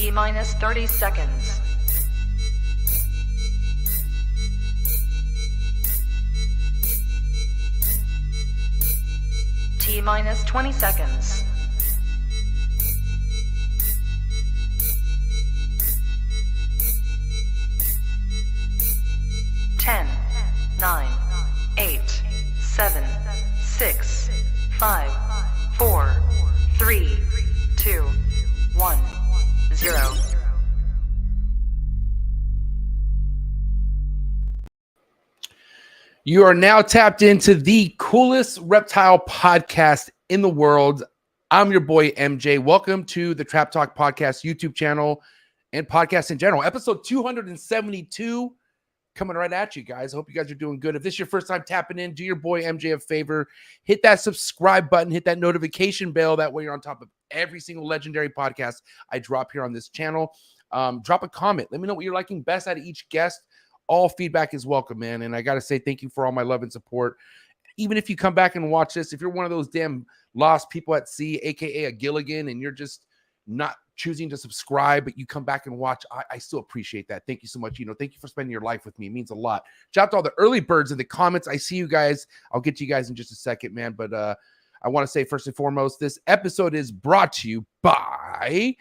T-minus 30 seconds. T-minus 20 seconds. Ten, 9, 8, 7, 6, 5, 4, 3, 2, 1, 0. You are now tapped into the coolest reptile podcast in the world. I'm your boy, MJ. Welcome to the Trap Talk Podcast YouTube channel and podcast in general. Episode 272 coming right at you guys. I hope you guys are doing good. If this is your first time tapping in, do your boy MJ a favor. Hit that subscribe button. Hit that notification bell. That way you're on top of every single legendary podcast I drop here on this channel. Drop a comment. Let me know what you're liking best out of each guest. All feedback is welcome, man. And I got to say thank you for all my love and support. Even if you come back and watch this, if you're one of those damn lost people at sea, aka a Gilligan, and you're just not choosing to subscribe, but you come back and watch, I still appreciate that. Thank you so much. Thank you for spending your life with me. It means a lot. Shout out to all the early birds in the comments. I see you guys. I'll get to you guys in just a second, man. But I want to say first and foremost, this episode is brought to you by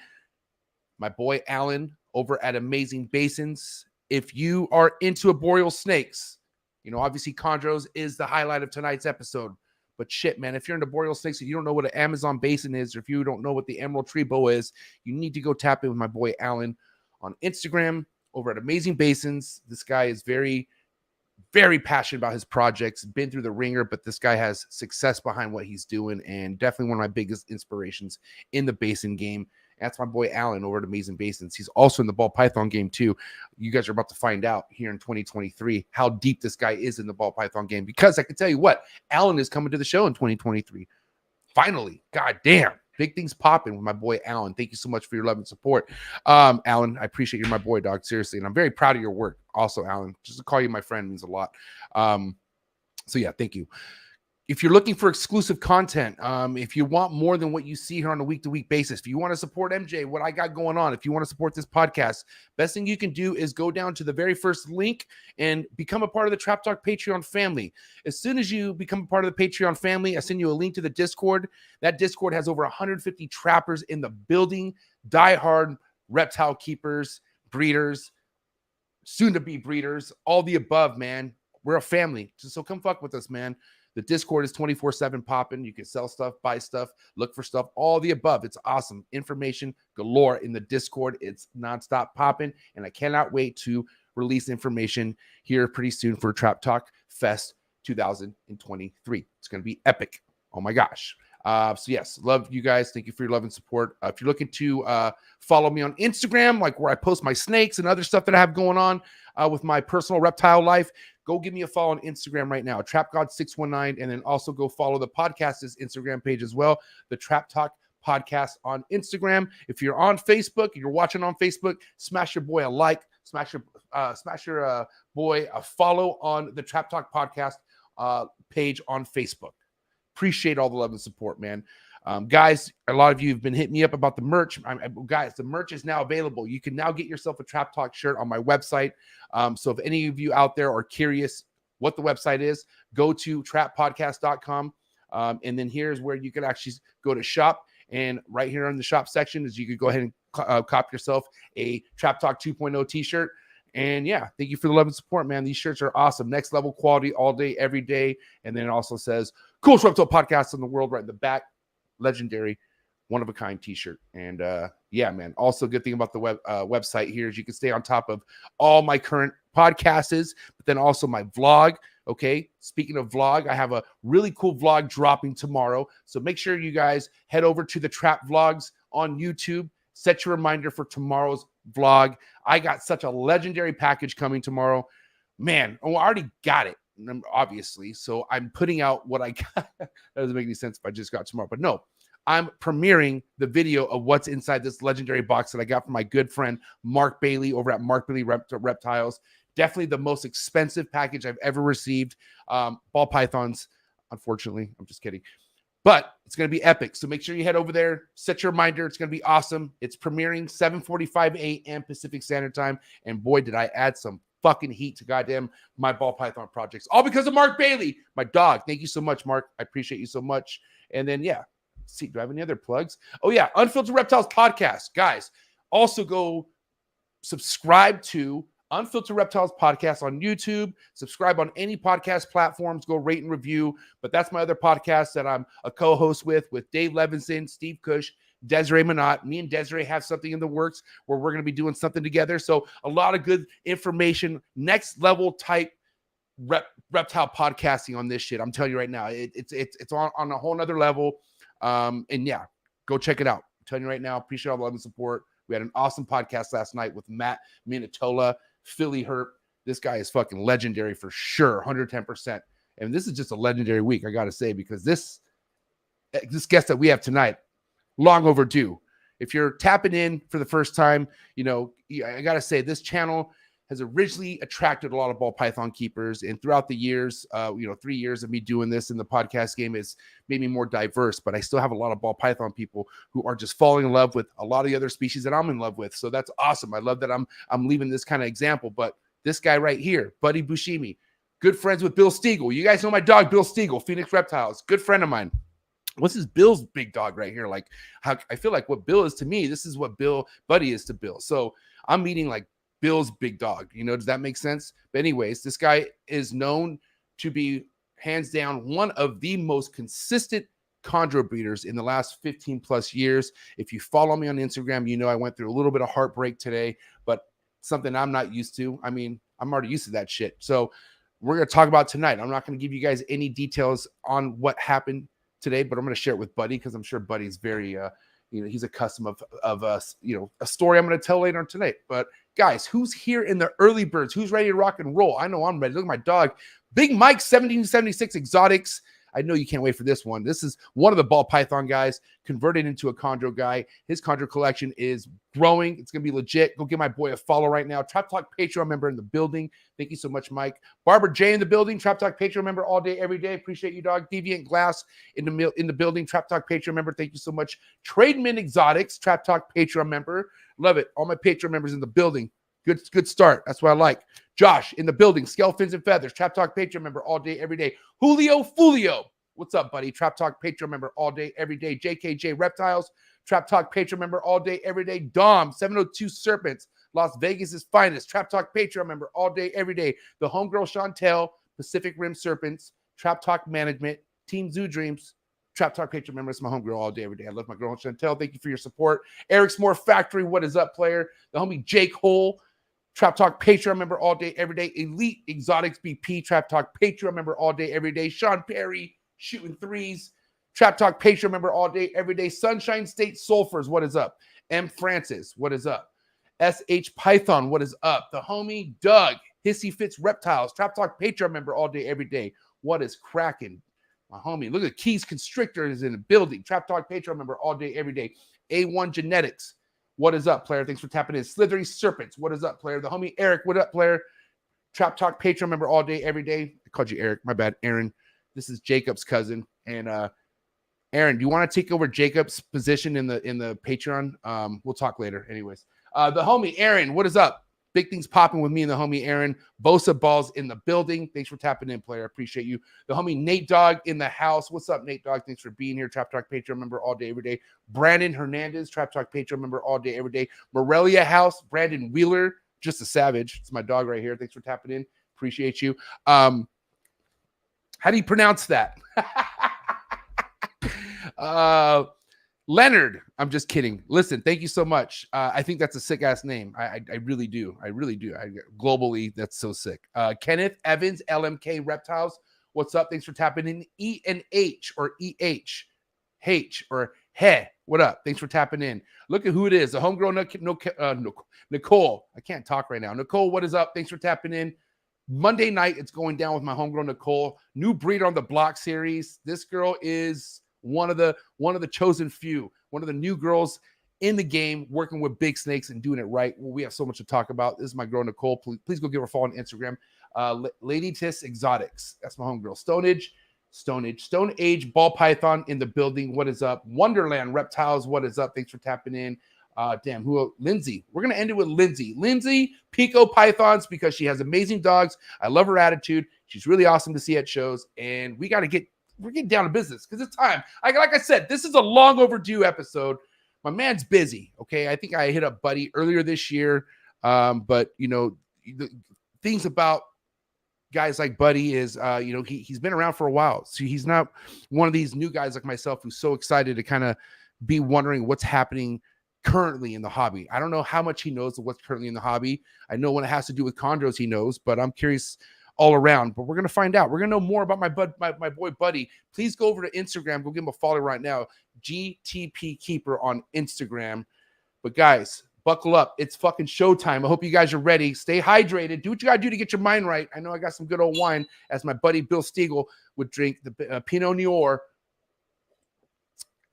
my boy Alan over at Amazing Basins. If you are into arboreal snakes, obviously chondros is the highlight of tonight's episode. But shit, man, if you're into arboreal snakes and you don't know what an Amazon basin is, or if you don't know what the emerald tree boa is, you need to go tap in with my boy Alan on Instagram over at Amazing Basins. This guy is very, very passionate about his projects, been through the ringer, but this guy has success behind what he's doing, and definitely one of my biggest inspirations in the basin game. That's my boy Alan over at Amazing Basins. He's also in the ball python game too. You guys are about to find out here in 2023 how deep this guy is in the ball python game, because I can tell you what, Alan is coming to the show in 2023. Finally, god damn, big things popping with my boy Alan. Thank you so much for your love and support. Alan, I appreciate you, my boy, dog, seriously, and I'm very proud of your work. Also, Alan, just to call you my friend means a lot. So yeah, thank you. If you're looking for exclusive content, if you want more than what you see here on a week-to-week basis, if you want to support MJ, what I got going on, if you want to support this podcast, best thing you can do is go down to the very first link and become a part of the Trap Talk Patreon family. As soon as you become a part of the Patreon family, I send you a link to the Discord. That Discord has over 150 trappers in the building, diehard reptile keepers, breeders, soon-to-be breeders, all the above, man. We're a family, so come fuck with us, man. The Discord is 24/7 popping. You can sell stuff, buy stuff, look for stuff, all the above. It's awesome. Information galore in the Discord. It's nonstop popping, and I cannot wait to release information here pretty soon for Trap Talk Fest 2023. It's going to be epic. Oh my gosh. So yes, love you guys. Thank you for your love and support. If you're looking to follow me on Instagram, like where I post my snakes and other stuff that I have going on with my personal reptile life, go give me a follow on Instagram right now, TrapGod619, and then also go follow the podcast's Instagram page as well, the Trap Talk Podcast on Instagram. If you're on Facebook, you're watching on Facebook, smash your boy a like, smash your boy a follow on the Trap Talk Podcast page on Facebook. Appreciate all the love and support, man. Guys, a lot of you have been hitting me up about the merch. Guys, the merch is now available. You can now get yourself a Trap Talk shirt on my website. So if any of you out there are curious what the website is, go to trappodcast.com. And then here's where you can actually go to shop. And right here in the shop section is you could go ahead and cop yourself a Trap Talk 2.0 t-shirt. And yeah, thank you for the love and support, man. These shirts are awesome. Next level quality all day, every day. And then it also says coolest reptile podcast in the world right in the back. Legendary, one of a kind t-shirt. And yeah, man. Also, good thing about the website here is you can stay on top of all my current podcasts, but then also my vlog. Okay. Speaking of vlog, I have a really cool vlog dropping tomorrow. So make sure you guys head over to the Trap Vlogs on YouTube. Set your reminder for tomorrow's vlog. I got such a legendary package coming tomorrow. Man, I already got it, obviously. So I'm putting out what I got. That doesn't make any sense if I just got tomorrow. But no, I'm premiering the video of what's inside this legendary box that I got from my good friend Mark Bailey over at Mark Bailey Reptiles. Definitely the most expensive package I've ever received. Ball pythons, unfortunately. I'm just kidding. But it's going to be epic. So make sure you head over there, set your reminder. It's going to be awesome. It's premiering 7:45 a.m. Pacific Standard Time. And boy, did I add some fucking heat to goddamn my ball python projects. All because of Mark Bailey, my dog. Thank you so much, Mark. I appreciate you so much. And then, yeah. See, do I have any other plugs? Oh, yeah. Unfiltered Reptiles Podcast. Guys, also go subscribe to Unfiltered Reptiles Podcast on YouTube. Subscribe on any podcast platforms. Go rate and review. But that's my other podcast that I'm a co-host with Dave Levinson, Steve Cush, Desiree Minot. Me and Desiree have something in the works where we're going to be doing something together. So a lot of good information, next level type reptile podcasting on this shit. I'm telling you right now, it's on a whole nother level. And yeah, go check it out. I'm telling you right now, appreciate all the love and support. We had an awesome podcast last night with Matt Minatola, Philly Herp. This guy is fucking legendary for sure, 110%. And this is just a legendary week, I got to say, because this guest that we have tonight, long overdue. If you're tapping in for the first time, you know, I got to say this channel has originally attracted a lot of ball python keepers. And throughout the years, 3 years of me doing this in the podcast game has made me more diverse, but I still have a lot of ball python people who are just falling in love with a lot of the other species that I'm in love with. So that's awesome. I love that I'm leaving this kind of example. But this guy right here, Buddy Bushimi, good friends with Bill Stiegel. You guys know my dog, Bill Stiegel, Phoenix Reptiles, good friend of mine. What's his Bill's big dog right here? Like, how I feel like what Bill is to me, this is what Buddy is to Bill. So I'm meeting like Bill's big dog, you know, does that make sense? But anyways, this guy is known to be hands down one of the most consistent chondro breeders in the last 15 plus years. If you follow me on Instagram, you know I went through a little bit of heartbreak today, but something I'm not used to. I mean, I'm already used to that shit. So we're going to talk about tonight. I'm not going to give you guys any details on what happened today, but I'm going to share it with Buddy because I'm sure Buddy's very he's accustomed of a story I'm going to tell later on tonight. But guys, who's here in the early birds? Who's ready to rock and roll? I know I'm ready. Look at my dog, Big Mike 1776 Exotics. I know you can't wait for this one. This is one of the ball python guys converted into a chondro guy. His chondro collection is growing. It's going to be legit. Go give my boy a follow right now. Trap Talk Patreon member in the building. Thank you so much, Mike. Barbara J in the building. Trap Talk Patreon member all day, every day. Appreciate you, dog. Deviant Glass in the building. Trap Talk Patreon member. Thank you so much. Trademan Exotics. Trap Talk Patreon member. Love it. All my Patreon members in the building. Good start. That's what I like. Josh in the building. Scale Fins and Feathers. Trap Talk Patreon member all day, every day. Julio Fulio. What's up, buddy? Trap Talk Patreon member all day, every day. JKJ Reptiles. Trap Talk Patreon member all day, every day. Dom 702 Serpents. Las Vegas's finest. Trap Talk Patreon member all day, every day. The Homegirl Chantel. Pacific Rim Serpents. Trap Talk Management. Team Zoo Dreams. Trap Talk Patreon member. It's my homegirl all day, every day. I love my girl Chantel. Thank you for your support. Eric's More Factory. What is up, player? The homie Jake Hole. Trap Talk Patreon member all day, every day. Elite Exotics BP. Trap Talk Patreon member all day, every day. Sean Perry shooting threes. Trap Talk Patreon member all day, every day. Sunshine State Sulfurs. What is up? M. Francis. What is up? SH Python. What is up? The homie Doug. Hissy Fits Reptiles. Trap Talk Patreon member all day, every day. What is cracking? My homie. Look at Keys Constrictor is in the building. Trap Talk Patreon member all day, every day. A1 Genetics. What is up, player? Thanks for tapping in. Slithery Serpents. What is up, player? The homie Eric. What up, player? Trap Talk Patreon member all day, every day. I called you Eric. My bad. Aaron. This is Jacob's cousin. And Aaron, do you want to take over Jacob's position in the Patreon? We'll talk later. Anyways. The homie Aaron. What is up? Big things popping with me and the homie Aaron. Bosa Balls in the building. Thanks for tapping in, player. Appreciate you. The homie Nate Dogg in the house. What's up, Nate Dogg? Thanks for being here. Trap Talk Patreon member all day, every day. Brandon Hernandez. Trap Talk Patreon member all day, every day. Morelia House. Brandon Wheeler. Just a savage. It's my dog right here. Thanks for tapping in. Appreciate you. How do you pronounce that? Leonard. I'm just kidding. Listen, thank you so much. I think that's a sick ass name. I really do. I really do. Globally, that's so sick. Kenneth Evans, LMK Reptiles. What's up? Thanks for tapping in. E&H or EH. H or He. What up? Thanks for tapping in. Look at who it is. The homegrown Nicole. I can't talk right now. Nicole, what is up? Thanks for tapping in. Monday night, it's going down with my homegrown Nicole. New breeder on the block series. This girl is one of the chosen few, one of the new girls in the game, working with big snakes and doing it right. Well, we have so much to talk about. This is my girl Nicole. Please go give her a follow on Instagram. Lady Tiss Exotics. That's my homegirl. Stonage. Stone Age ball python in the building. What is up? Wonderland Reptiles. What is up? Thanks for tapping in. Lindsay. We're gonna end it with Lindsay. Lindsay Pico Pythons, because she has amazing dogs. I love her attitude. She's really awesome to see at shows, and we're getting down to business because it's time. Like I said, this is a long overdue episode. My man's busy. Okay, I think I hit up Buddy earlier this year, but the things about guys like Buddy is, he's been around for a while, so he's not one of these new guys like myself who's so excited to kind of be wondering what's happening currently in the hobby. I don't know how much he knows of what's currently in the hobby. I know when it has to do with chondros, he knows, but I'm curious all around. But we're gonna find out. We're gonna know more about my boy Buddy. Please go over to Instagram. Go give him a follow right now. GTP Keeper on Instagram. But guys, buckle up. It's fucking showtime. I hope you guys are ready. Stay hydrated. Do what you gotta do to get your mind right. I know I got some good old wine, as my buddy Bill Stiegel would drink, the Pinot Noir.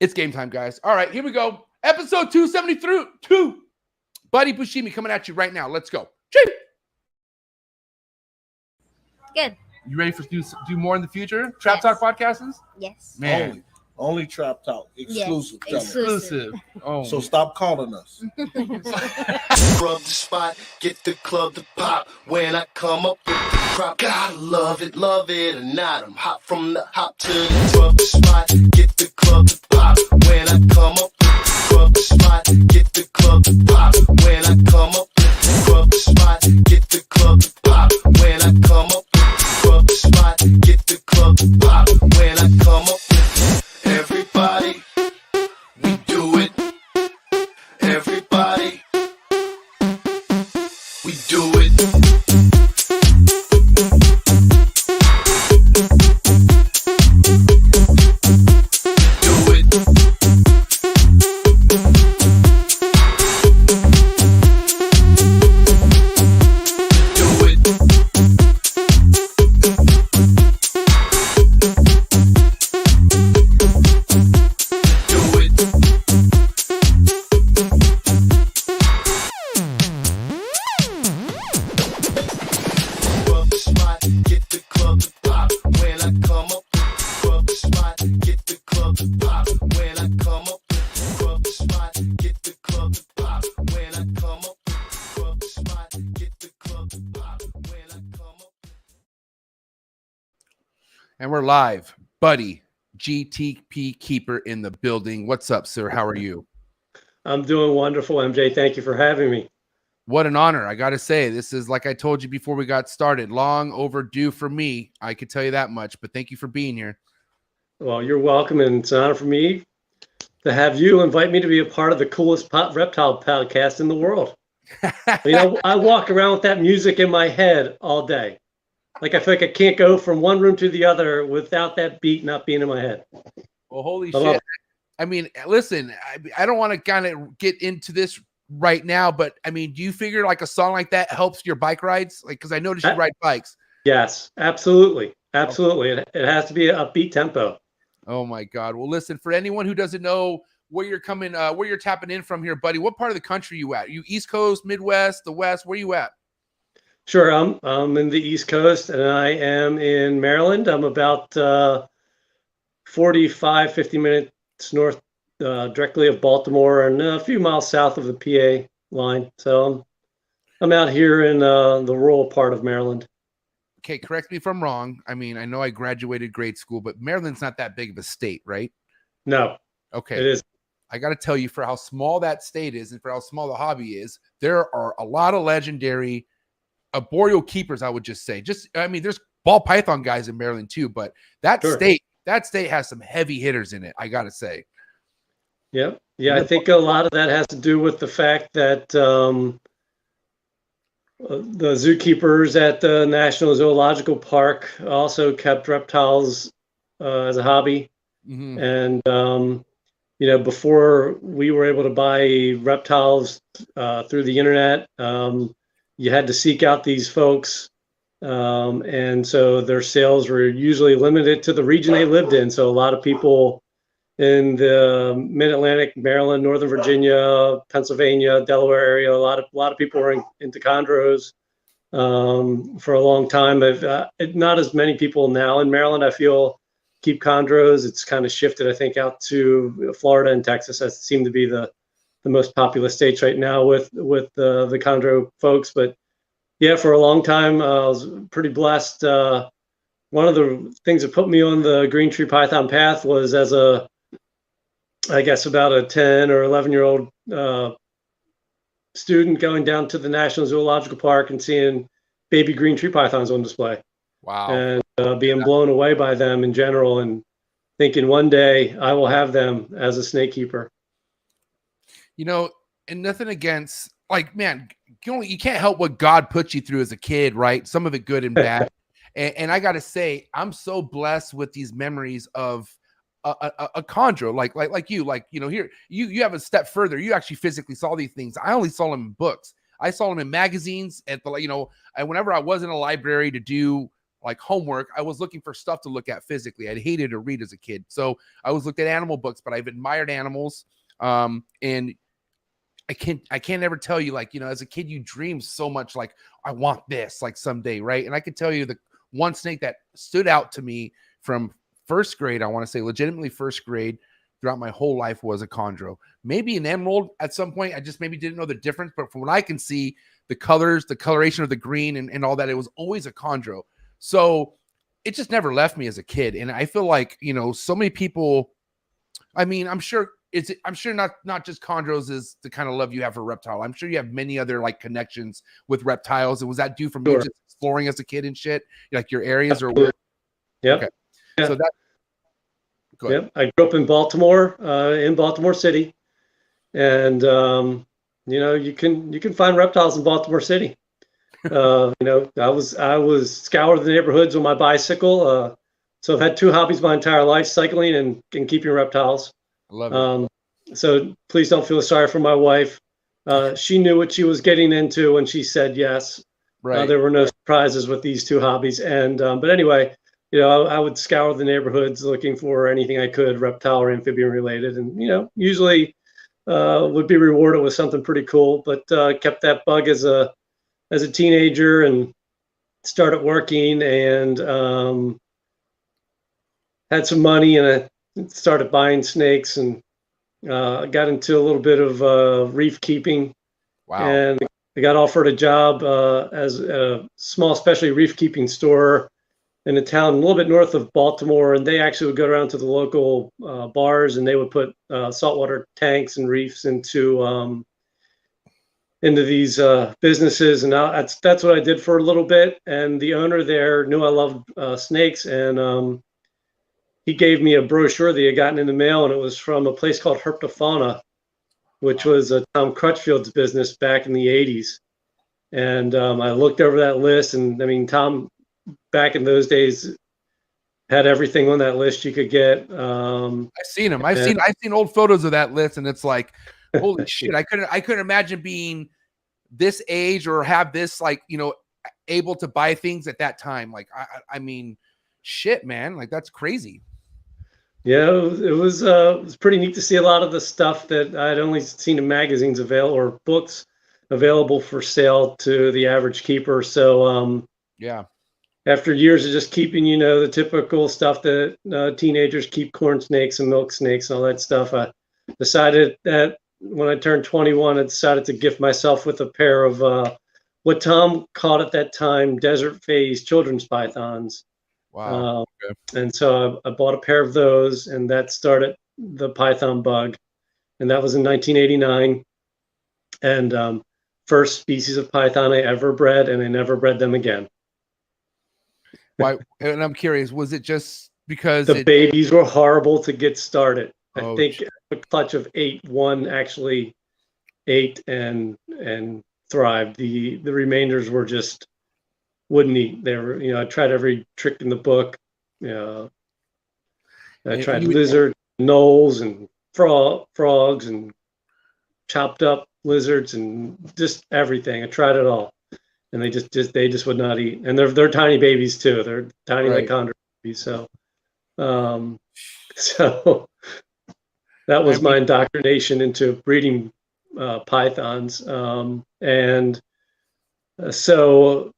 It's game time, guys. All right, here we go. Episode 272. Buddy Bushimi coming at you right now. Let's go. Chee! Good. You ready for do more in the future? Trap Talk podcasts? Yes. Man. Only Trap Talk. Exclusive. Yes. Exclusive. Oh. So stop calling us. Rub the spot, get the club to pop. When I come up with the crop, gotta love it or not. I'm hot from the hop to the rub the spot, get the club to pop. When I come up with the rub the spot, get the club to pop. When I come up with the rub the spot, get the club to pop. When I come up with the rub the spot, get the club to pop. When I come up with everybody, we do it. Everybody, we do it. Do it. Do it. Do it. Rub the spot, get the club to pop. When I come up with the rub the spot, get the club to pop. When I come up with the rub the spot, get the club to pop. When I come up with the rub the spot, get the club to pop. When I come up. And we're live. Buddy, GTP Keeper in the building. What's up, sir? How are you? I'm doing wonderful, MJ. Thank you for having me. What an honor. I got to say, this is, like I told you before we got started, long overdue for me. I could tell you that much, but thank you for being here. Well, you're welcome, and it's an honor for me to have you invite me to be a part of the coolest reptile podcast in the world. I walk around with that music in my head all day. Like I feel like I can't go from one room to the other without that beat not being in my head. Well, holy Hello. shit. I mean, listen, I don't want to kind of get into this right now, but I mean, do you figure like a song like that helps your bike rides? Like, because I noticed you ride bikes. Yes, absolutely. Absolutely. It has to be an upbeat tempo. Oh my God. Well, listen, for anyone who doesn't know where you're coming, where you're tapping in from here, buddy, what part of the country you at? You East Coast, Midwest, the West? Where you at? Sure. I'm in the East Coast, and I am in Maryland. I'm about 45, 50 minutes north, directly of Baltimore, and a few miles south of the PA line. So I'm out here in the rural part of Maryland. Okay, correct me if I'm wrong. I mean, I know I graduated grade school, but Maryland's not that big of a state, right? No. Okay. It is. I got to tell you, for how small that state is and for how small the hobby is, there are a lot of legendary arboreal keepers, I would just say. There's ball python guys in Maryland too, but that Sure. state has some heavy hitters in it, I got to say. Yeah. I think a lot of that has to do with the fact that the zookeepers at the National Zoological Park also kept reptiles as a hobby. Mm-hmm. And, before we were able to buy reptiles through the internet, you had to seek out these folks. And so their sales were usually limited to the region they lived in. So a lot of people in the Mid-Atlantic, Maryland, Northern Virginia, Pennsylvania, Delaware area, a lot of people were into chondros for a long time. Not as many people now in Maryland, I feel, keep chondros. It's kind of shifted, I think, out to Florida and Texas. That seem to be the most populous states right now with the chondro folks. But yeah, for a long time, I was pretty blessed. One of the things that put me on the green tree python path was as I guess about a 10 or 11-year-old student going down to the National Zoological Park and seeing baby green tree pythons on display. Wow. And being blown away by them in general, and thinking one day I will have them as a snake keeper. You know, and nothing against, like, man, you can't help what God puts you through as a kid, right? Some of it good and bad. And I got to say, I'm so blessed with these memories of a chondro, like you, here, you have a step further. You actually physically saw these things. I only saw them in books. I saw them in magazines at the, and whenever I was in a library to do like homework, I was looking for stuff to look at physically. I hated to read as a kid. So I was looked at animal books, but I've admired animals. And I can't ever tell you, as a kid, you dream so much, like, I want this, like, someday. Right. And I could tell you the one snake that stood out to me from first grade, I want to say legitimately first grade throughout my whole life, was a chondro. Maybe an emerald at some point. I just maybe didn't know the difference. But from what I can see, the colors, the coloration of the green and all that, it was always a chondro. So it just never left me as a kid. And I feel like, so many people, I mean, I'm sure not just chondros is the kind of love you have for reptile. I'm sure you have many other like connections with reptiles. And was that due from you just exploring as a kid and shit, like your areas or where? Yep. Okay. Yeah. So that. Go ahead. Yep. I grew up in Baltimore City, and you can find reptiles in Baltimore City. I was scoured the neighborhoods on my bicycle. So I've had two hobbies my entire life: cycling and keeping reptiles. I love it. So please don't feel sorry for my wife. She knew what she was getting into when she said yes. Right. There were no surprises with these two hobbies. And but anyway, I would scour the neighborhoods looking for anything I could, reptile or amphibian related, and usually would be rewarded with something pretty cool. But kept that bug as a teenager and started working and had some money, and I started buying snakes and got into a little bit of reef keeping. Wow. And I got offered a job as a small specialty reef keeping store in a town a little bit north of Baltimore. And they actually would go around to the local bars, and they would put saltwater tanks and reefs into these businesses. And that's what I did for a little bit. And the owner there knew I loved snakes, and he gave me a brochure that he had gotten in the mail, and it was from a place called Herptofauna, which was Tom Crutchfield's business back in the 80s. And I looked over that list, and I mean, Tom back in those days had everything on that list you could get. I've seen him. I've seen old photos of that list, and it's like, holy shit! I couldn't imagine being this age or have this, like, able to buy things at that time. Like, I mean, shit, man, like, that's crazy. Yeah, it was pretty neat to see a lot of the stuff that I'd only seen in magazines available or books available for sale to the average keeper. So yeah, after years of just keeping, the typical stuff that teenagers keep, corn snakes and milk snakes and all that stuff, I decided that when I turned 21, I decided to gift myself with a pair of what Tom called at that time desert phase children's pythons. Wow. Okay. And so I bought a pair of those, and that started the python bug. And that was in 1989. And first species of python I ever bred, and I never bred them again. Why? And I'm curious, was it just because the babies were horrible to get started? Oh, I think a clutch of 8, one actually ate and thrived. The remainders were just wouldn't eat. They were, I tried every trick in the book. I tried lizard, gnolls, and frogs, and chopped up lizards, and just everything. I tried it all, and they just would not eat. And they're tiny babies too. They're tiny like condor babies. So, so that was my indoctrination into breeding pythons. And so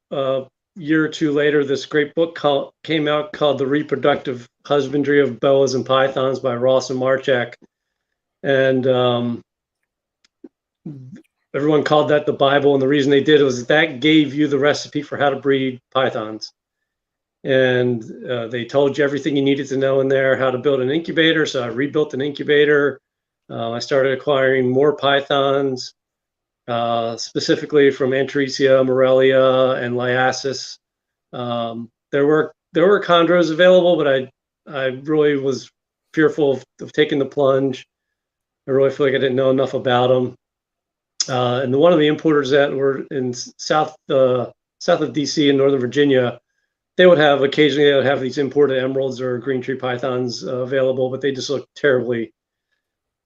year or two later, this great book came out called The Reproductive Husbandry of Boas and Pythons by Ross and Marchak. And everyone called that the Bible. And the reason they did was that gave you the recipe for how to breed pythons. And they told you everything you needed to know in there, how to build an incubator. So I rebuilt an incubator. I started acquiring more pythons, specifically from Antaresia, Morelia, and Liasis. There were chondros available, but I really was fearful of taking the plunge. I really feel like I didn't know enough about them. And one of the importers that were in south of DC in Northern Virginia, they would have these imported emeralds or green tree pythons available, but they just looked terribly.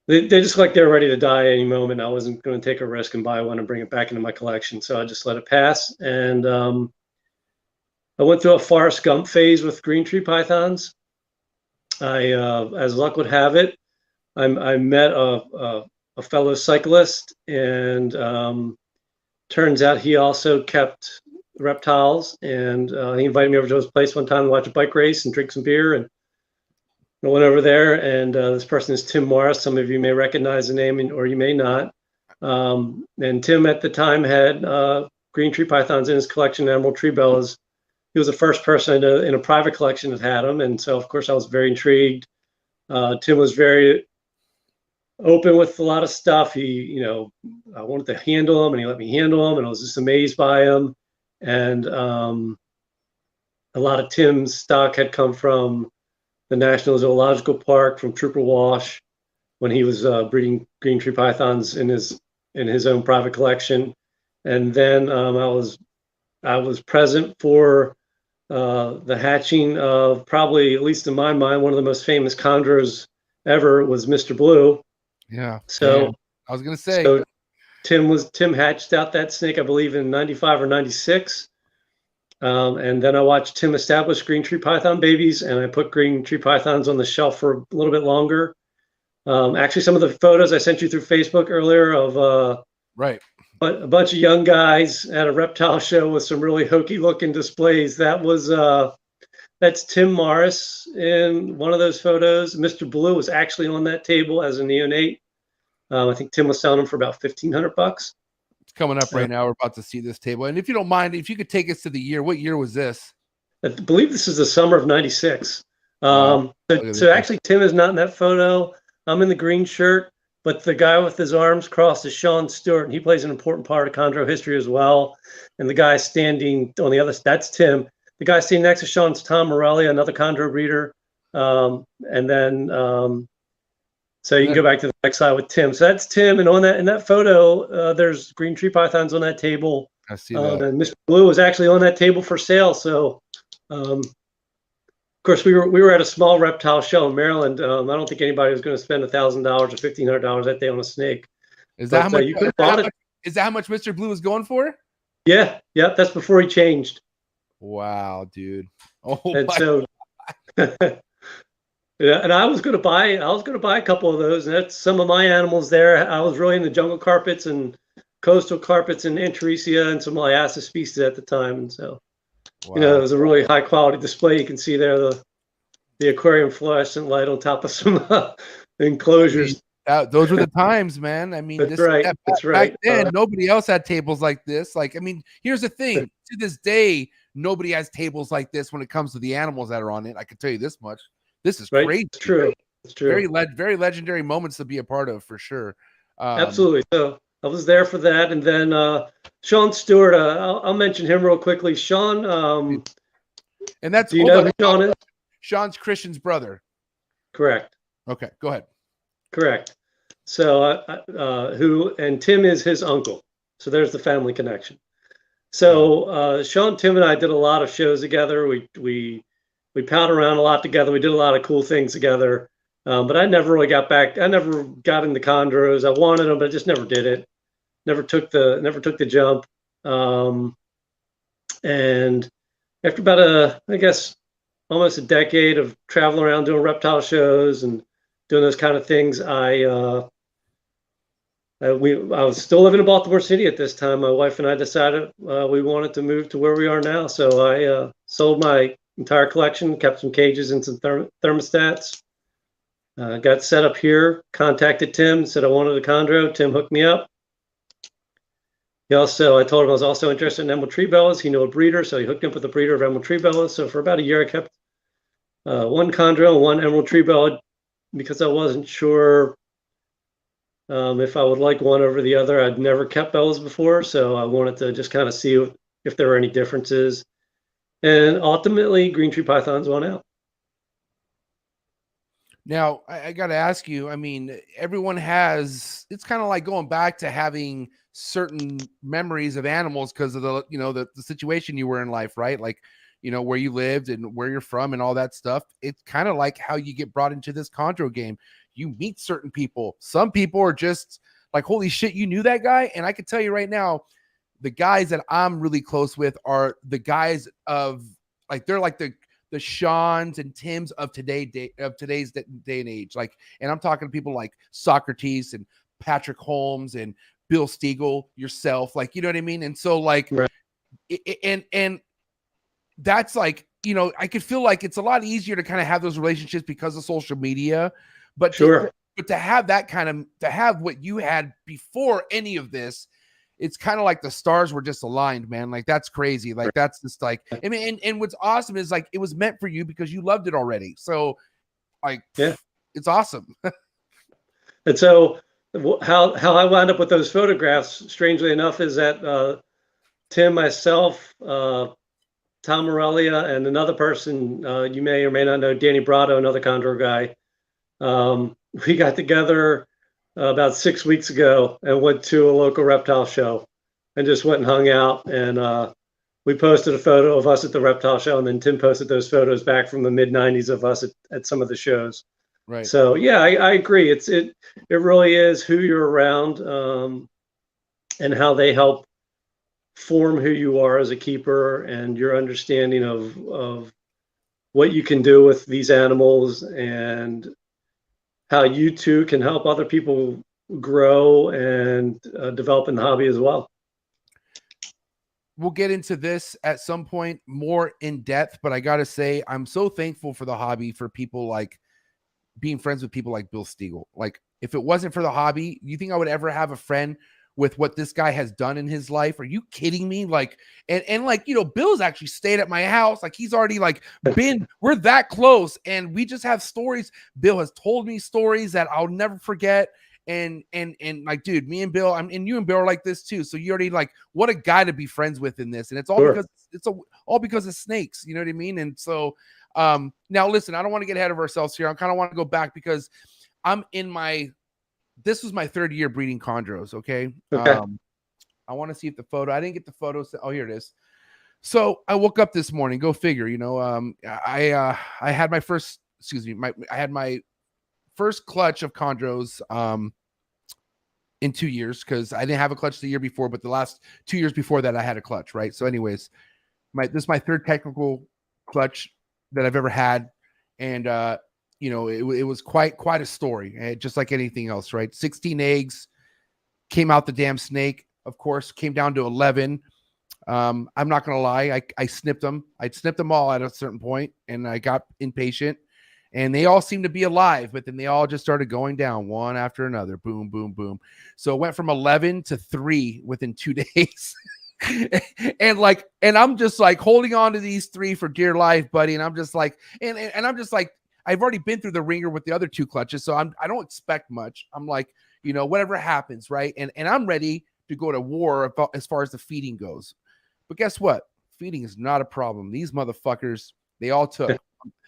They just looked like they were ready to die at any moment. I wasn't going to take a risk and buy one and bring it back into my collection, so I just let it pass. And I went through a Forrest Gump phase with green tree pythons. As luck would have it, I met a fellow cyclist, and turns out he also kept reptiles, and he invited me over to his place one time to watch a bike race and drink some beer, and I went over there, and this person is Tim Morris. Some of you may recognize the name, or you may not. And Tim at the time had green tree pythons in his collection, emerald tree bellas. He was the first person in a private collection that had them, and so of course I was very intrigued. Tim was very open with a lot of stuff. I wanted to handle them, and he let me handle them, and I was just amazed by them. And a lot of Tim's stock had come from the National Zoological Park, from Trooper Walsh, when he was breeding green tree pythons in his own private collection. And then I was present for the hatching of, probably, at least in my mind, one of the most famous chondros ever was Mr. Blue. Yeah. So man, I was gonna say, so Tim hatched out that snake, I believe, in 95 or 96. And then I watched Tim establish green tree python babies, and I put green tree pythons on the shelf for a little bit longer. Actually, some of the photos I sent you through Facebook earlier of right, a bunch of young guys at a reptile show with some really hokey looking displays. That's Tim Morris in one of those photos. Mr. Blue was actually on that table as a neonate. I think Tim was selling them for about $1,500. it's coming up right now. We're about to see this table, and if you don't mind, if you could take us to the year. What year was this? I believe this is the summer of '96. Wow. So actually, Tim is not in that photo. I'm in the green shirt, but the guy with his arms crossed is Sean Stewart, and he plays an important part of chondro history as well. And the guy standing on the other, that's Tim. The guy standing next to Sean's Tom Morelli, another chondro breeder. And then, so you can go back to the next slide with Tim. So that's Tim, and in that photo, there's green tree pythons on that table. I see that. And Mr. Blue was actually on that table for sale. So, of course, we were at a small reptile show in Maryland. I don't think anybody was going to spend $1,000 or $1,500 that day on a snake. Is that how much? You could have bought it. Is that how much Mr. Blue was going for? Yeah. That's before he changed. Wow, dude. Oh, And so, yeah, and I was going to buy a couple of those, and that's some of my animals there. I was really in the jungle carpets and coastal carpets and Antaresia and some Liasis species at the time, and so wow. it was a really high quality display. You can see there the aquarium fluorescent light on top of some enclosures. Those were the times, man. I mean, That's right. That's right. Back then, nobody else had tables like this. Like, I mean, here's the thing. To this day, nobody has tables like this when it comes to the animals that are on it. I can tell you this much. This is Right. crazy. It's true. It's true. Very legendary moments to be a part of, for sure. Absolutely. So I was there for that, and then Sean Stewart. I'll mention him real quickly. Sean. And that's, do you know who Sean is? Sean's Christian's brother. Correct. Okay, go ahead. Correct. So and Tim is his uncle. So there's the family connection. So Sean, Tim, and I did a lot of shows together. We palled around a lot together. We did a lot of cool things together. But I never really got back. I never got into chondros. I wanted them, but I just never did it. Never took the jump. And after about almost a decade of traveling around doing reptile shows and doing those kind of things, I I was still living in Baltimore City at this time. My wife and I decided we wanted to move to where we are now. So I sold my entire collection, kept some cages and some thermostats. Got set up here, contacted Tim, said I wanted a chondro. Tim hooked me up. I told him I was also interested in emerald tree bellas. He knew a breeder, so he hooked me up with a breeder of emerald tree bellas. So for about a year, I kept one chondro and one emerald tree bella because I wasn't sure if I would like one over the other. I'd never kept bellas before, so I wanted to just kind of see if there were any differences. And ultimately, green tree pythons won out. Now, I got to ask you, I mean, everyone has, it's kind of like going back to having certain memories of animals because of the, the situation you were in life, right? Like, where you lived and where you're from and all that stuff. It's kind of like how you get brought into this chondro game. You meet certain people. Some people are just like, holy shit, you knew that guy? And I can tell you right now, the guys that I'm really close with are the guys of like, they're like the Seans and Tims of today's day and age. Like, and I'm talking to people like Socrates and Patrick Holmes and Bill Stiegel, yourself, like, you know what I mean? And so like, right. and that's like, I could feel like it's a lot easier to kind of have those relationships because of social media, but sure. to have that to have what you had before any of this, it's kind of like the stars were just aligned, man. Like, that's crazy. Like, that's just like, I mean, and what's awesome is like, it was meant for you because you loved it already. So like, yeah, it's awesome. And so how I wound up with those photographs, strangely enough, is that Tim, myself, Tom Morelia, and another person you may or may not know, Danny Brado, another chondro guy. We got together about 6 weeks ago and went to a local reptile show and just went and hung out. And we posted a photo of us at the reptile show, and then Tim posted those photos back from the mid-90s of us at some of the shows. Right. So yeah, I agree. It really is who you're around and how they help form who you are as a keeper and your understanding of what you can do with these animals and how you too can help other people grow and develop in the hobby as well. We'll get into this at some point more in depth, but I got to say, I'm so thankful for the hobby, for people like being friends with people like Bill Stiegel. Like, if it wasn't for the hobby, you think I would ever have a friend with what this guy has done in his life? Are you kidding me? Like, and like, Bill's actually stayed at my house. Like, he's already like we're that close, and we just have stories. Bill has told me stories that I'll never forget. And like, dude, me and Bill, and you and Bill are like this too. So you already like, what a guy to be friends with in this. And it's all sure. because all because of snakes. You know what I mean? And so, now listen, I don't want to get ahead of ourselves here. I kind of want to go back because this was my third year breeding chondros. Okay. I want to see if the photo, I didn't get the photos. Oh, here it is. So I woke up this morning, go figure, I had my first, I had my first clutch of chondros, in 2 years, because I didn't have a clutch the year before, but the last 2 years before that I had a clutch. Right. So anyways, this is my third technical clutch that I've ever had. And, it was quite a story, just like anything else, right? 16 eggs came out the damn snake, of course, came down to 11. I'm not going to lie. I snipped them. I'd snipped them all at a certain point, and I got impatient, and they all seemed to be alive, but then they all just started going down one after another. Boom, boom, boom. So it went from 11 to 3 within 2 days. and I'm just like holding on to these 3 for dear life, buddy. And I'm just like, and I'm just like, I've already been through the ringer with the other 2 clutches, so I don't expect much. I'm like, whatever happens, right? And I'm ready to go to war as far as the feeding goes. But guess what? Feeding is not a problem. These motherfuckers, they all took.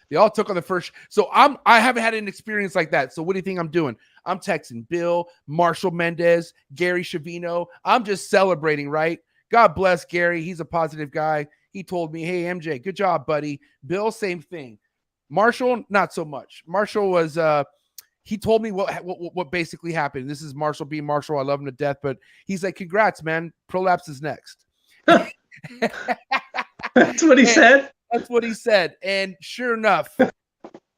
They all took on the first. So I haven't had an experience like that. So what do you think I'm doing? I'm texting Bill, Marshall Mendez, Gary Shavino. I'm just celebrating, right? God bless Gary. He's a positive guy. He told me, hey, MJ, good job, buddy. Bill, same thing. Marshall, not so much. Marshall was he told me what basically happened. This is Marshall being Marshall. I love him to death, but he's like, congrats, man. Prolapse is next. That's what he said. That's what he said. And sure enough,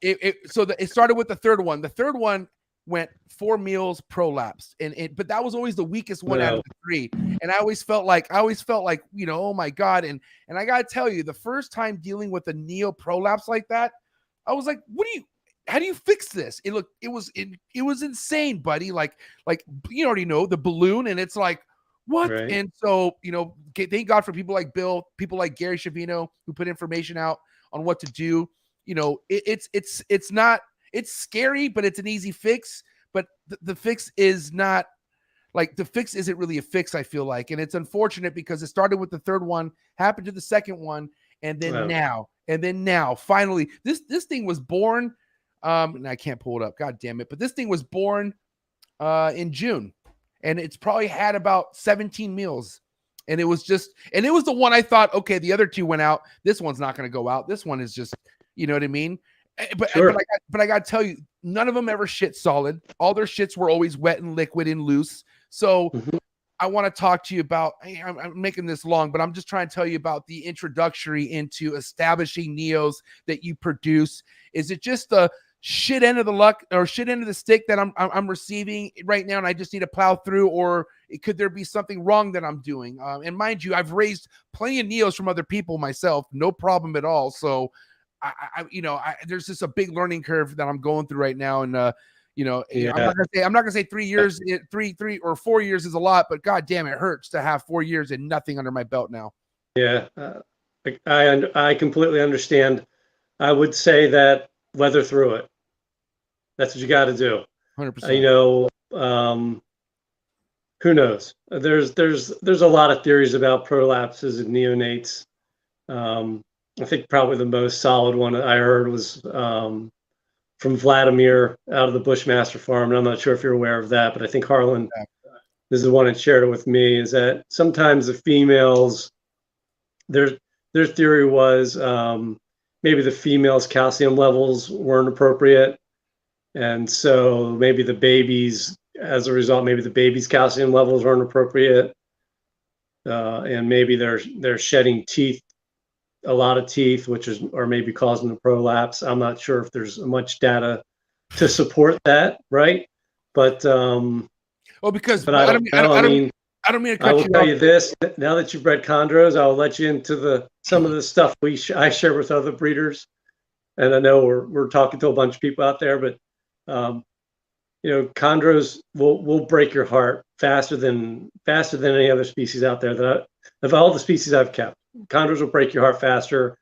it started with the third one. The third one went 4 meals prolapsed, but that was always the weakest one out No. of the 3. And I always felt like, oh my God. And I gotta tell you, the first time dealing with a neo prolapse like that, I was like, how do you fix this? It was insane, buddy. Like you already know the balloon, and it's like, what? Right. And so, thank God for people like Bill, people like Gary Shavino, who put information out on what to do. It's not, it's scary, but it's an easy fix. But the fix is not like, the fix isn't really a fix, I feel like. And it's unfortunate because it started with the 3rd one, happened to the 2nd one. And then now, finally, this thing was born. And I can't pull it up. God damn it. But this thing was born in June. And it's probably had about 17 meals. And it was the one I thought, okay, the other 2 went out. This one's not going to go out. This one is just, you know what I mean? But, Sure. but I got to tell you, none of them ever shit solid. All their shits were always wet and liquid and loose. So I want to talk to you about, I'm making this long, but I'm just trying to tell you about the introductory into establishing neos that you produce. Is it just the shit end of the luck or shit end of the stick that I'm receiving right now, and I just need to plow through, or could there be something wrong that I'm doing? And mind you, I've raised plenty of neos from other people myself, no problem at all. So there's just a big learning curve that I'm going through right now, and I'm not gonna say 3 years, 3 or 4 years is a lot, but God damn, it hurts to have 4 years and nothing under my belt now. Yeah, I completely understand. I would say that weather through it. That's what you got to do. 100%. Who knows? There's a lot of theories about prolapses and neonates. I think probably the most solid one I heard was from Vladimir out of the Bushmaster Farm, and I'm not sure if you're aware of that, but I think Harlan is the one that shared it with me. Is that sometimes the females, their theory was maybe the females' calcium levels weren't appropriate, and so maybe the babies, as a result, maybe the baby's calcium levels weren't appropriate, and maybe they're shedding teeth, a lot of teeth, or maybe causing the prolapse. I'm not sure if there's much data to support that, right? But I don't mean to cut I will you tell off. you this: now that you've bred chondros, I'll let you into some of the stuff I share with other breeders. And I know we're talking to a bunch of people out there, but chondros will break your heart faster than any other species out there. Of all the species I've kept, chondros will break your heart faster,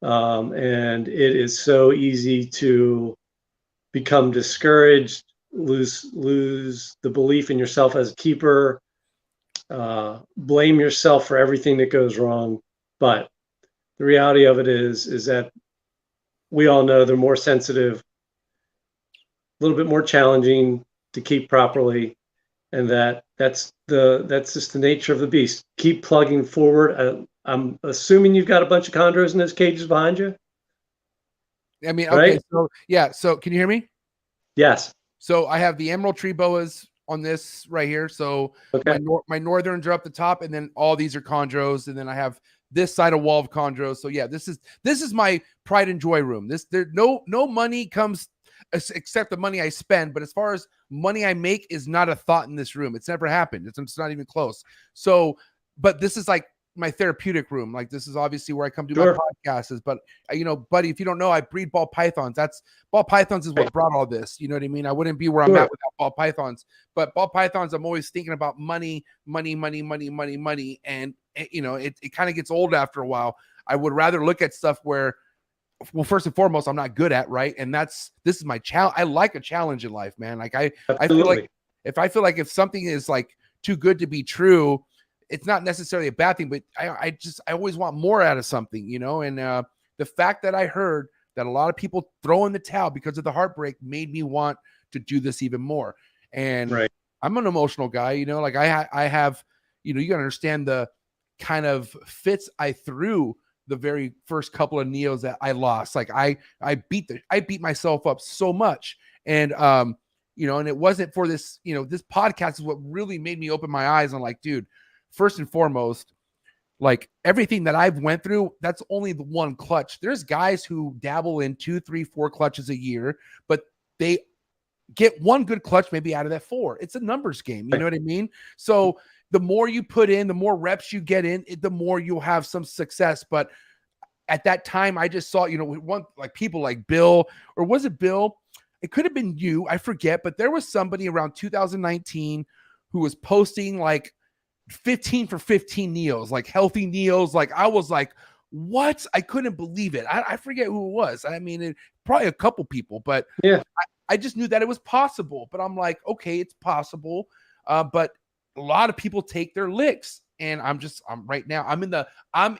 and it is so easy to become discouraged, lose the belief in yourself as a keeper, blame yourself for everything that goes wrong. But the reality of it is that we all know they're more sensitive, a little bit more challenging to keep properly, and that's just the nature of the beast. Keep plugging forward. I'm assuming you've got a bunch of chondros in those cages behind you. I mean, okay, right? So can you hear me? Yes. So I have the emerald tree boas on this right here. So okay. my northerns are up the top, and then all these are chondros, and then I have this side of wall of chondros. So yeah, this is my pride and joy room. No money comes except the money I spend, but as far as money I make is not a thought in this room. It's never happened. It's not even close. So, but this is like my therapeutic room. Like, this is obviously where I come do my podcasts. But buddy, if you don't know, I breed ball pythons. Ball pythons is what brought all this. You know what I mean? I wouldn't be where I'm at without ball pythons. But ball pythons, I'm always thinking about money. And it kind of gets old after a while. I would rather look at stuff where, well, first and foremost, I'm not good at, right? And this is my challenge. I like a challenge in life, man. Like I feel like if something is like too good to be true, it's not necessarily a bad thing, but I always want more out of something, and the fact that I heard that a lot of people throw in the towel because of the heartbreak made me want to do this even more. And I'm an emotional guy, like I have, you got to understand the kind of fits I threw the very first couple of neos that I lost. Like I beat myself up so much. And, and it wasn't for this, this podcast is what really made me open my eyes on, like, dude, first and foremost, like everything that I've went through, that's only the one clutch. There's guys who dabble in 2, 3, 4 clutches a year, but they get one good clutch maybe out of that 4. It's a numbers game. You know what I mean? So the more you put in, the more reps you get in, the more you'll have some success. But at that time, I just saw, you know, we want like people like Bill, or was it Bill? It could have been you. I forget. But there was somebody around 2019 who was posting like 15 for 15 Neos, like healthy Neos. Like I was like, what? I couldn't believe it. I forget who it was. I mean, probably a couple people, but yeah, I just knew that it was possible. But I'm like, okay, it's possible. But a lot of people take their licks. And I'm right now, I'm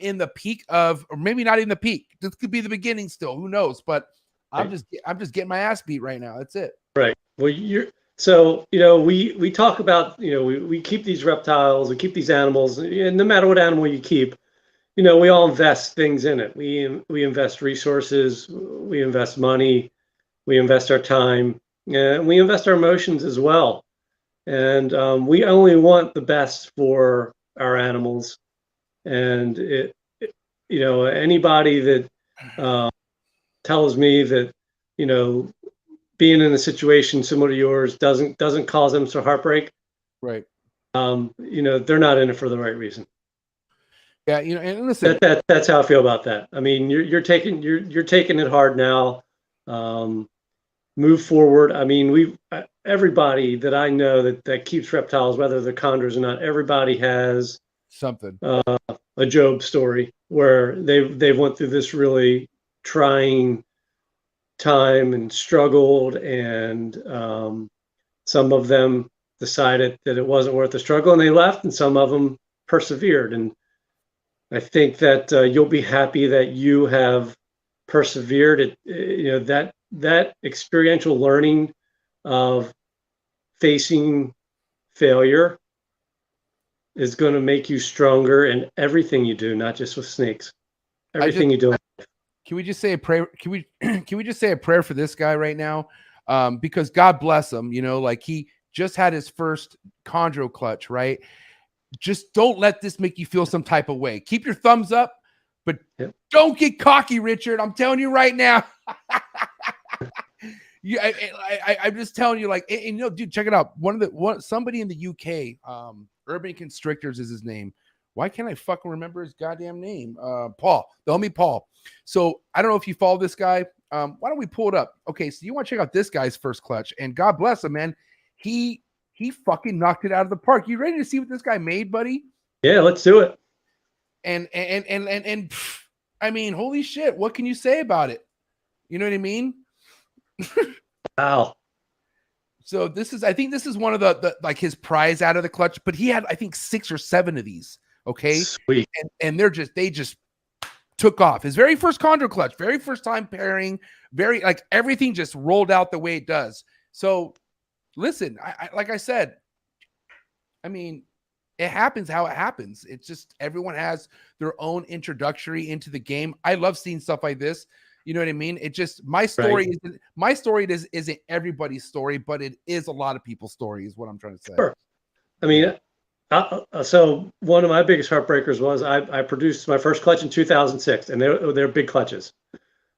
in the peak of, or maybe not in the peak. This could be the beginning still. Who knows? But I'm just getting my ass beat right now. That's it. Right. Well, so, you know, we talk about, you know, we keep these reptiles, we keep these animals, and no matter what animal you keep, you know, we all invest things in it. We invest resources, we invest money, we invest our time, and we invest our emotions as well. And we only want the best for our animals. And you know, anybody that tells me that, you know, being in a situation similar to yours doesn't cause them some heartbreak, right? You know, they're not in it for the right reason. Yeah, you know, and listen, that's how I feel about that. I mean, you're taking it hard now. Move forward. I mean, everybody that I know that keeps reptiles, whether they're condors or not, everybody has something, a Job story where they've went through this really trying time and struggled, and some of them decided that it wasn't worth the struggle and they left, and some of them persevered. And I think that you'll be happy that you have persevered. You know, that experiential learning of facing failure is going to make you stronger in everything you do, not just with snakes. Everything you do. Can we just say a prayer? Can we just say a prayer for this guy right now? Because God bless him, you know, like he just had his first chondro clutch, right? Just don't let this make you feel some type of way. Keep your thumbs up, but don't get cocky, Richard. I'm telling you right now. I'm just telling you, like, and, you know, dude, check it out. Somebody in the UK, Urban Constrictors is his name. Why can't I fucking remember his goddamn name? Paul, the homie Paul. So I don't know if you follow this guy. Why don't we pull it up? Okay, so you want to check out this guy's first clutch, and God bless him, man. He fucking knocked it out of the park. You ready to see what this guy made, buddy? Yeah, let's do it. And I mean, holy shit, what can you say about it? You know what I mean? Wow. So I think this is one of the like his prize out of the clutch, but he had, I think, 6 or 7 of these. Okay. Sweet. And they just took off. His very first chondro clutch, very first time pairing, very, like, everything just rolled out the way it does. So listen, I like I said, I mean, it happens how it happens. It's just everyone has their own introductory into the game. I love seeing stuff like this. You know what I mean? It just, my story isn't everybody's story, but it is a lot of people's story, is what I'm trying to say. Sure. I mean, so one of my biggest heartbreakers was I produced my first clutch in 2006, and they're big clutches.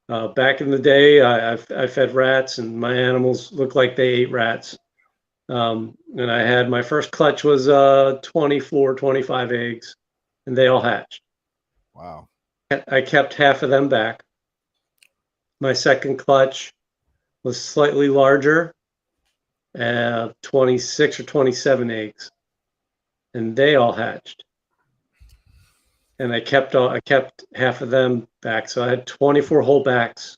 Back in the day, I fed rats, and my animals looked like they ate rats. And I had, my first clutch was 24, 25 eggs, and they all hatched. Wow. I kept half of them back. My second clutch was slightly larger, 26 or 27 eggs, and they all hatched. And I kept half of them back, so I had 24 whole backs.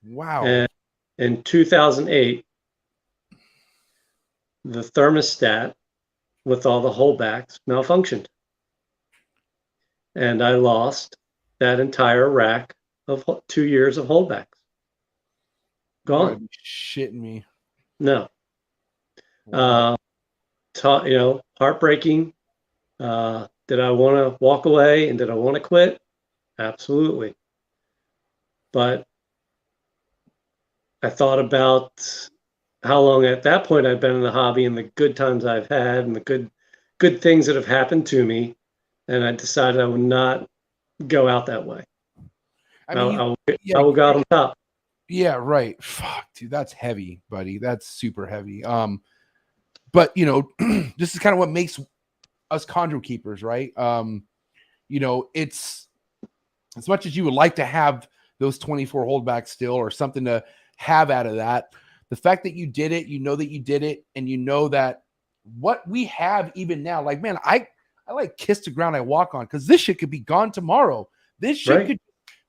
Wow. And in 2008, the thermostat with all the whole backs malfunctioned, and I lost that entire rack of 2 years of holdbacks. Gone. Shitting me. No. Heartbreaking. Did I want to walk away and did I want to quit? Absolutely. But I thought about how long at that point I've been in the hobby and the good times I've had and the good things that have happened to me, and I decided I would not go out that way. I will go out on top. Yeah, right. Fuck, dude, that's heavy, buddy. That's super heavy. But you know, this is kind of what makes us chondro keepers, right? You know, it's as much as you would like to have those 24 holdbacks still or something to have out of that. The fact that you did it, you know that you did it, and you know that what we have even now, like, man, I like kiss the ground I walk on because this shit could be gone tomorrow. This shit could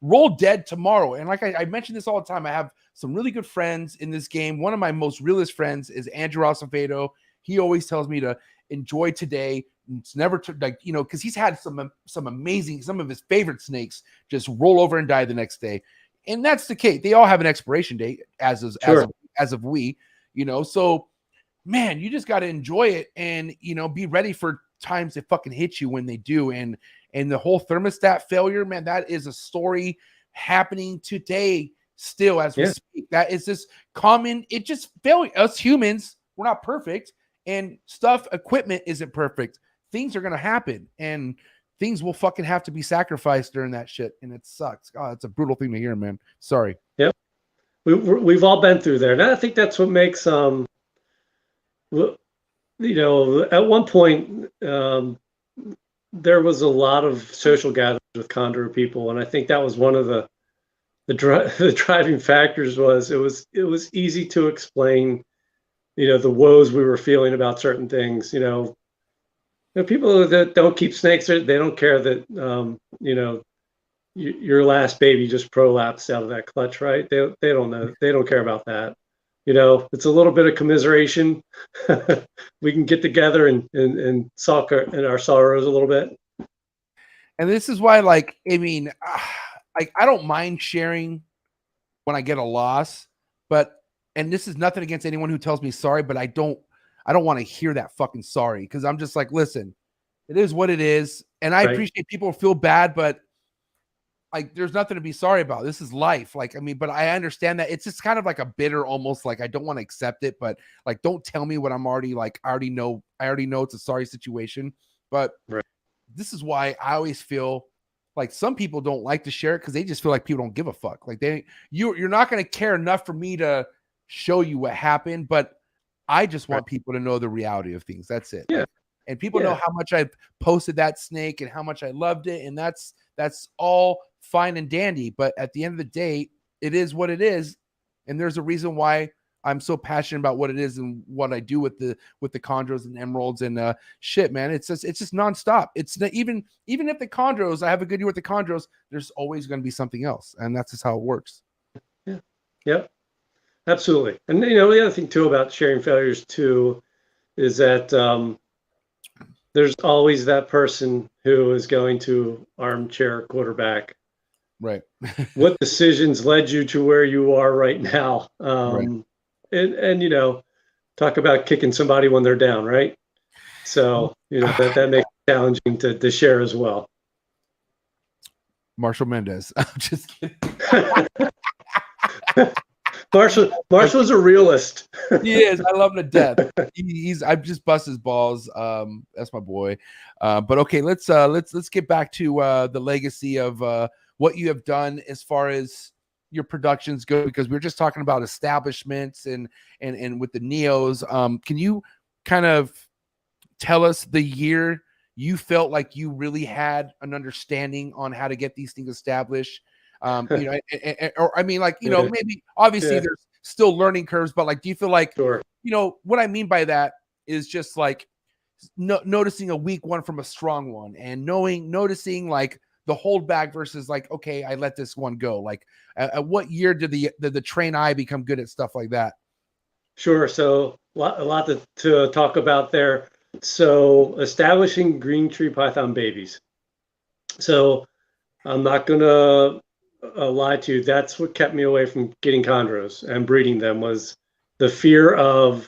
roll dead tomorrow. And like I mention this all the time, I have some really good friends in this game. One of my most realest friends is Andrew Acevedo. He always tells me to enjoy today. It's never like, you know, because he's had some amazing, some of his favorite snakes just roll over and die the next day. And that's the case. They all have an expiration date as of we, you know, so man, you just got to enjoy it and, you know, be ready for times that fucking hit you when they do. And the whole thermostat failure, man, that is a story happening today still as we speak. That is just common. It just failure. Us humans, we're not perfect, and equipment isn't perfect. Things are going to happen, and things will fucking have to be sacrificed during that shit. And it sucks. God, it's a brutal thing to hear, man. Sorry. Yep. We've all been through there. And I think that's what makes, you know, at one point, there was a lot of social gatherings with chondro people. And I think that was one of the driving factors was it was easy to explain, you know, the woes we were feeling about certain things, you know, people that don't keep snakes, they don't care that, you know, your last baby just prolapsed out of that clutch, right? They don't know. They don't care about that. You know, it's a little bit of commiseration. We can get together and sulk our sorrows a little bit. And this is why, like, I mean, like, I don't mind sharing when I get a loss, and this is nothing against anyone who tells me sorry, but I don't want to hear that fucking sorry, because I'm just like, listen, it is what it is. And I appreciate people feel bad, but like, there's nothing to be sorry about. This is life. Like, I mean, but I understand that it's just kind of like a bitter, almost like I don't want to accept it, but like, don't tell me what I'm already like, I already know it's a sorry situation. But this is why I always feel like some people don't like to share it because they just feel like people don't give a fuck. Like you're not going to care enough for me to show you what happened, but I just want people to know the reality of things. That's it. Yeah. And people know how much I've posted that snake and how much I loved it. And that's all fine and dandy. But at the end of the day, it is what it is. And there's a reason why I'm so passionate about what it is and what I do with the chondros and emeralds and shit, man. It's just nonstop. It's not, even if the chondros, I have a good year with the chondros, there's always going to be something else. And that's just how it works. Yeah. Yep. Absolutely. And, you know, the other thing too about sharing failures too is that there's always that person who is going to armchair quarterback. Right. What decisions led you to where you are right now? And you know, talk about kicking somebody when they're down, right? So, you know, that makes it challenging to share as well. Marshall Mendez. I'm just kidding. Marshall's a realist. He is. I love him to death. I've just bust his balls. That's my boy. But okay, let's get back to the legacy of what you have done as far as your productions go, because we were just talking about establishments and with the Neos. Can you kind of tell us the year you felt like you really had an understanding on how to get these things established? You know, or I mean, like, you know, maybe obviously there's still learning curves, but like, do you feel like, you know, what I mean by that is just like noticing a weak one from a strong one and noticing like the holdback versus like, okay, I let this one go. Like, at what year did the train eye become good at stuff like that? Sure. So a lot to talk about there. So establishing green tree python babies. So I'm not going to lie to you. That's what kept me away from getting chondros and breeding them, was the fear of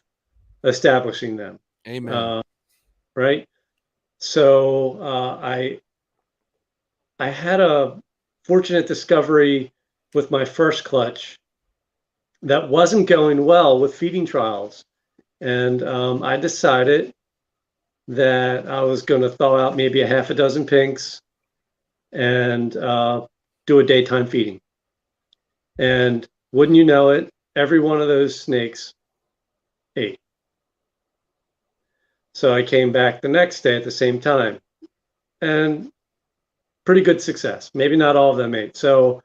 establishing them. Amen. Right. So I had a fortunate discovery with my first clutch that wasn't going well with feeding trials. And I decided that I was going to thaw out maybe a half a dozen pinks and do a daytime feeding. And Wouldn't you know it, every one of those snakes ate. So I came back the next day at the same time, and pretty good success. Maybe not all of them ate. So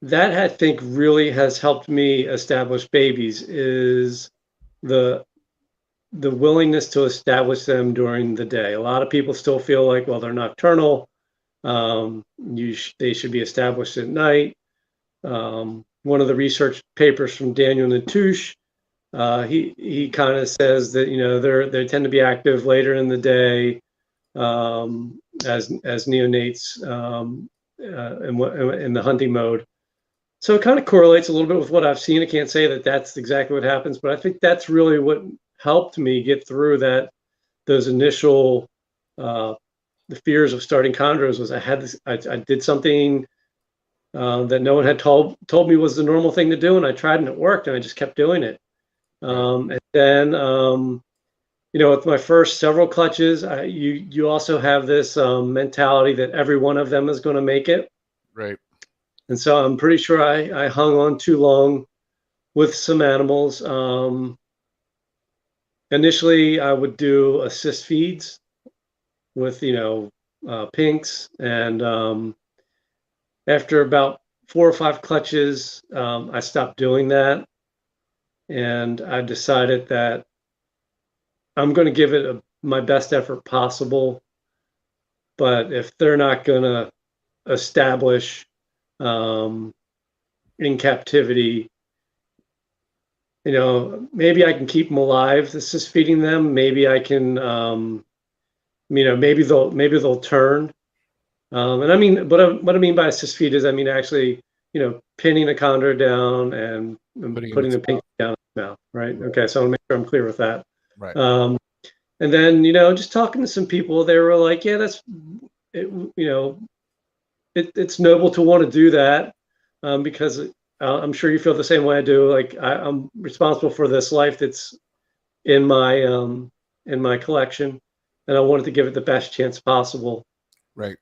that, I think, really has helped me establish babies, is the willingness to establish them during the day. A lot of people still feel like, well, they're nocturnal. They should be established at night. One of the research papers from Daniel Natouche, he kind of says that, you know, they tend to be active later in the day as neonates in the hunting mode. So it kind of correlates a little bit with what I've seen. I can't say that that's exactly what happens, but I think that's really what helped me get through those initial the fears of starting chondros. Was I did something that no one had told me was the normal thing to do, and I tried and it worked, and I just kept doing it. And then you know, with my first several clutches, you also have this mentality that every one of them is going to make it. Right. And so I'm pretty sure I hung on too long with some animals. Initially, I would do assist feeds with, you know, pinks. And after about 4 or 5 clutches, I stopped doing that. And I decided that I'm going to give it my best effort possible. But if they're not going to establish in captivity, you know, maybe I can keep them alive. This is feeding them. Maybe I can, you know, maybe they'll turn. And I mean, what I mean by assist feed is, I mean, actually, you know, pinning a condor down and putting the pink down in the mouth, right? Okay, so I'll make sure I'm clear with that. Right. And then, you know, just talking to some people, they were like, yeah, you know, it's noble to want to do that, because I'm sure you feel the same way I do. Like I'm responsible for this life that's in my collection, and I wanted to give it the best chance possible. Right.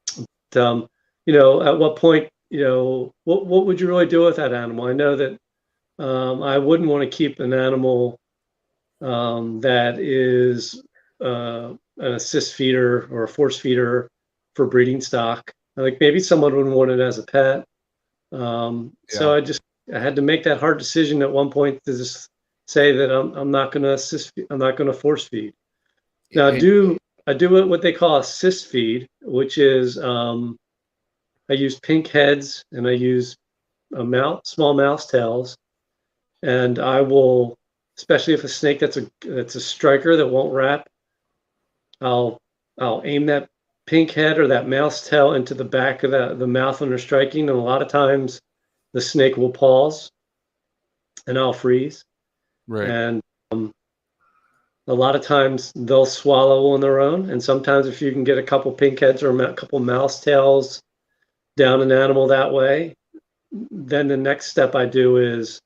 But, you know, at what point, you know, what would you really do with that animal? I know that I wouldn't want to keep an animal that is an assist feeder or a force feeder for breeding stock. Like maybe someone would want it as a pet. So I had to make that hard decision at one point to just say that I'm not going to assist. I'm not going to force feed. Now I do what they call assist feed, which is I use pink heads and I use small mouse tails, and I will, especially if a snake that's a striker that won't wrap, I'll aim that pink head or that mouse tail into the back of the mouth when they're striking, and a lot of times the snake will pause and I'll freeze. Right. And a lot of times they'll swallow on their own, and sometimes if you can get a couple pink heads or a couple mouse tails down an animal that way, then the next step I do is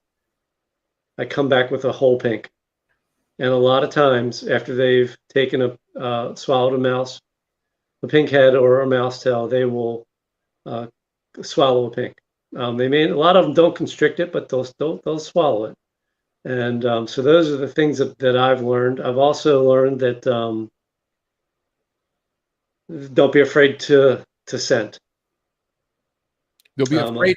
I come back with a whole pink. And a lot of times after they've taken swallowed a pink head or a mouse tail, they will swallow a pink. A lot of them don't constrict it, but they'll swallow it. And so those are the things that I've learned. I've also learned that don't be afraid to scent. They'll be afraid.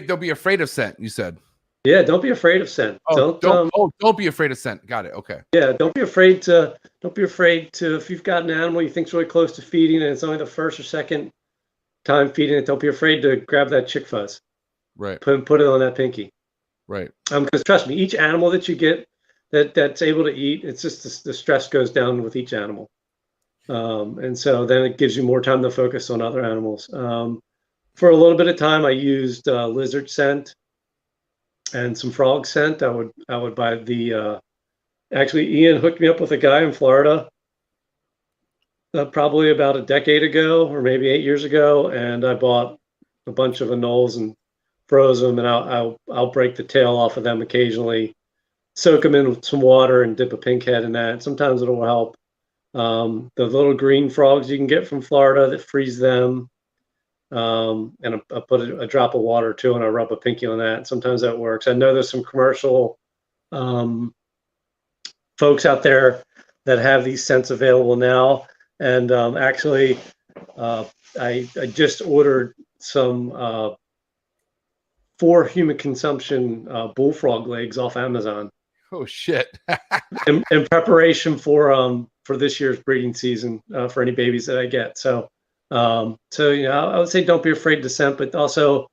They'll be afraid of scent. You said. Yeah, don't be afraid of scent. Don't be afraid of scent. Got it. Okay. Yeah, don't be afraid to. If you've got an animal you think's really close to feeding and it's only the first or second time feeding it, don't be afraid to grab that chick fuzz. Right. Put it on that pinky. Right. Because trust me, each animal that you get that's able to eat, it's just the stress goes down with each animal, and so then it gives you more time to focus on other animals. For a little bit of time, I used lizard scent and some frog scent. I would buy the. Actually, Ian hooked me up with a guy in Florida, probably about a decade ago, or maybe 8 years ago, and I bought a bunch of anoles and froze them, and I'll break the tail off of them occasionally, soak them in with some water, and dip a pink head in that. Sometimes it'll help. The little green frogs you can get from Florida that freeze them. and I put a drop of water too, and I rub a pinky on that. Sometimes that works. I know there's some commercial folks out there that have these scents available now, and actually, I just ordered some for human consumption bullfrog legs off Amazon. Oh shit! in preparation for this year's breeding season for any babies that I get. So I would say don't be afraid to scent, but also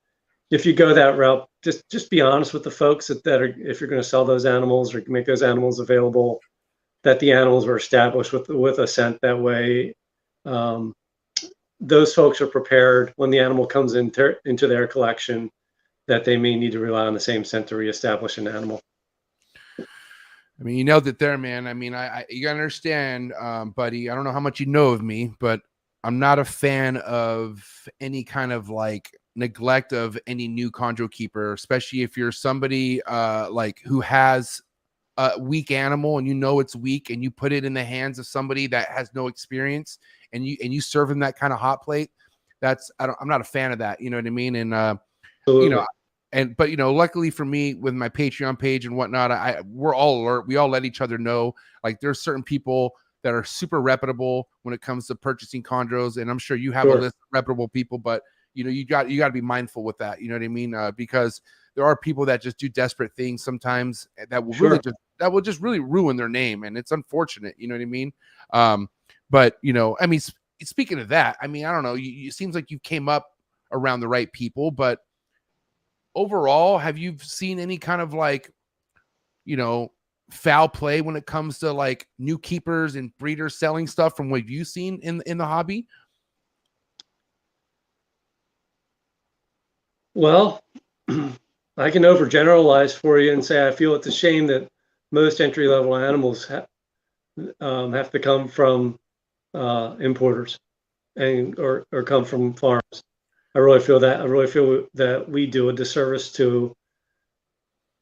if you go that route, just be honest with the folks that are, if you're going to sell those animals or make those animals available, that the animals are established with a scent. That way, those folks are prepared when the animal comes into their collection, that they may need to rely on the same scent to reestablish an animal. I mean, you nailed it there, man. I mean, you gotta understand, buddy. I don't know how much you know of me, but I'm not a fan of any kind of like neglect of any new chondro keeper, especially if you're somebody like who has a weak animal and you know it's weak, and you put it in the hands of somebody that has no experience, and you serve them that kind of hot plate. I'm not a fan of that. You know what I mean? And you know. But you know, luckily for me, with my Patreon page and whatnot, we're all alert. We all let each other know. Like, there's certain people that are super reputable when it comes to purchasing chondros, and I'm sure you have a list of reputable people. But you know, you got to be mindful with that. You know what I mean? Because there are people that just do desperate things sometimes that will just really ruin their name, and it's unfortunate. You know what I mean? But you know, I mean, speaking of that, I mean, I don't know. It seems like you came up around the right people, but overall, have you seen any kind of like, you know, foul play when it comes to like new keepers and breeders selling stuff from what you've seen in the hobby? Well, I can overgeneralize for you and say I feel it's a shame that most entry-level animals have to come from importers or come from farms. I really feel that we do a disservice to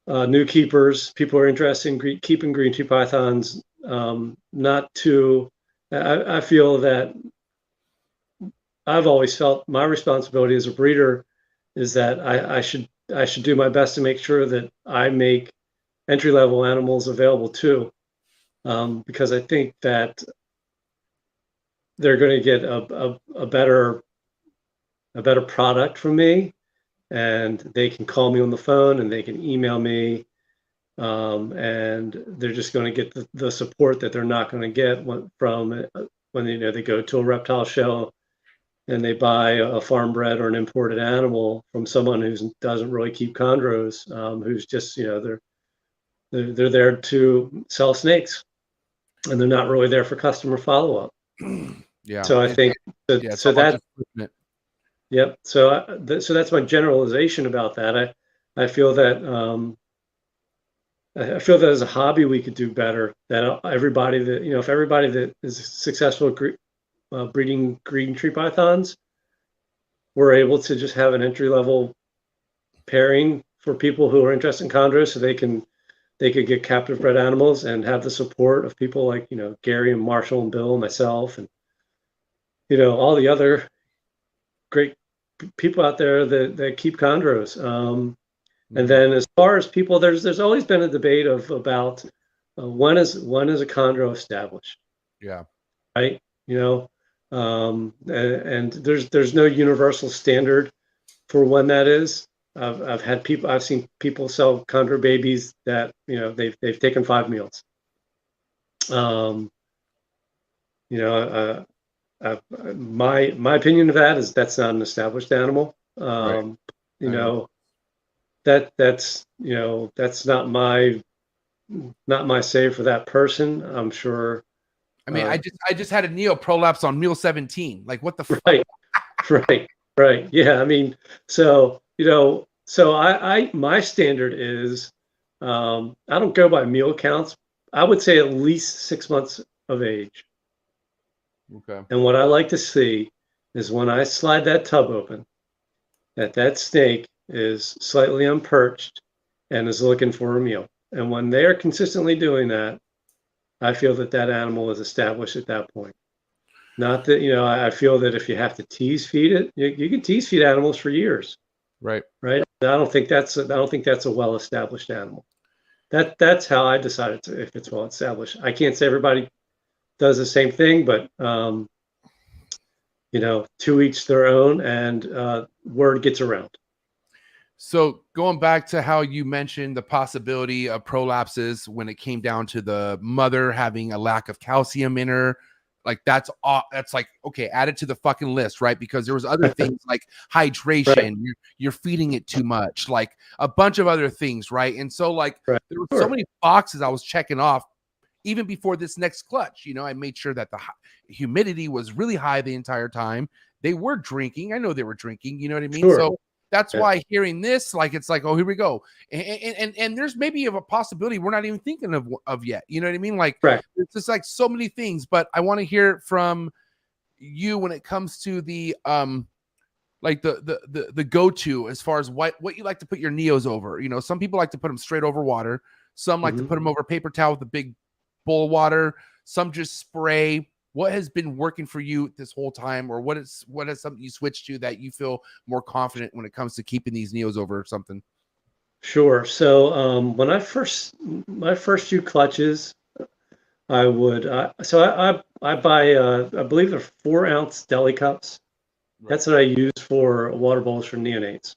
new keepers, people who are interested in keeping green tree pythons. I feel that I've always felt my responsibility as a breeder is that I should do my best to make sure that I make entry-level animals available too, because I think that they're going to get a better product from me, and they can call me on the phone and they can email me, and they're just going to get the support that they're not going to get when they go to a reptile show and they buy a farm bred or an imported animal from someone who doesn't really keep chondros, who's just, you know, they're there to sell snakes, and they're not really there for customer follow-up. Yeah. So I think that. Yep. So that's my generalization about that. I feel that as a hobby we could do better. That everybody that, you know, if everybody that is successful at breeding green tree pythons were able to just have an entry level pairing for people who are interested in chondros, so they could get captive bred animals and have the support of people like, you know, Gary and Marshall and Bill and myself, and, you know, all the other great people out there that keep chondros. And then as far as people, there's always been a debate about when is a chondro established? Yeah. Right. You know, and there's no universal standard for when that is. I've seen people sell chondro babies that, you know, they've taken 5 meals. You know, my opinion of that is that's not an established animal. Right. You know, that's you know, that's not my say for that person. I'm sure. I mean, I just had a neoprolapse on meal 17. Like, what the fuck? Right. Yeah. I mean, so, you know, my standard is, I don't go by meal counts. I would say at least 6 months of age. Okay. And what I like to see is when I slide that tub open, that snake is slightly unperched and is looking for a meal. And when they are consistently doing that, I feel that animal is established at that point. Not that, I feel that if you have to tease feed it, you can tease feed animals for years, Right. right? I don't think that's a well-established animal. That's how I decided if it's well established. I can't say everybody does the same thing, but to each their own, and word gets around. So going back to how you mentioned the possibility of prolapses when it came down to the mother having a lack of calcium in her, like that's like, okay, add it to the fucking list, right? Because there was other things like hydration, Right. you're feeding it too much, like a bunch of other things, right? And so like Right. there were so many boxes I was checking off even before this next clutch. I made sure that the humidity was really high the entire time. They were drinking. I know they were drinking. You know what I mean? Sure. So that's Yeah. why hearing this, like, it's like, oh, here we go. And there's maybe a possibility we're not even thinking of yet. You know what I mean? Like, Correct. it's just like so many things, but I want to hear from you when it comes to the, like the go-to as far as what you like to put your neos over. Some people like to put them straight over water. Some like to put them over paper towel with a big bowl of water. Some just spray. What has been working for you this whole time, or what is something you switched to that you feel more confident when it comes to keeping these neos over or something? Sure. So when my first few clutches, I would I buy I believe they're 4-ounce deli cups. Right. That's what I use for water bowls for neonates,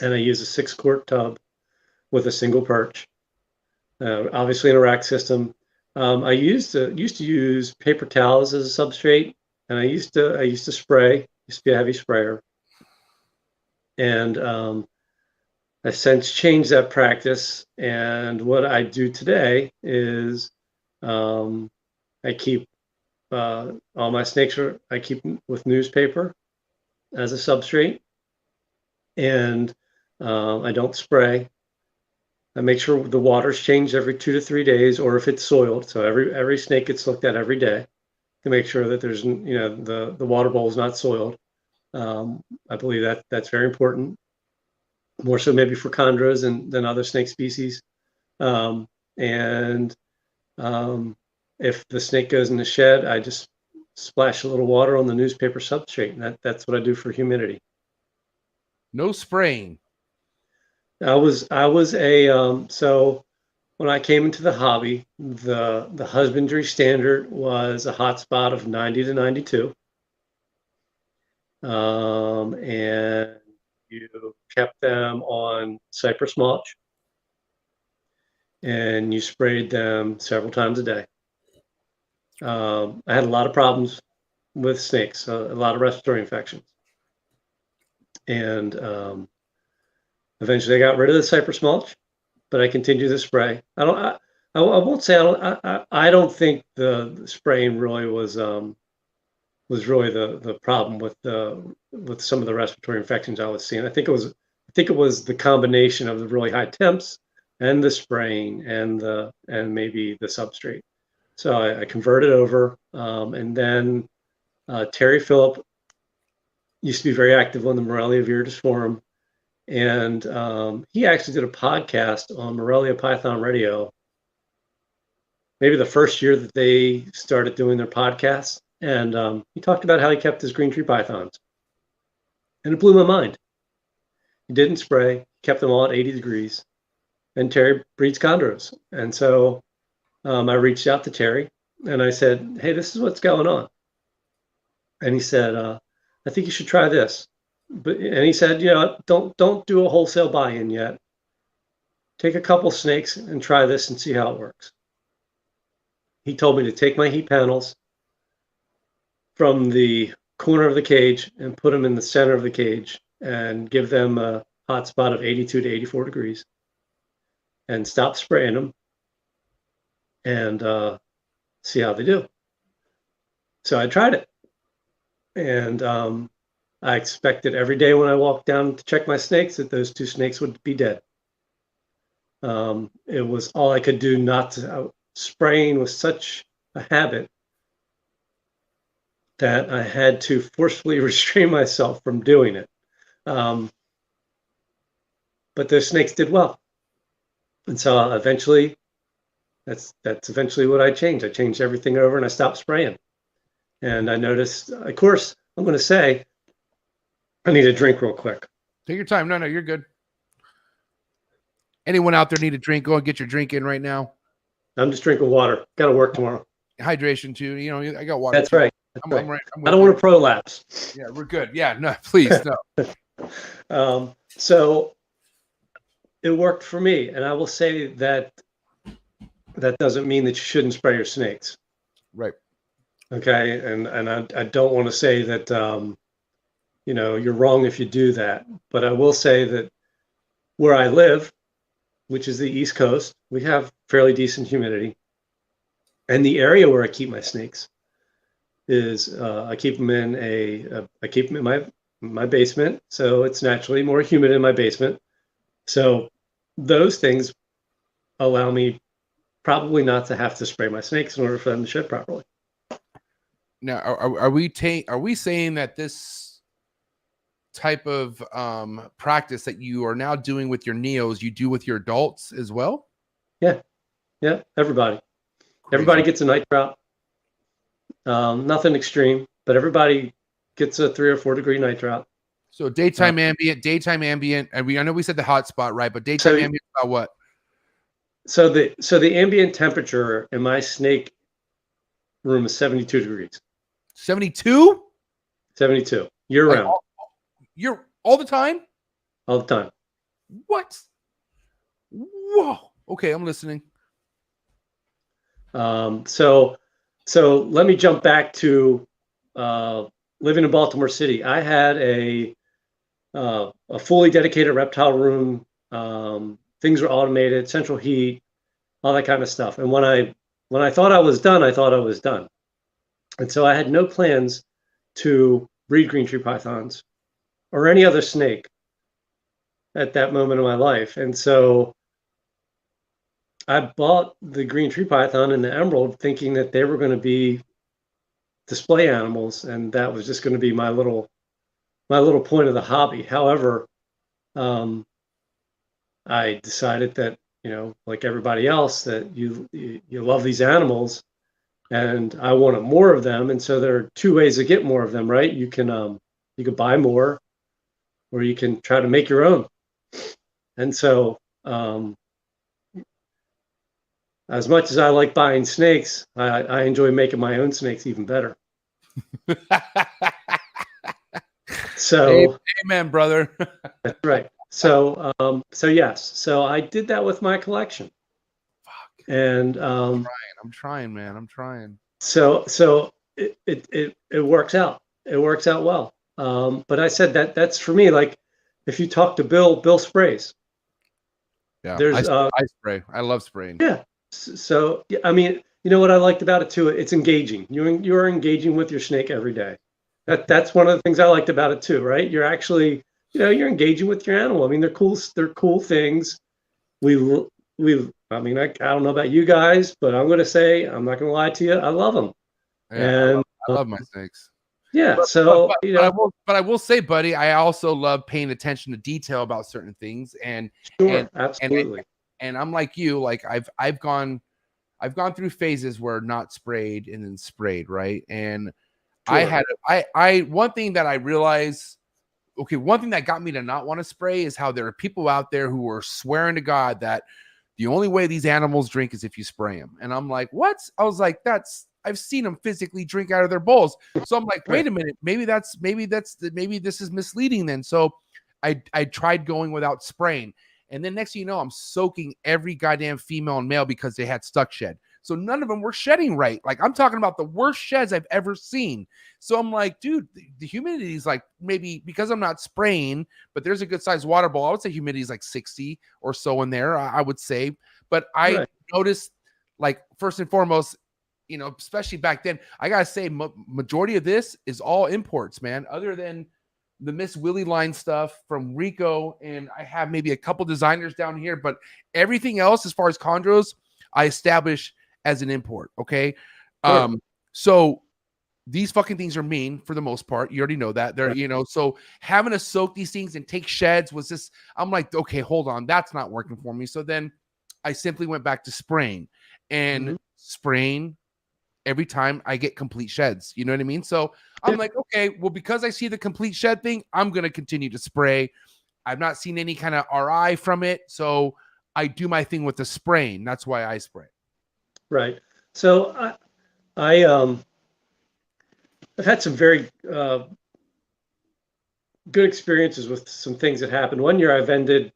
and I use a 6-quart tub with a single perch, obviously in a rack system. I used to use paper towels as a substrate, and I used to spray. Used to be a heavy sprayer, and I since changed that practice. And what I do today is I keep all my snakes I keep with newspaper as a substrate, and I don't spray. I make sure the water's changed every 2 to 3 days, or if it's soiled. So every snake gets looked at every day to make sure that there's the water bowl is not soiled. I believe that's very important, more so maybe for chondros than other snake species. And if the snake goes in the shed, I just splash a little water on the newspaper substrate, and that's what I do for humidity. No spraying. I was a so when I came into the hobby, the husbandry standard was a hot spot of 90 to 92, and you kept them on cypress mulch, and you sprayed them several times a day. I had a lot of problems with snakes, a lot of respiratory infections, and eventually I got rid of the cypress mulch, but I continued to spray. I won't say I don't think the spraying really was really the problem with some of the respiratory infections I was seeing. I think it was the combination of the really high temps and the spraying and maybe the substrate. So I converted over, and then Terry Phillip used to be very active on the Morelia Viridis forum, and he actually did a podcast on Morelia Python Radio, maybe the first year that they started doing their podcast, and he talked about how he kept his green tree pythons, and it blew my mind. He didn't spray, kept them all at 80 degrees, and Terry breeds chondros, and so I reached out to Terry and I said, "Hey, this is what's going on." And he said, "I think you should try this." And he said, don't do a wholesale buy-in yet. Take a couple snakes and try this and see how it works. He told me to take my heat panels from the corner of the cage and put them in the center of the cage and give them a hot spot of 82 to 84 degrees and stop spraying them and see how they do. So I tried it, and I expected every day when I walked down to check my snakes that those 2 snakes would be dead. It was all I could do not to. Spraying was such a habit that I had to forcefully restrain myself from doing it. But those snakes did well, and so eventually, that's eventually what I changed. I changed everything over and I stopped spraying. And I noticed, of course, I'm going to say, I need a drink real quick. Take your time. No, you're good. Anyone out there need a drink? Go and get your drink in right now. I'm just drinking water. Got to work tomorrow. Hydration too. You know, I got water. That's too. right. I'm right. I don't want to prolapse. Yeah, we're good. Yeah, no, please, no. So it worked for me. And I will say that that doesn't mean that you shouldn't spray your snakes. Right. Okay. And I don't want to say that, you're wrong if you do that. But I will say that where I live, which is the East Coast, we have fairly decent humidity. And the area where I keep my snakes is I keep them in my basement, so it's naturally more humid in my basement. So those things allow me probably not to have to spray my snakes in order for them to shed properly. Now, are we saying that this type of practice that you are now doing with your neos, you do with your adults as well? Yeah, everybody. Crazy. Everybody gets a night drop. Nothing extreme, but everybody gets a 3 or 4 degree night drop. So daytime ambient, and I know we said the hot spot, right? But daytime ambient about what? So the ambient temperature in my snake room is 72 degrees. 72? 72 year round. You're all the time? All the time. What? Whoa. Okay, I'm listening. So let me jump back to living in Baltimore City. I had a fully dedicated reptile room. Things were automated, central heat, all that kind of stuff. And when I thought I was done, I thought I was done. And so I had no plans to breed green tree pythons or any other snake at that moment in my life. And so I bought the green tree python and the emerald thinking that they were going to be display animals, and that was just going to be my little point of the hobby. However, I decided that, like everybody else, that you love these animals, and I wanted more of them. And so there are 2 ways to get more of them, right? You can buy more, or you can try to make your own. And so, as much as I like buying snakes, I enjoy making my own snakes even better. So, amen, brother. That's right. So yes. So I did that with my collection. Fuck. And I'm trying, man. I'm trying. So it works out. It works out well. But I said that's for me. Like, if you talk to Bill sprays. Yeah. There's I spray. I love spraying. Yeah. So, I mean, what I liked about it too, it's engaging. You're engaging with your snake every day. That's one of the things I liked about it too, right? You're actually, you're engaging with your animal. I mean, they're cool things. I mean, I don't know about you guys, but I'm going to say, I'm not going to lie to you, I love them. Yeah, and I love my snakes. Yeah. But I will say, buddy, I also love paying attention to detail about certain things. And sure, absolutely. And I'm like you, like I've gone through phases where not sprayed and then sprayed, right? And sure. One thing that I realized, one thing that got me to not want to spray is how there are people out there who are swearing to God that the only way these animals drink is if you spray them. And I'm like, what? I was like, I've seen them physically drink out of their bowls. So I'm like, wait a minute, maybe this is misleading then. So I tried going without spraying. And then next thing you know, I'm soaking every goddamn female and male because they had stuck shed. So none of them were shedding right. Like, I'm talking about the worst sheds I've ever seen. So I'm like, dude, the humidity is like, maybe because I'm not spraying, but there's a good sized water bowl. I would say humidity is like 60 or so in there, I would say. But I noticed, like, first and foremost, especially back then, I got to say, majority of this is all imports, man, other than the Miss Willie line stuff from Rico. And I have maybe a couple designers down here, but everything else, as far as chondros, I establish as an import. Okay. Sure. So these fucking things are mean for the most part. You already know that they're, so having to soak these things and take sheds was this, I'm like, okay, hold on. That's not working for me. So then I simply went back to spraying and spraying every time I get complete sheds. You know what I mean? So I'm like, okay, well, because I see the complete shed thing, I'm going to continue to spray. I've not seen any kind of RI from it. So I do my thing with the spraying. That's why I spray. Right. So I've had some very good experiences with some things that happened. One year I vended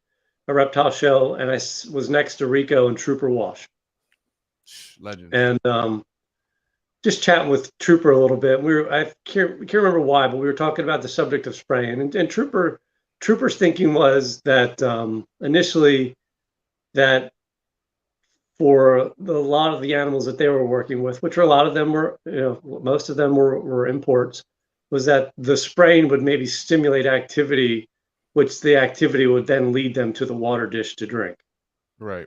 a reptile show, and I was next to Rico and Trooper Wash. Legend. And just chatting with Trooper a little bit. I can't remember why, but we were talking about the subject of spraying. And Trooper's thinking was that initially that for a lot of the animals that they were working with, which a lot of them were, most of them were imports, was that the spraying would maybe stimulate activity, which the activity would then lead them to the water dish to drink. Right.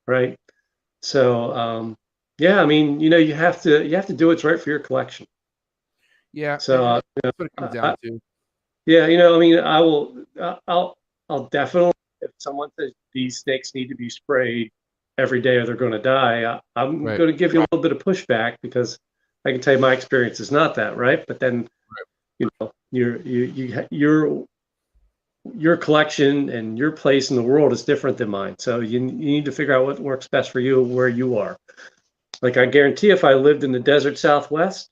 Right. So, yeah, I mean, you have to do what's right for your collection. Yeah. So that's what it comes down to. Yeah, I mean, I'll definitely, if someone says these snakes need to be sprayed every day or they're going to die, I'm Right. going to give you a little bit of pushback, because I can tell you my experience is not that, right? But then, your collection and your place in the world is different than mine. So you need to figure out what works best for you where you are. Like, I guarantee if I lived in the desert Southwest,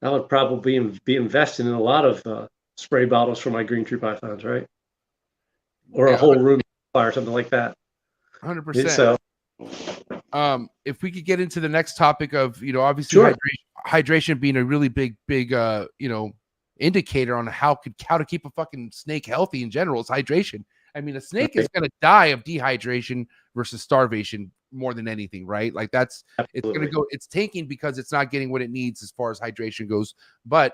I would probably be investing in a lot of spray bottles for my green tree pythons, right? Or a whole room or something like that. 100%. So, if we could get into the next topic of, obviously Sure. hydration being a really big, indicator on how to keep a fucking snake healthy in general is hydration. I mean, a snake is going to die of dehydration versus starvation more than anything, right? Like it's going to go, it's tanking because it's not getting what it needs as far as hydration goes. But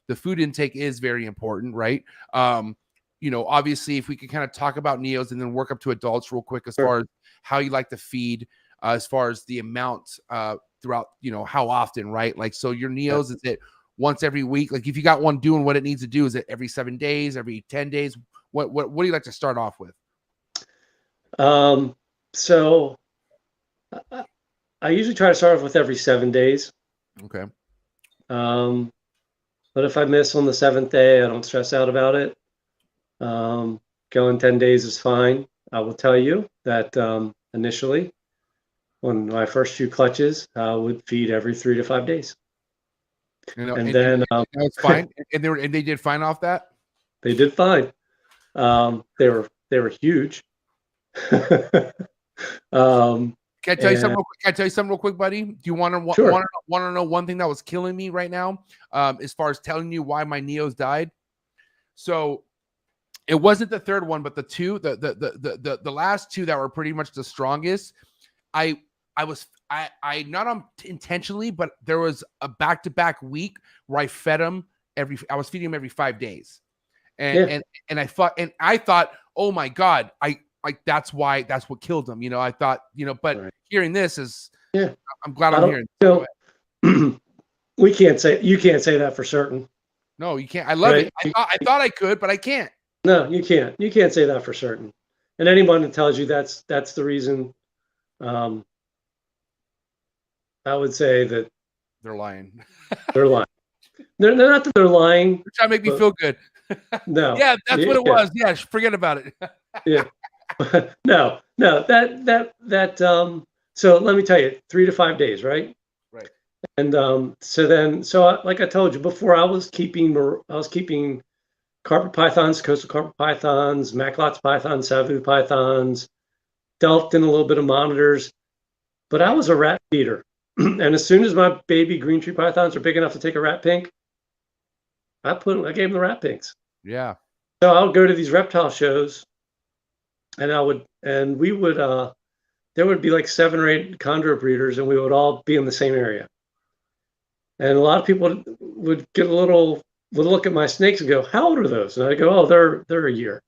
the food intake is very important, right? Obviously, if we could kind of talk about neos and then work up to adults real quick as far as how you like to feed, as far as the amount throughout, how often, right? Like, so your neos, is it once every week? Like, if you got one doing what it needs to do, is it every 7 days, every 10 days? What do you like to start off with? So I usually try to start off with every 7 days. Okay. But if I miss on the 7th day, I don't stress out about it. Going 10 days is fine. I will tell you that initially, on my first few clutches, I would feed every 3 to 5 days. And then it's fine. and they did fine off that. They did fine. They were huge. Can I tell you something real quick? Can I tell you something real quick, buddy? Do you want to know one thing that was killing me right now, as far as telling you why my neos died? So it wasn't the third one, but the last two that were pretty much the strongest. I not intentionally, but there was a back-to-back week where I fed them I was feeding them every 5 days. And I thought, oh my God, that's what killed them. I thought, but hearing this is, I'm glad I'm hearing. You can't say that for certain. No, you can't. I love it. I thought I could, but I can't. No, you can't. You can't say that for certain. And anyone that tells you that's the reason, I would say that they're lying. They're lying. They're not that they're lying. They're trying to make me feel good. No. Yeah, that's what it was. Yeah, forget about it. Yeah. No. So let me tell you, 3 to 5 days, right? Right. And like I told you before, I was keeping carpet pythons, coastal carpet pythons, Macklot's pythons, Savu pythons, delved in a little bit of monitors, but I was a rat feeder. And as soon as my baby green tree pythons are big enough to take a rat pink, I gave them the rat pinks. Yeah. So I would go to these reptile shows, and we would there would be like 7 or 8 chondro breeders, and we would all be in the same area. And a lot of people would get would look at my snakes and go, "How old are those?" And I go, "Oh, they're a year."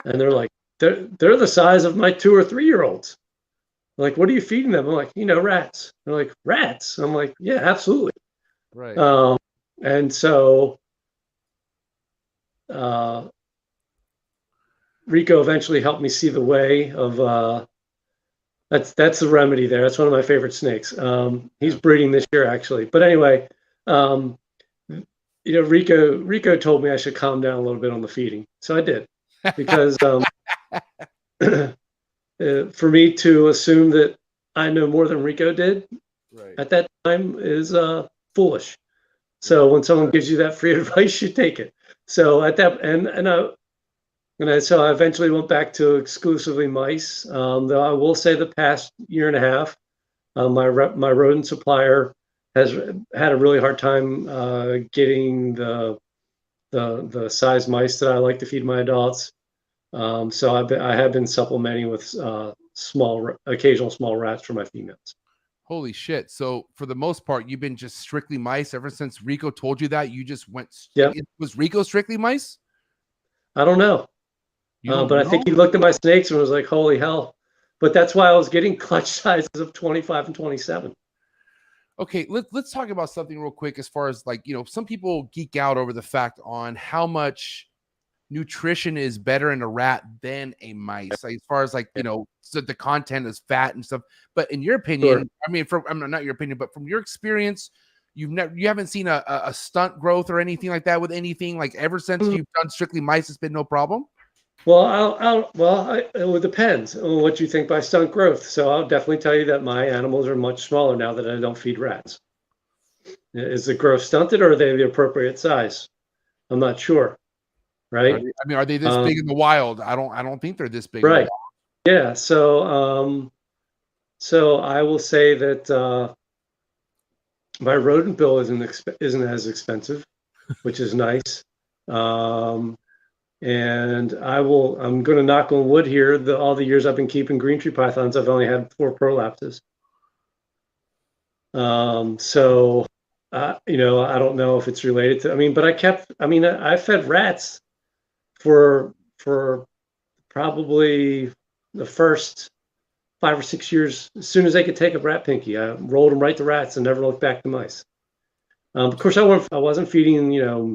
And they're like, they're the size of my 2 or 3 year olds. Like, what are you feeding them? I'm like, rats. They're like, rats? I'm like, yeah, absolutely. Right. And so Rico eventually helped me see the way of That's the remedy there. That's one of my favorite snakes. He's breeding this year actually. But anyway, Rico told me I should calm down a little bit on the feeding, so I did, because for me to assume that I know more than Rico did at that time is foolish. So when someone gives you that free advice, you take it. So at that so I eventually went back to exclusively mice. Though I will say the past year and a half, my rodent supplier has had a really hard time getting the size mice that I like to feed my adults. So I have been supplementing with occasional small rats for my females. Holy shit. So for the most part, you've been just strictly mice ever since Rico told you that? You just went. Yep. Was Rico strictly mice? I don't know. But I think he looked at my snakes and was like, holy hell. But that's why I was getting clutch sizes of 25 and 27. Okay, let's talk about something real quick as far as some people geek out over the fact on how much nutrition is better in a rat than a mice, as far as so the content is fat and stuff. But in your opinion, sure. I mean, not your opinion, but from your experience, you haven't seen a stunt growth or anything like that with anything ever since you've done strictly mice. It's been no problem. Well, it depends on what you think by stunt growth. So I'll definitely tell you that my animals are much smaller now that I don't feed rats. Is the growth stunted, or are they the appropriate size? I'm not sure. Right. Are they this big in the wild? I don't think they're this big. Right. Yeah. So I will say that my rodent bill isn't as expensive, which is nice. And I'm going to knock on wood here. All the years I've been keeping green tree pythons, I've only had 4 prolapses. So I don't know if it's related to. But I fed rats for probably the first 5 or 6 years. As soon as I could take a rat pinky, I rolled them right to rats and never looked back to mice. Of course, I wasn't feeding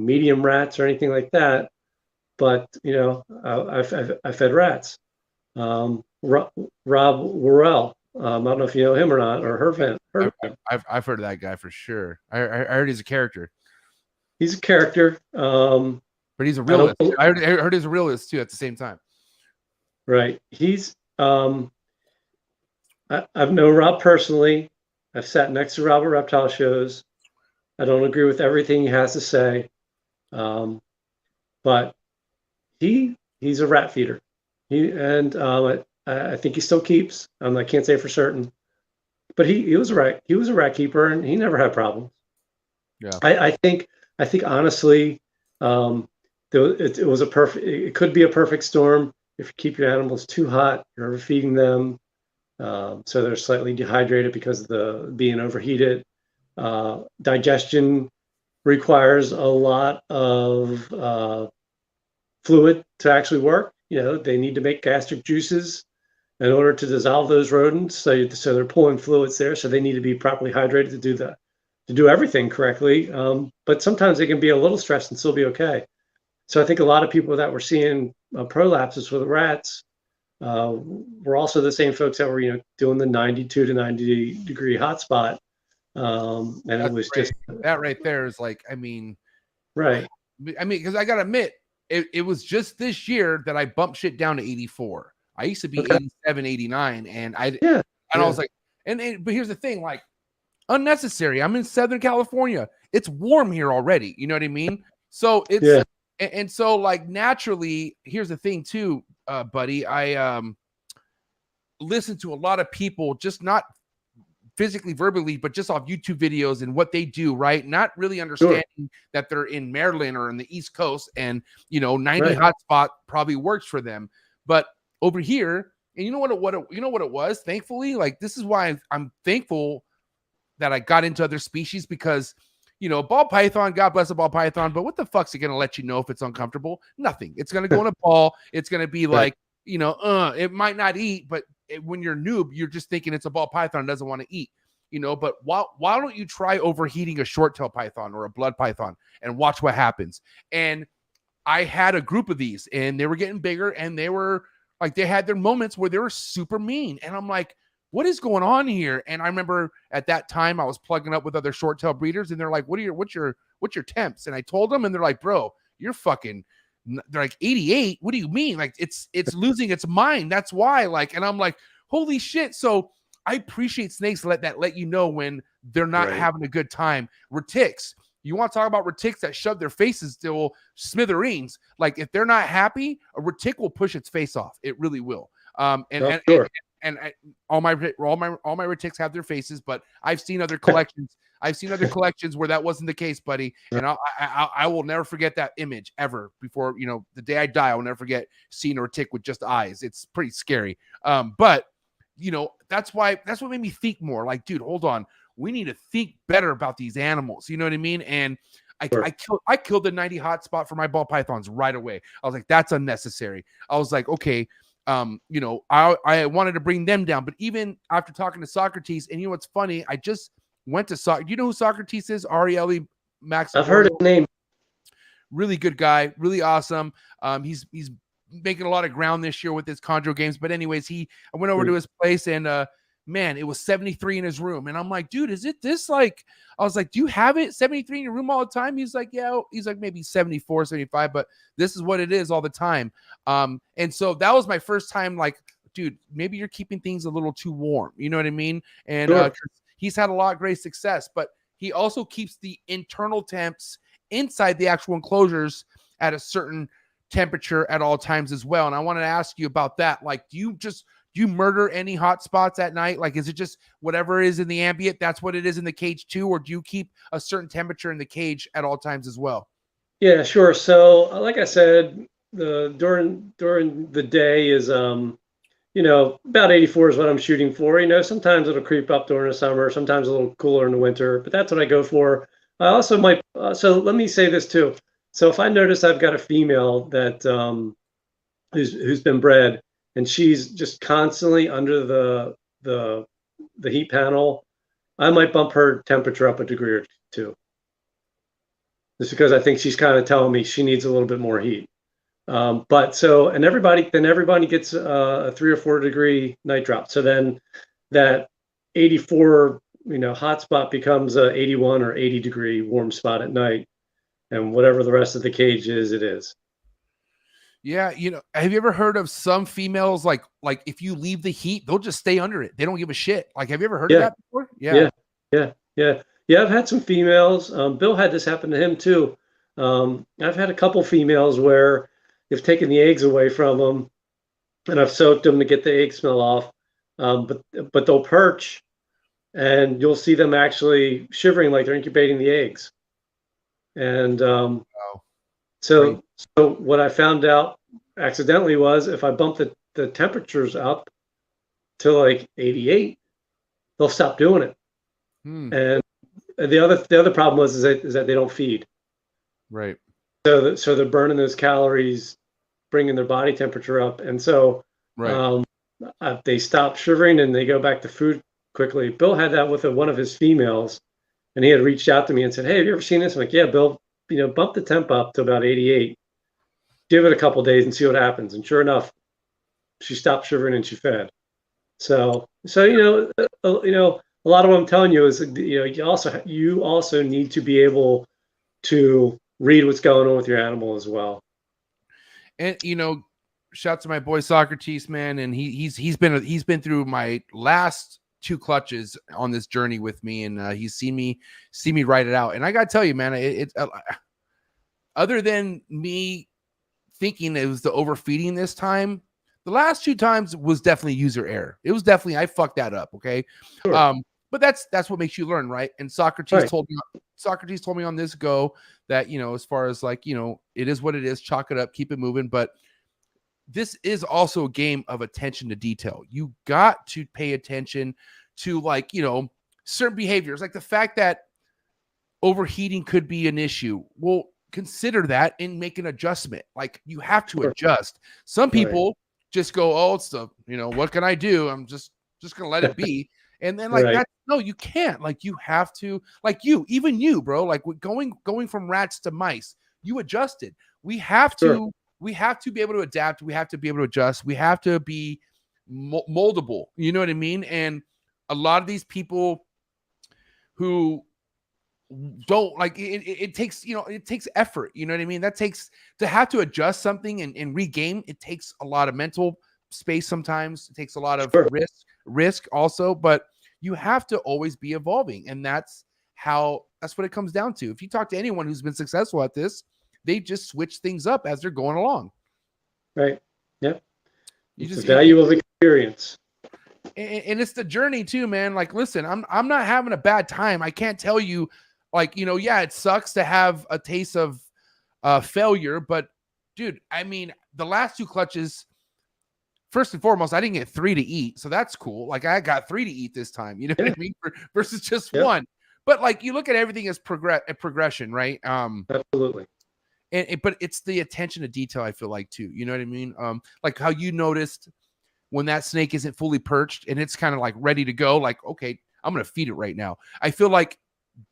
medium rats or anything like that, but I fed rats. Rob Worrell, I don't know if you know him or not, or heard. I've heard of that guy for sure. I heard he's a character. He's a character. But he's a realist. I heard he's a realist too at the same time. Right. He's I've known Rob personally. I've sat next to Rob at reptile shows. I don't agree with everything he has to say. But he's a rat feeder. I think he still keeps. I can't say for certain. But he was a rat keeper, and he never had problems. Yeah. I think honestly, it could be a perfect storm if you keep your animals too hot, you're overfeeding them, so they're slightly dehydrated because of the being overheated. Digestion requires a lot of fluid to actually work. They need to make gastric juices in order to dissolve those rodents. So they're pulling fluids there. So they need to be properly hydrated to do everything correctly. But sometimes they can be a little stressed and still be okay. So I think a lot of people that were seeing prolapses with rats were also the same folks that were, doing the 92 to 90 degree hotspot. And that's it was great. Just that right there is right. Because I gotta admit, it was just this year that I bumped shit down to 84. I used to be 87, 89, and I was like, but here's the thing, unnecessary. I'm in Southern California. It's warm here already. You know what I mean? So it's and so naturally, here's the thing too, buddy. I listen to a lot of people, just not physically, verbally, but just off YouTube videos and what they do, right? Not really understanding that they're in Maryland or in the East Coast, and 90 hotspot probably works for them. But over here, and you know what it was? Thankfully, this is why I'm thankful that I got into other species, because ball python, God bless a ball python, but what the fuck's it gonna let you know if it's uncomfortable? Nothing. It's gonna go in a ball. It's gonna be it might not eat, but when you're a noob, you're just thinking it's a ball python, doesn't want to eat, but why don't you try overheating a short tail python or a blood python and watch what happens? And I had a group of these, and they were getting bigger, and they were they had their moments where they were super mean, and I'm like, what is going on here? And I remember at that time I was plugging up with other short tail breeders, and they're like, what's your temps? And I told them, and they're like, bro, you're fucking, they're like 88. What do you mean? Like it's losing its mind. That's why. Like, and I'm like, holy shit. So I appreciate snakes let you know when they're not having a good time. Retics. You want to talk about retics that shove their faces till smithereens? Like if they're not happy, a retic will push its face off. It really will. And all my retics have their faces, but I've seen other collections. I've seen other collections where that wasn't the case, buddy. And I will never forget that image ever. Before the day I die, I will never forget seeing a retic with just eyes. It's pretty scary. But that's what made me think more. Like, dude, hold on. We need to think better about these animals. You know what I mean? And I killed the 90 hotspot for my ball pythons right away. I was like, that's unnecessary. I was like, okay. I wanted to bring them down, but even after talking to Socrates, and what's funny, I just went to do you know who Socrates is? Rele Max. I've heard his name. Really good guy, really awesome. He's making a lot of ground this year with his Chondro games. But anyways, I went over to his place, and man, it was 73 in his room. And I'm like, dude, is it this? Like, I was like, do you have it 73 in your room all the time? He's like, yeah. He's like, maybe 74, 75, but this is what it is all the time. And so that was my first time, like, dude, maybe you're keeping things a little too warm. You know what I mean? And he's had a lot of great success, but he also keeps the internal temps inside the actual enclosures at a certain temperature at all times as well. And I wanted to ask you about that. Like, do you murder any hot spots at night? Like, is it just whatever is in the ambient, that's what it is in the cage too? Or do you keep a certain temperature in the cage at all times as well? Yeah, sure. So like I said, during the day is, about 84 is what I'm shooting for. Sometimes it'll creep up during the summer, sometimes a little cooler in the winter, but that's what I go for. I also might, so let me say this too. So if I notice I've got a female that, who's been bred, and she's just constantly under the heat panel, I might bump her temperature up a degree or two. Just because I think she's kind of telling me she needs a little bit more heat. And everybody gets a 3 or 4 degree night drop. So then that 84, hot spot becomes a 81 or 80 degree warm spot at night. And whatever the rest of the cage is, it is. Yeah, have you ever heard of some females like if you leave the heat, they'll just stay under it. They don't give a shit. Like, have you ever heard of that before? Yeah. I've had some females. Bill had this happen to him too. I've had a couple females where they've taken the eggs away from them, and I've soaked them to get the egg smell off. But they'll perch, and you'll see them actually shivering like they're incubating the eggs. And So what I found out accidentally was if I bump the temperatures up to like 88, they'll stop doing it. And the other problem is that they don't feed. Right. So they're burning those calories, bringing their body temperature up, and so they stop shivering and they go back to food quickly. Bill had that with one of his females, and he had reached out to me and said, "Hey, have you ever seen this?" I'm like, "Yeah, Bill. Bump the temp up to about 88. Give it a couple days and see what happens." And sure enough, she stopped shivering and she fed. So a lot of what I'm telling you is, you also need to be able to read what's going on with your animal as well. And shout to my boy Socrates, man, and he's been through my last 2 clutches on this journey with me, and he's seen me write it out. And I gotta tell you, man, it's other than me thinking it was the overfeeding this time, the last 2 times was definitely user error. It was definitely, I fucked that up. Okay. Sure. But that's what makes you learn, right? And Socrates told me on this go that, as far as like, it is what it is, chalk it up, keep it moving. But this is also a game of attention to detail. You got to pay attention to, like, certain behaviors, like the fact that overheating could be an issue. Well, consider that and make an adjustment. Like, you have to adjust. Some people just go, "Oh, it's what can I do? I'm just going to let it be." And then that, no, you can't. Like, you have to, like, even you, bro, like going from rats to mice, you adjusted. We have to be able to adapt. We have to be able to adjust. We have to be moldable. You know what I mean? And a lot of these people who don't like it takes, you know, it takes effort. You know what I mean? That takes to have to adjust something and regame. It takes a lot of mental space. Sometimes it takes a lot of risk also, but you have to always be evolving. And that's what it comes down to. If you talk to anyone who's been successful at this, they just switch things up as they're going along. Right. Yep. You It's just the value of experience. And it's the journey too, man. Like, listen, I'm not having a bad time. I can't tell you, like, you know, yeah, it sucks to have a taste of failure, but dude, I mean, the last 2 clutches, first and foremost, I didn't get 3 to eat, so that's cool. Like, I got 3 to eat this time, you know what I mean, versus just 1. But like, you look at everything as progression, right? Absolutely. But it's the attention to detail, I feel like, too. You know what I mean? Like how you noticed when that snake isn't fully perched and it's kind of like ready to go, like, okay, I'm going to feed it right now. I feel like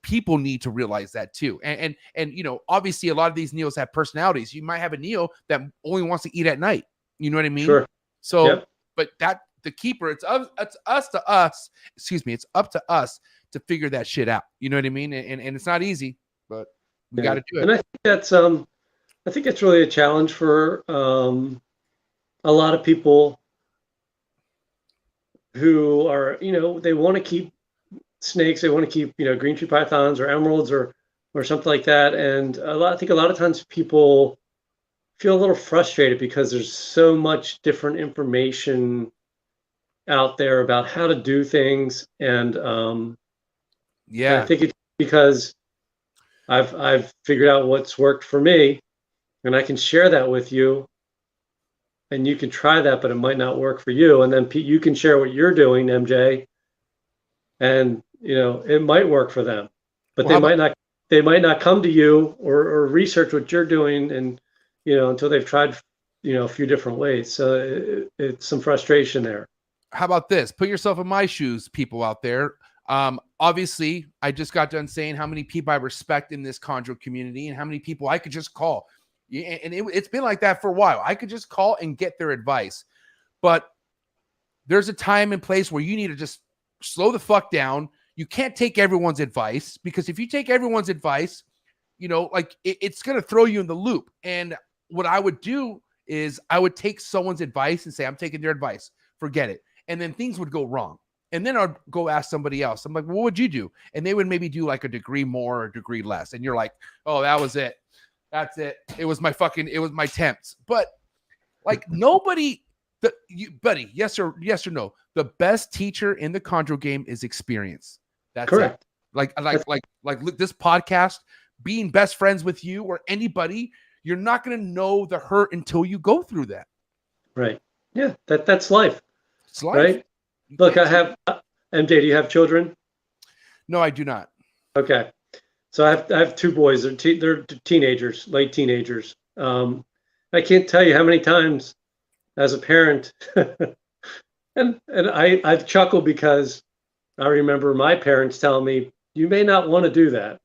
people need to realize that too. And you know, obviously a lot of these Neos have personalities. You might have a Neo that only wants to eat at night. You know what I mean? Sure. So, but the keeper, it's up to us to figure that shit out. You know what I mean? And it's not easy, but we got to do it. And I think it's really a challenge for a lot of people who are, you know, they want to keep snakes, they want to keep, you know, green tree pythons or emeralds or something like that. And I think a lot of times people feel a little frustrated because there's so much different information out there about how to do things. And I think it's because I've figured out what's worked for me, and I can share that with you, and you can try that, but it might not work for you. And then you can share what you're doing, MJ, and you know, it might work for them, but they might not come to you or research what you're doing, and you know, until they've tried, you know, a few different ways. So it's some frustration there. How about this? Put yourself in my shoes, people out there. Obviously, I just got done saying how many people I respect in this chondro community and how many people I could just call. And it's been like that for a while. I could just call and get their advice. But there's a time and place where you need to just slow the fuck down. You can't take everyone's advice, because if you take everyone's advice, you know, like it's going to throw you in the loop. And what I would do is I would take someone's advice and say, I'm taking their advice. Forget it. And then things would go wrong. And then I'd go ask somebody else. I'm like, well, what would you do? And they would maybe do like a degree more or a degree less. And you're like, oh, that was it. That's it. It was my temps. But like buddy, yes or no. The best teacher in the chondro game is experience. That's correct. It. Like look, this podcast, being best friends with you or anybody, you're not going to know the hurt until you go through that. Right. Yeah. That's life. It's life. Right. Look, I have MJ. Do you have children? No, I do not. Okay. So I have 2 boys. They're teenagers, late teenagers. I can't tell you how many times as a parent, and I chuckle because I remember my parents telling me, you may not want to do that.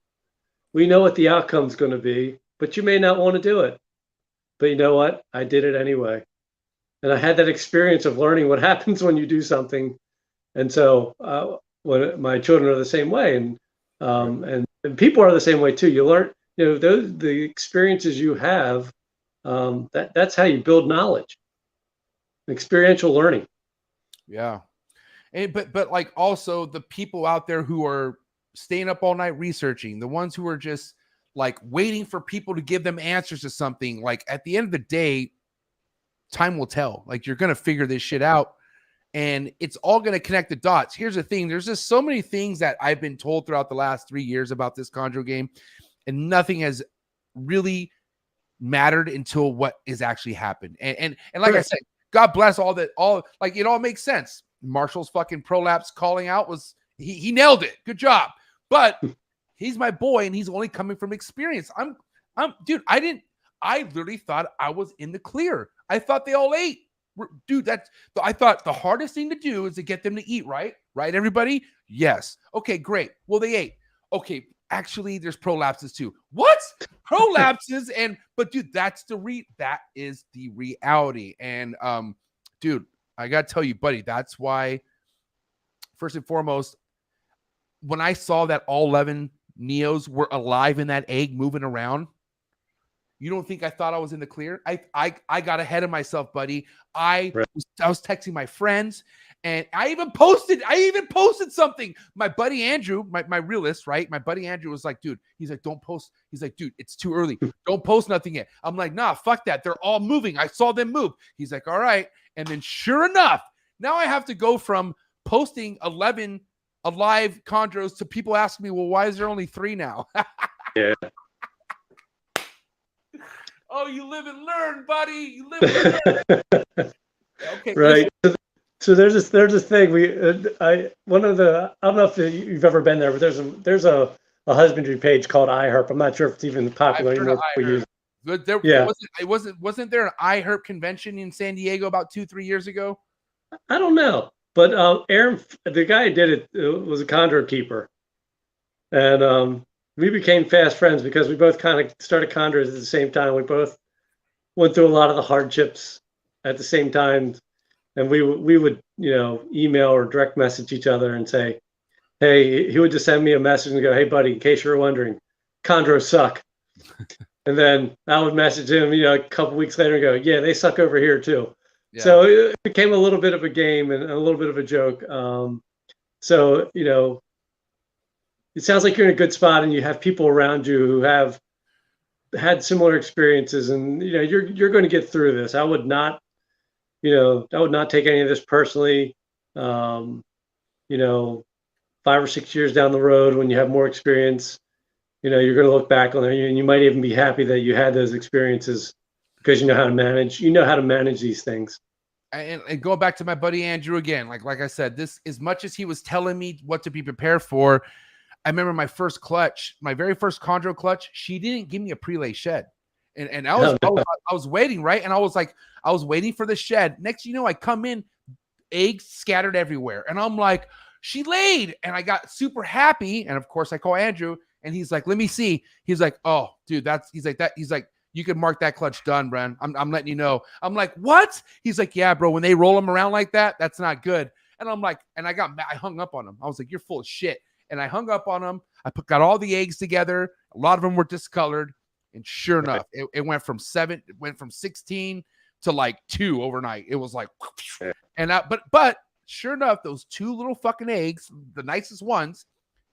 We know what the outcome's going to be, but you may not want to do it. But you know what? I did it anyway. And I had that experience of learning what happens when you do something. And so when my children are the same way, and people are the same way too. You learn, you know, the experiences you have, that's how you build knowledge. Experiential learning. Yeah. But like also the people out there who are staying up all night researching, the ones who are just like waiting for people to give them answers to something, like at the end of the day, time will tell. Like you're going to figure this shit out and it's all going to connect the dots. Here's the thing. There's just so many things that I've been told throughout the last 3 years about this chondro game, and nothing has really mattered until what is actually happened. And like I said, God bless all like it all makes sense. Marshall's fucking prolapse calling out was he nailed it. Good job. But he's my boy and he's only coming from experience. Dude, I literally thought I was in the clear. I thought they all ate. Dude, I thought the hardest thing to do is to get them to eat, right? Right, everybody? Yes. Okay, great. Well, they ate. Okay, actually, there's prolapses too. What? Prolapses but dude, that is the reality. And dude, I got to tell you, buddy, that's why, first and foremost, when I saw that all 11 Neos were alive in that egg moving around, you don't think I thought I was in the clear? I got ahead of myself, buddy. I was texting my friends, and I even posted something. My buddy Andrew, my realist, right? My buddy Andrew was like, dude, he's like, don't post. He's like, dude, it's too early. Don't post nothing yet. I'm like, nah, fuck that. They're all moving. I saw them move. He's like, all right. And then sure enough, now I have to go from posting 11 alive chondros to people asking me, well, why is there only 3 now? Yeah. Oh, you live and learn, buddy. You live and learn. Okay. Right. So there's this thing I don't know if you've ever been there, but there's a husbandry page called iHerp. I'm not sure if it's even popular anymore. Wasn't there an iHerp convention in San Diego about 2-3 years ago? I don't know, but Aaron, the guy who did it, was a chondro keeper, and we became fast friends because we both kind of started chondros at the same time. We both went through a lot of the hardships at the same time. And we would, email or direct message each other and say, hey, he would just send me a message and go, hey, buddy, in case you're wondering, chondros suck. And then I would message him, a couple weeks later and go, yeah, they suck over here too. Yeah. So it became a little bit of a game and a little bit of a joke. So, it sounds like you're in a good spot and you have people around you who have had similar experiences, and, you're going to get through this. I would not take any of this personally. 5 or 6 years down the road, when you have more experience, you're going to look back on it, and you might even be happy that you had those experiences because you know how to manage these things. And going back to my buddy Andrew again, like I said, this, as much as he was telling me what to be prepared for, I remember my very first chondro clutch, she didn't give me a prelay shed. And I was waiting, right? And I was waiting for the shed. Next, I come in, eggs scattered everywhere. And I'm like, she laid. And I got super happy. And of course, I call Andrew, and he's like, let me see. He's like, oh, dude, he's like, you can mark that clutch done, Bren. I'm letting you know. I'm like, what? He's like, yeah, bro, when they roll them around like that, that's not good. And I'm like, and I hung up on him. I was like, you're full of shit. And I hung up on him. Got all the eggs together. A lot of them were discolored. And sure enough, it went from 16 to like 2 overnight. It was like, and but sure enough, those 2 little fucking eggs, the nicest ones,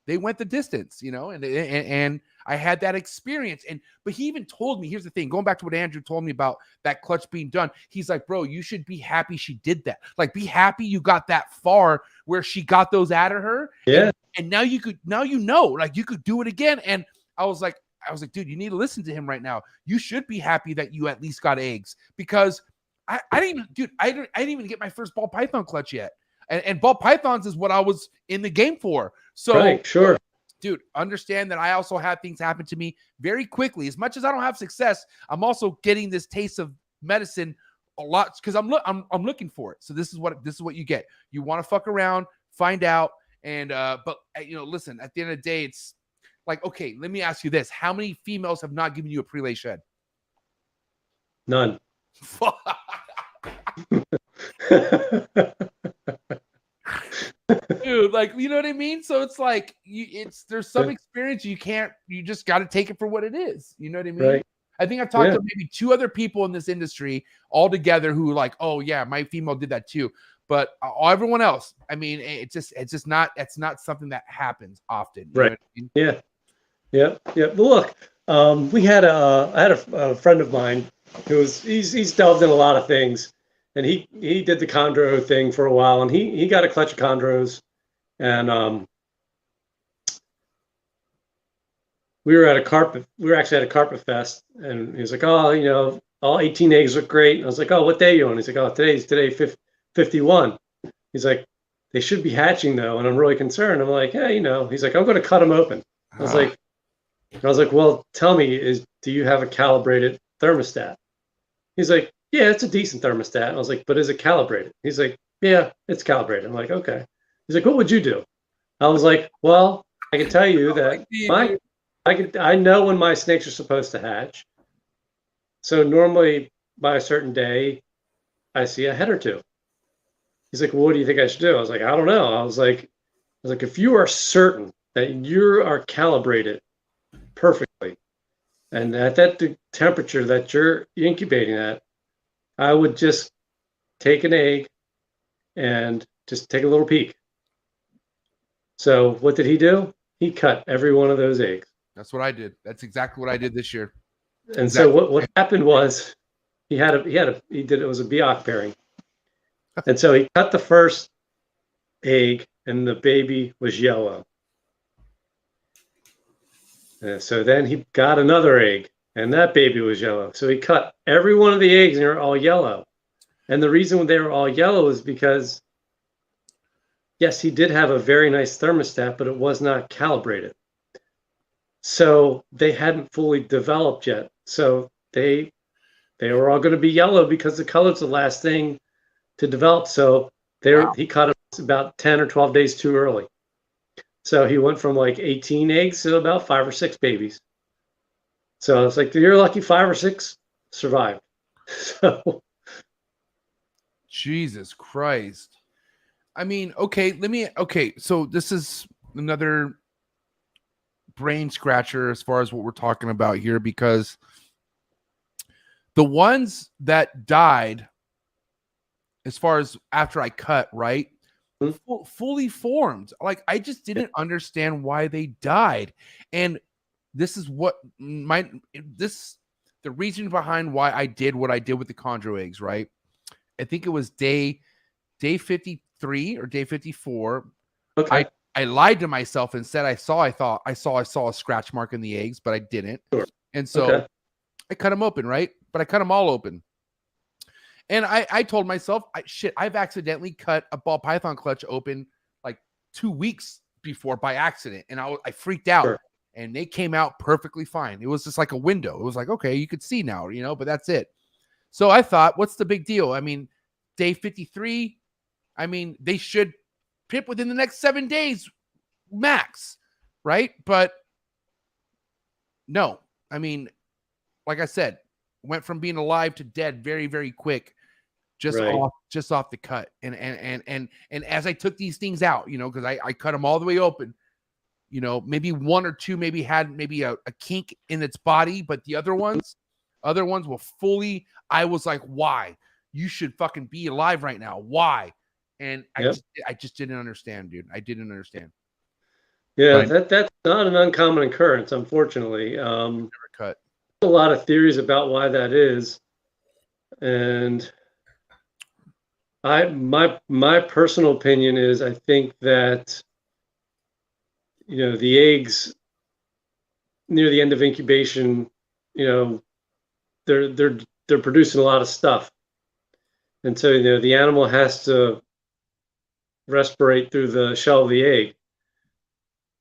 they went the distance, and I had that experience. But he even told me, here's the thing, going back to what Andrew told me about that clutch being done. He's like, bro, you should be happy she did that. Like, be happy you got that far where she got those out of her. Yeah. And now you could do it again. And I was like, dude, you need to listen to him right now. You should be happy that you at least got eggs, because I didn't even get my first ball python clutch yet. And ball pythons is what I was in the game for. So, right, sure. Dude, understand that I also had things happen to me very quickly. As much as I don't have success, I'm also getting this taste of medicine a lot because I'm looking for it. So this is what you get. You want to fuck around, find out, and but listen, at the end of the day, it's like, okay, let me ask you this: how many females have not given you a prelay shed? None. Dude, like, you know what I mean? So it's like there's some experience you just got to take it for what it is. You know what I mean? Right. I think I've talked to maybe 2 other people in this industry all together who like, oh yeah, my female did that too. But everyone else, I mean, it's not something that happens often. You right. know what I mean? Yeah. Yeah. Yeah. But look, I had a friend of mine who he's delved in a lot of things. And he did the chondro thing for a while, and he got a clutch of chondros, and we were actually at a carpet fest, and he was like, oh, all 18 eggs look great. And I was like, oh, what day are you on? He's like, oh, today 51. He's like, they should be hatching though, and I'm really concerned. I'm like, yeah, He's like, I'm going to cut them open. I was like, well, tell me, do you have a calibrated thermostat? He's like, yeah, it's a decent thermostat. I was like, but is it calibrated? He's like, yeah, it's calibrated. I'm like, okay. He's like, what would you do? I was like, well, I can tell you that I know when my snakes are supposed to hatch. So normally by a certain day, I see a head or 2. He's like, well, what do you think I should do? I was like, I don't know. I was like, if you are certain that you are calibrated perfectly and at that temperature that you're incubating at, I would just take an egg and just take a little peek. So what did he do? He cut every one of those eggs. That's what I did. That's exactly what I did this year. And so what happened was he did it was a Biak pairing. And so he cut the first egg and the baby was yellow. And so then he got another egg and that baby was yellow. So he cut every one of the eggs and they're all yellow. And the reason they were all yellow is because, yes, he did have a very nice thermostat, but it was not calibrated. So they hadn't fully developed yet. So they were all going to be yellow because the color's the last thing to develop. So he cut it about 10 or 12 days too early. So he went from like 18 eggs to about 5 or 6 babies. So it's like, you're lucky 5 or 6 survived. So Jesus Christ. I mean, okay, so this is another brain scratcher as far as what we're talking about here, because the ones that died, as far as after I cut, right, fully formed. Like, I just didn't understand why they died. And this is what the reason behind why I did what I did with the chondro eggs, right? I think it was day 53 or day 54. Okay. I lied to myself and said I saw a scratch mark in the eggs, but I didn't. Sure. And so I cut them open, right? But I cut them all open. And I told myself, I've accidentally cut a ball python clutch open like 2 weeks before by accident. And I freaked out. Sure. And they came out perfectly fine. It was just like a window. It was like, okay, you could see now, but that's it. So I thought, what's the big deal? I mean, day 53, I mean, they should pip within the next 7 days max, right? But no, I mean, like I said, went from being alive to dead very, very quick, just off the cut. And as I took these things out, because I cut them all the way open, maybe one or two had a kink in its body, but the other ones were fully, I was like, why? You should fucking be alive right now. Why? And I just didn't understand, dude. I didn't understand. Yeah, that's not an uncommon occurrence, unfortunately. Never cut. A lot of theories about why that is. And my personal opinion is, I think that the eggs near the end of incubation, they're producing a lot of stuff. And so, the animal has to respirate through the shell of the egg.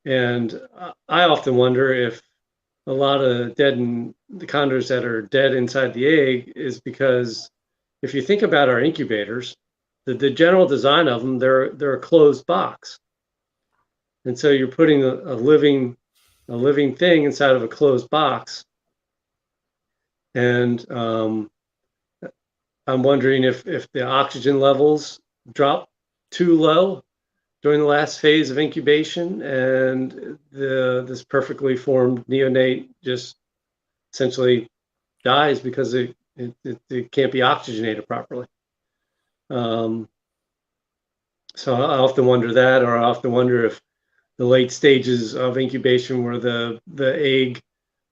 And I often wonder if a lot of the condors that are dead inside the egg is because, if you think about our incubators, the general design of them, they're a closed box. And so you're putting a living thing inside of a closed box. And I'm wondering if the oxygen levels drop too low during the last phase of incubation, and this perfectly formed neonate just essentially dies because it can't be oxygenated properly. So I often wonder that, or I often wonder if the late stages of incubation where the egg,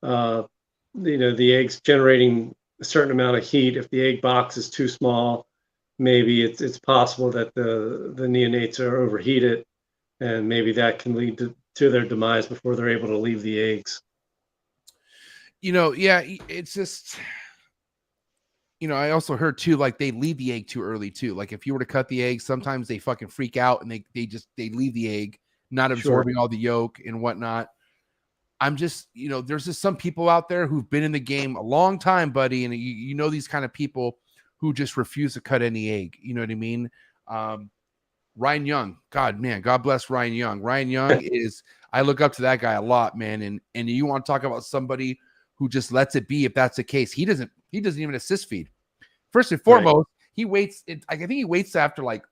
the egg's generating a certain amount of heat, if the egg box is too small, maybe it's possible that the neonates are overheated, and maybe that can lead to their demise before they're able to leave the eggs. It's just, I also heard too, like they leave the egg too early too. Like if you were to cut the egg, sometimes they fucking freak out and they leave the egg, not absorbing all the yolk and whatnot. I'm just, there's just some people out there who've been in the game a long time, buddy. And these kind of people who just refuse to cut any egg. You know what I mean? Ryan Young, God bless Ryan Young. Ryan Young I look up to that guy a lot, man. And you want to talk about somebody who just lets it be. If that's the case, he doesn't even assist feed. First and foremost, he waits. I think he waits after like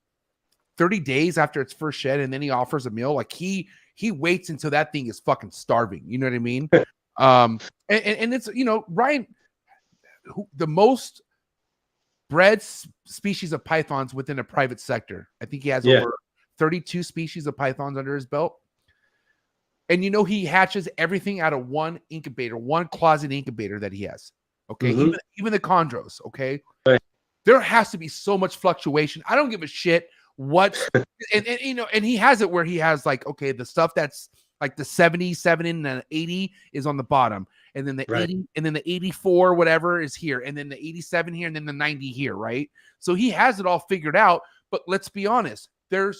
30 days after its first shed, and then he offers a meal. Like he waits until that thing is fucking starving. You know what I mean? And it's, you know, Ryan, the most bred species of pythons within a private sector. I think he has over 32 species of pythons under his belt. And you know, he hatches everything out of one incubator, one closet incubator that he has. Okay. Even the chondros. Okay. Right. There has to be so much fluctuation. I don't give a shit what, and you know, and he has it where he has like, okay, the stuff that's like the 77 and the 80 is on the bottom. And then the 80 and then the 84, whatever is here. And then the 87 here. And then the 90 here. Right. So he has it all figured out, but let's be honest. There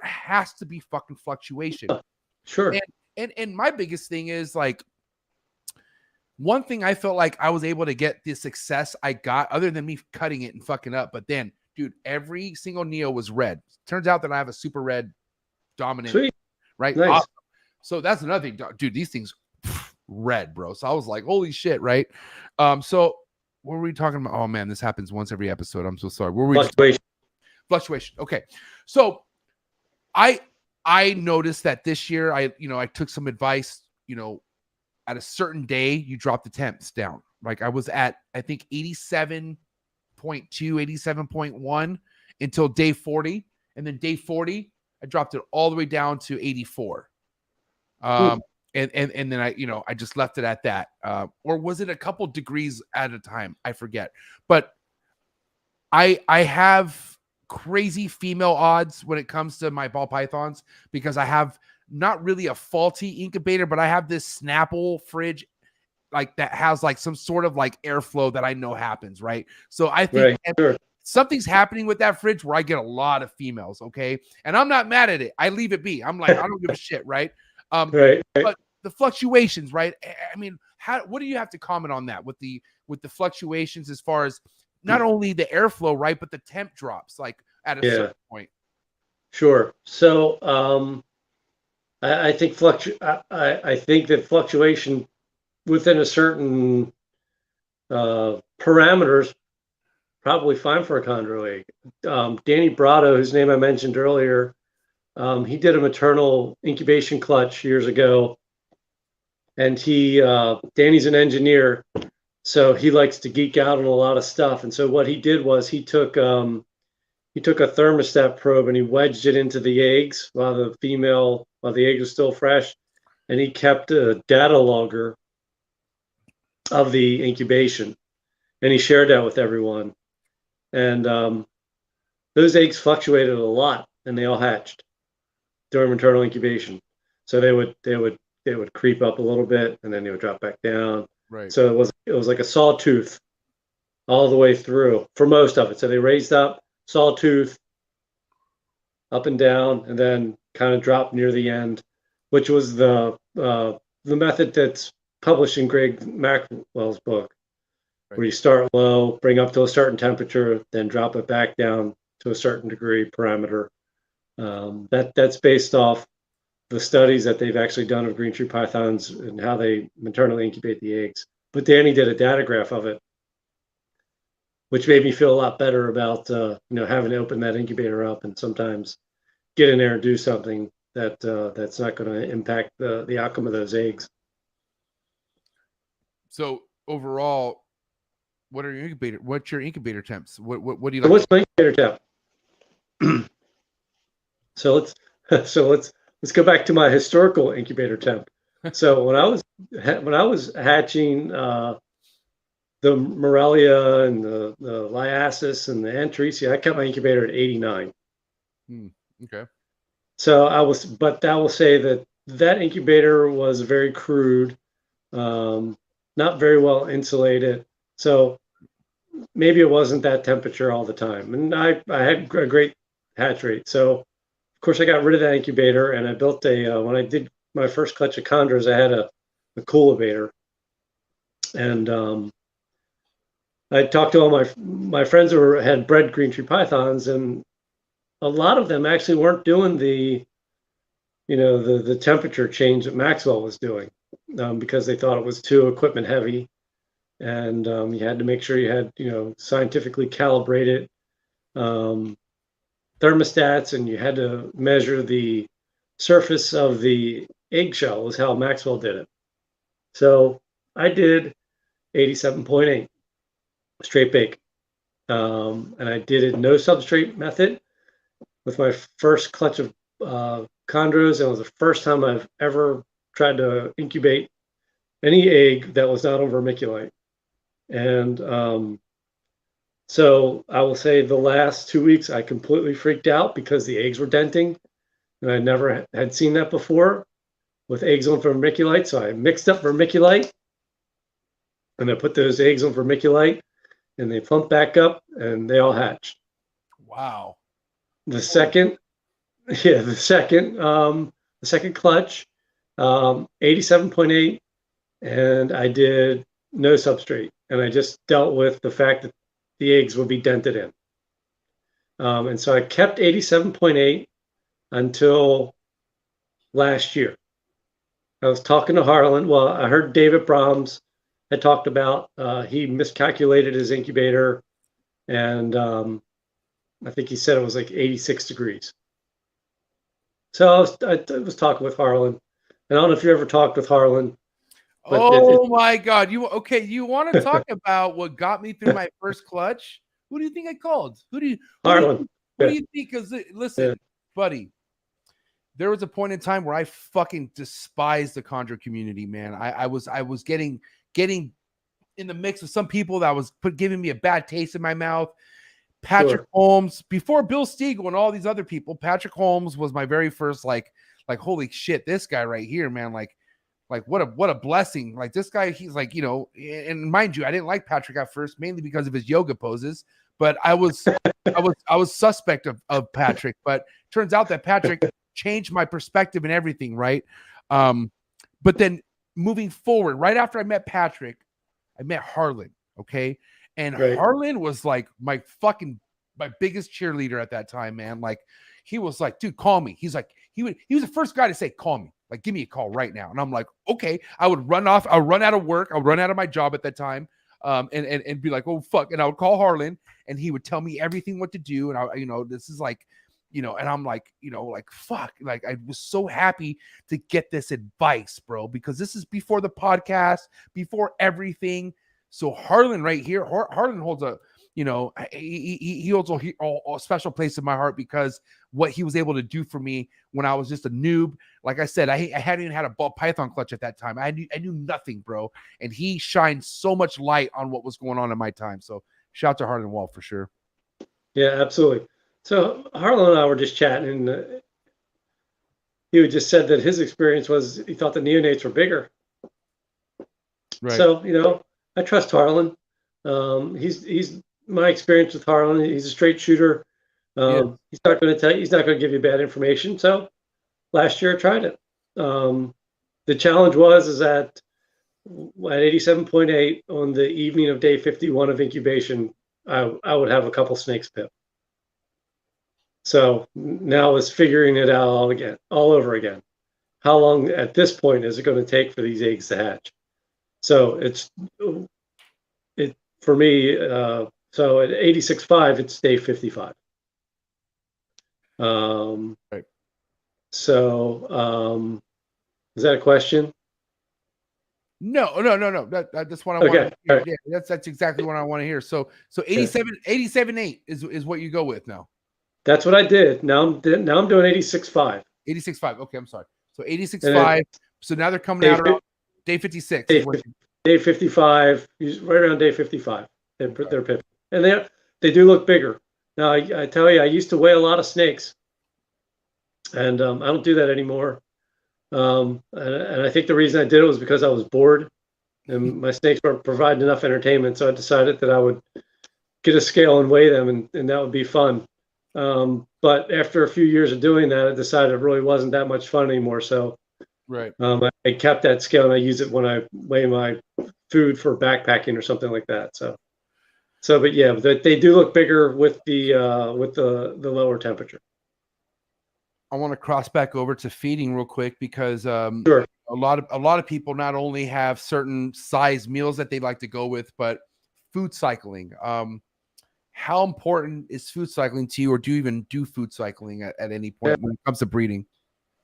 has to be fucking fluctuation. Sure. And my biggest thing is like, one thing I felt like I was able to get the success I got, other than me cutting it and fucking up. But then, dude, every single Neo was red. Turns out that I have a super red dominant. Sweet. Right? Nice. Awesome. So that's another thing, dude. These things red, bro. So I was like, holy shit, right? So what were we talking about? Oh man, this happens once every episode. I'm so sorry. Where were we? Fluctuation. Okay. So I noticed that this year I took some advice, you know, at a certain day you drop the temps down. Like I was at, I think 87.2, 87.1 until day 40. And then day 40, I dropped it all the way down to 84. And then I just left it at that. Or was it a couple degrees at a time? I forget. But I have crazy female odds when it comes to my ball pythons, because I have not really a faulty incubator, but I have this Snapple fridge like that has like some sort of like airflow that I know happens, right? So I think something's happening with that fridge where I get a lot of females, okay? And I'm not mad at it. I leave it be. I'm like, I don't give a shit, right? But the fluctuations, right? I mean, what do you have to comment on that with the fluctuations as far as not only the airflow, right, but the temp drops like at a certain point? Sure. So I think I think that fluctuation within a certain parameters probably fine for a chondro egg. Danny Brado, whose name I mentioned earlier, he did a maternal incubation clutch years ago, and Danny's an engineer, so he likes to geek out on a lot of stuff. And so what he did was he took a thermostat probe and he wedged it into the eggs while the egg was still fresh, and he kept a data logger of the incubation, and he shared that with everyone. And those eggs fluctuated a lot, and they all hatched during maternal incubation. So they would creep up a little bit, and then they would drop back down. Right. So it was like a sawtooth all the way through for most of it. So they raised up, sawtooth, up and down, and then kind of dropped near the end, which was the method that's published in Greg Maxwell's book, where you start low, bring up to a certain temperature, then drop it back down to a certain degree parameter. That's based off the studies that they've actually done of green tree pythons and how they maternally incubate the eggs. But Danny did a data graph of it, which made me feel a lot better about having to open that incubator up and sometimes get in there and do something that's not going to impact the outcome of those eggs. So overall, what's your incubator temps? What do you like? So what's my incubator temp? So let's go back to my historical incubator temp. So when I was hatching the Morelia and the Liasis and the Antrecia, I kept my incubator at 89. Okay. So I will say that incubator was very crude, not very well insulated. So maybe it wasn't that temperature all the time. And I had a great hatch rate. So of course I got rid of that incubator, and I built when I did my first clutch of chondros, I had a coolivator. And I talked to all my friends who had bred green tree pythons, and a lot of them actually weren't doing the temperature change that Maxwell was doing, because they thought it was too equipment heavy, and you had to make sure you had scientifically calibrated thermostats, and you had to measure the surface of the eggshell, is how Maxwell did it. So I did 87.8 straight bake. And I did it no substrate method with my first clutch of chondros. It was the first time I've ever tried to incubate any egg that was not on vermiculite. And so I will say the last 2 weeks I completely freaked out because the eggs were denting, and I never had seen that before with eggs on vermiculite. So I mixed up vermiculite, and I put those eggs on vermiculite, and they plumped back up, and they all hatched. Wow. The second clutch, 87.8, and I did no substrate, and I just dealt with the fact that the eggs would be dented in. And so I kept 87.8 until last year. I was talking to Harlan. Well, I heard David Brahms had talked about he miscalculated his incubator, and I think he said it was like 86 degrees. So I was talking with Harlan. And I don't know if you ever talked with Harlan. Oh my God. You want to talk about what got me through my first clutch? Who do you think I called? Harlan. Who do you think? Because listen, buddy, there was a point in time where I fucking despised the chondro community, man. I was getting in the mix with some people that was giving me a bad taste in my mouth. Patrick Holmes, before Bill Stiegel and all these other people, Patrick Holmes was my very first like holy shit, this guy right here, man, like what a blessing. Like this guy, he's like, and mind you, I didn't like Patrick at first, mainly because of his yoga poses, but I was suspect of Patrick, but turns out that Patrick changed my perspective and everything, right? But then moving forward, right after I met Patrick, I met Harlan, okay? And Harlan was like my biggest cheerleader at that time, man. Like he was like, dude, call me. He's like, he was the first guy to say, call me. Like, give me a call right now. And I'm like, okay. I would run out of work. I'll run out of my job at that time. And be like, oh fuck. And I would call Harlan, and he would tell me everything what to do. And this is like, and I'm like, like, fuck. Like, I was so happy to get this advice, bro, because this is before the podcast, before everything. So Harlan right here, Harlan holds a, he holds a special place in my heart because what he was able to do for me when I was just a noob. Like I said, I hadn't even had a ball python clutch at that time. I knew nothing, bro. And he shined so much light on what was going on in my time. So shout out to Harlan Wall for sure. Yeah, absolutely. So Harlan and I were just chatting, and he just said that his experience was he thought the neonates were bigger. Right. So, I trust Harlan. He's my experience with Harlan. He's a straight shooter. He's not going to tell you. He's not going to give you bad information. So last year I tried it. The challenge is that at 87.8 on the evening of day 51 of incubation, I would have a couple snakes pip. So now it's figuring it out all over again. How long at this point is it going to take for these eggs to hatch? So it for me. So at 86.5, it's day 55. Right. So is that a question? No. That's what I want to hear. Right. Yeah, that's exactly what I want to hear. So 87.8 is what you go with now. That's what I did. Now I'm doing 86.5. 86.5. Okay, I'm sorry. So 86.5. So now they're coming out around day 56. Day 55. Right around day 55. They're pipping. And they do look bigger. Now, I tell you, I used to weigh a lot of snakes, and I don't do that anymore. And I think the reason I did it was because I was bored, and my snakes weren't providing enough entertainment. So I decided that I would get a scale and weigh them, and that would be fun. But after a few years of doing that, I decided it really wasn't that much fun anymore. So I kept that scale, and I use it when I weigh my food for backpacking or something like that. But yeah, they do look bigger with the lower temperature. I want to cross back over to feeding real quick because sure. a lot of people not only have certain size meals that they like to go with, but food cycling. how important is food cycling to you, or do you even do food cycling at any point when it comes to breeding?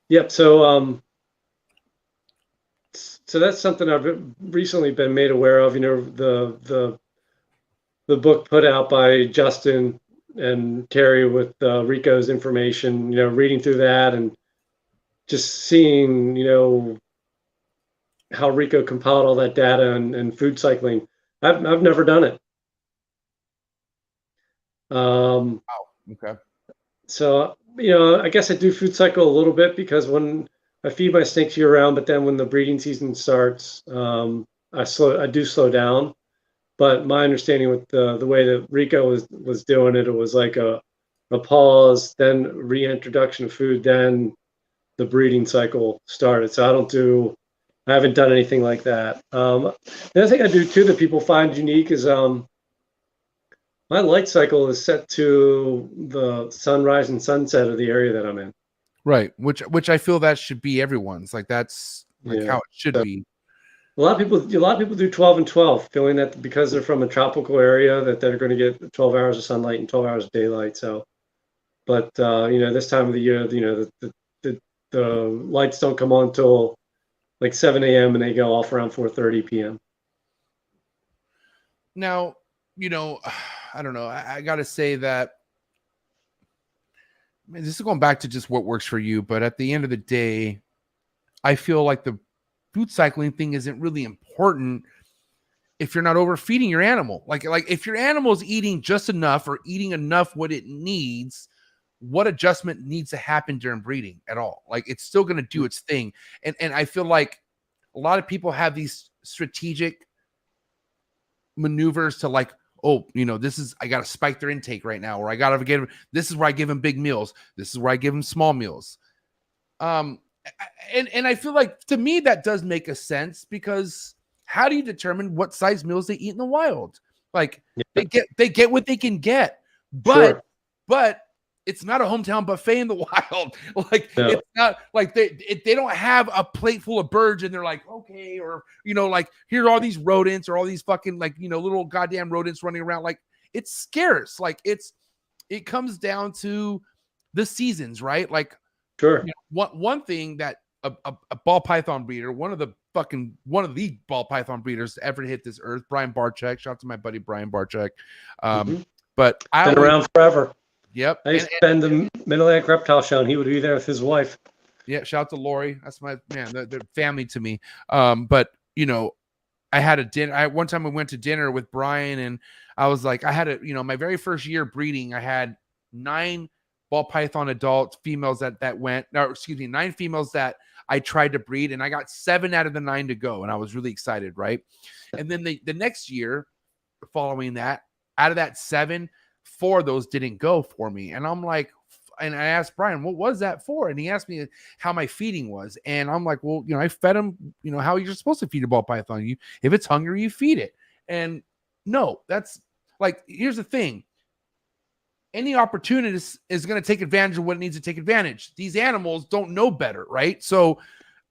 Yep. So so that's something I've recently been made aware of. You know, the book put out by Justin and Terry with Rico's information. You know, reading through that and just seeing, you know, how Rico compiled all that data and food cycling. I've never done it. Okay. So, you know, I guess I do food cycle a little bit because when I feed my snakes year round, but then when the breeding season starts, I do slow down. But my understanding with the way that Rico was doing it, it was like a pause, then reintroduction of food, then the breeding cycle started. So I haven't done anything like that. The other thing I do too that people find unique is my light cycle is set to the sunrise and sunset of the area that I'm in. Right, which I feel that should be everyone's. Like that's like how it should be. A lot of people do 12 and 12, feeling that because they're from a tropical area that they're going to get 12 hours of sunlight and 12 hours of daylight. So, but you know, this time of the year, you know, the lights don't come on until like 7 a.m. and they go off around 4:30 p.m. Now, you know, I don't know. I got to say that, I mean, this is going back to just what works for you. But at the end of the day, I feel like the food cycling thing isn't really important if you're not overfeeding your animal. Like if your animal is eating just enough or eating enough what it needs, what adjustment needs to happen during breeding at all? Like it's still going to do its thing. And I feel like a lot of people have these strategic maneuvers to like, oh, you know, I got to spike their intake right now, or I got to give them, this is where I give them big meals. This is where I give them small meals. And I feel like to me that does make a sense, because how do you determine what size meals they eat in the wild? Like they get what they can get, but it's not a hometown buffet in the wild. Like it's not like they don't have a plate full of birds and they're like, okay, or you know, like here are all these rodents or all these fucking like, you know, little goddamn rodents running around. Like it's scarce. Like it comes down to the seasons, right? Like sure. You know, one thing that a ball python breeder, one of the ball python breeders to ever hit this earth, Brian Barczyk. Shout out to my buddy Brian Barczyk. But I've been around forever. Yep. I used to attend the Mid-Atlantic Reptile Show, and he would be there with his wife. Yeah, shout out to Lori. That's my man. They're family to me. But you know, I had a dinner. One time I went to dinner with Brian, and I was like, I had my very first year breeding, I had 9 ball python adult females that went. No, excuse me, 9 females that I tried to breed, and I got 7 out of the 9 to go, and I was really excited, right? And then the next year, following that, out of that 7, 4 of those didn't go for me. And I'm like, and I asked Brian, what was that for? And he asked me how my feeding was. And I'm like, well, you know, I fed him, you know, how you're supposed to feed a ball python. If it's hungry, you feed it. And no, that's like, here's the thing. Any opportunist is going to take advantage of what it needs to take advantage. These animals don't know better, right? So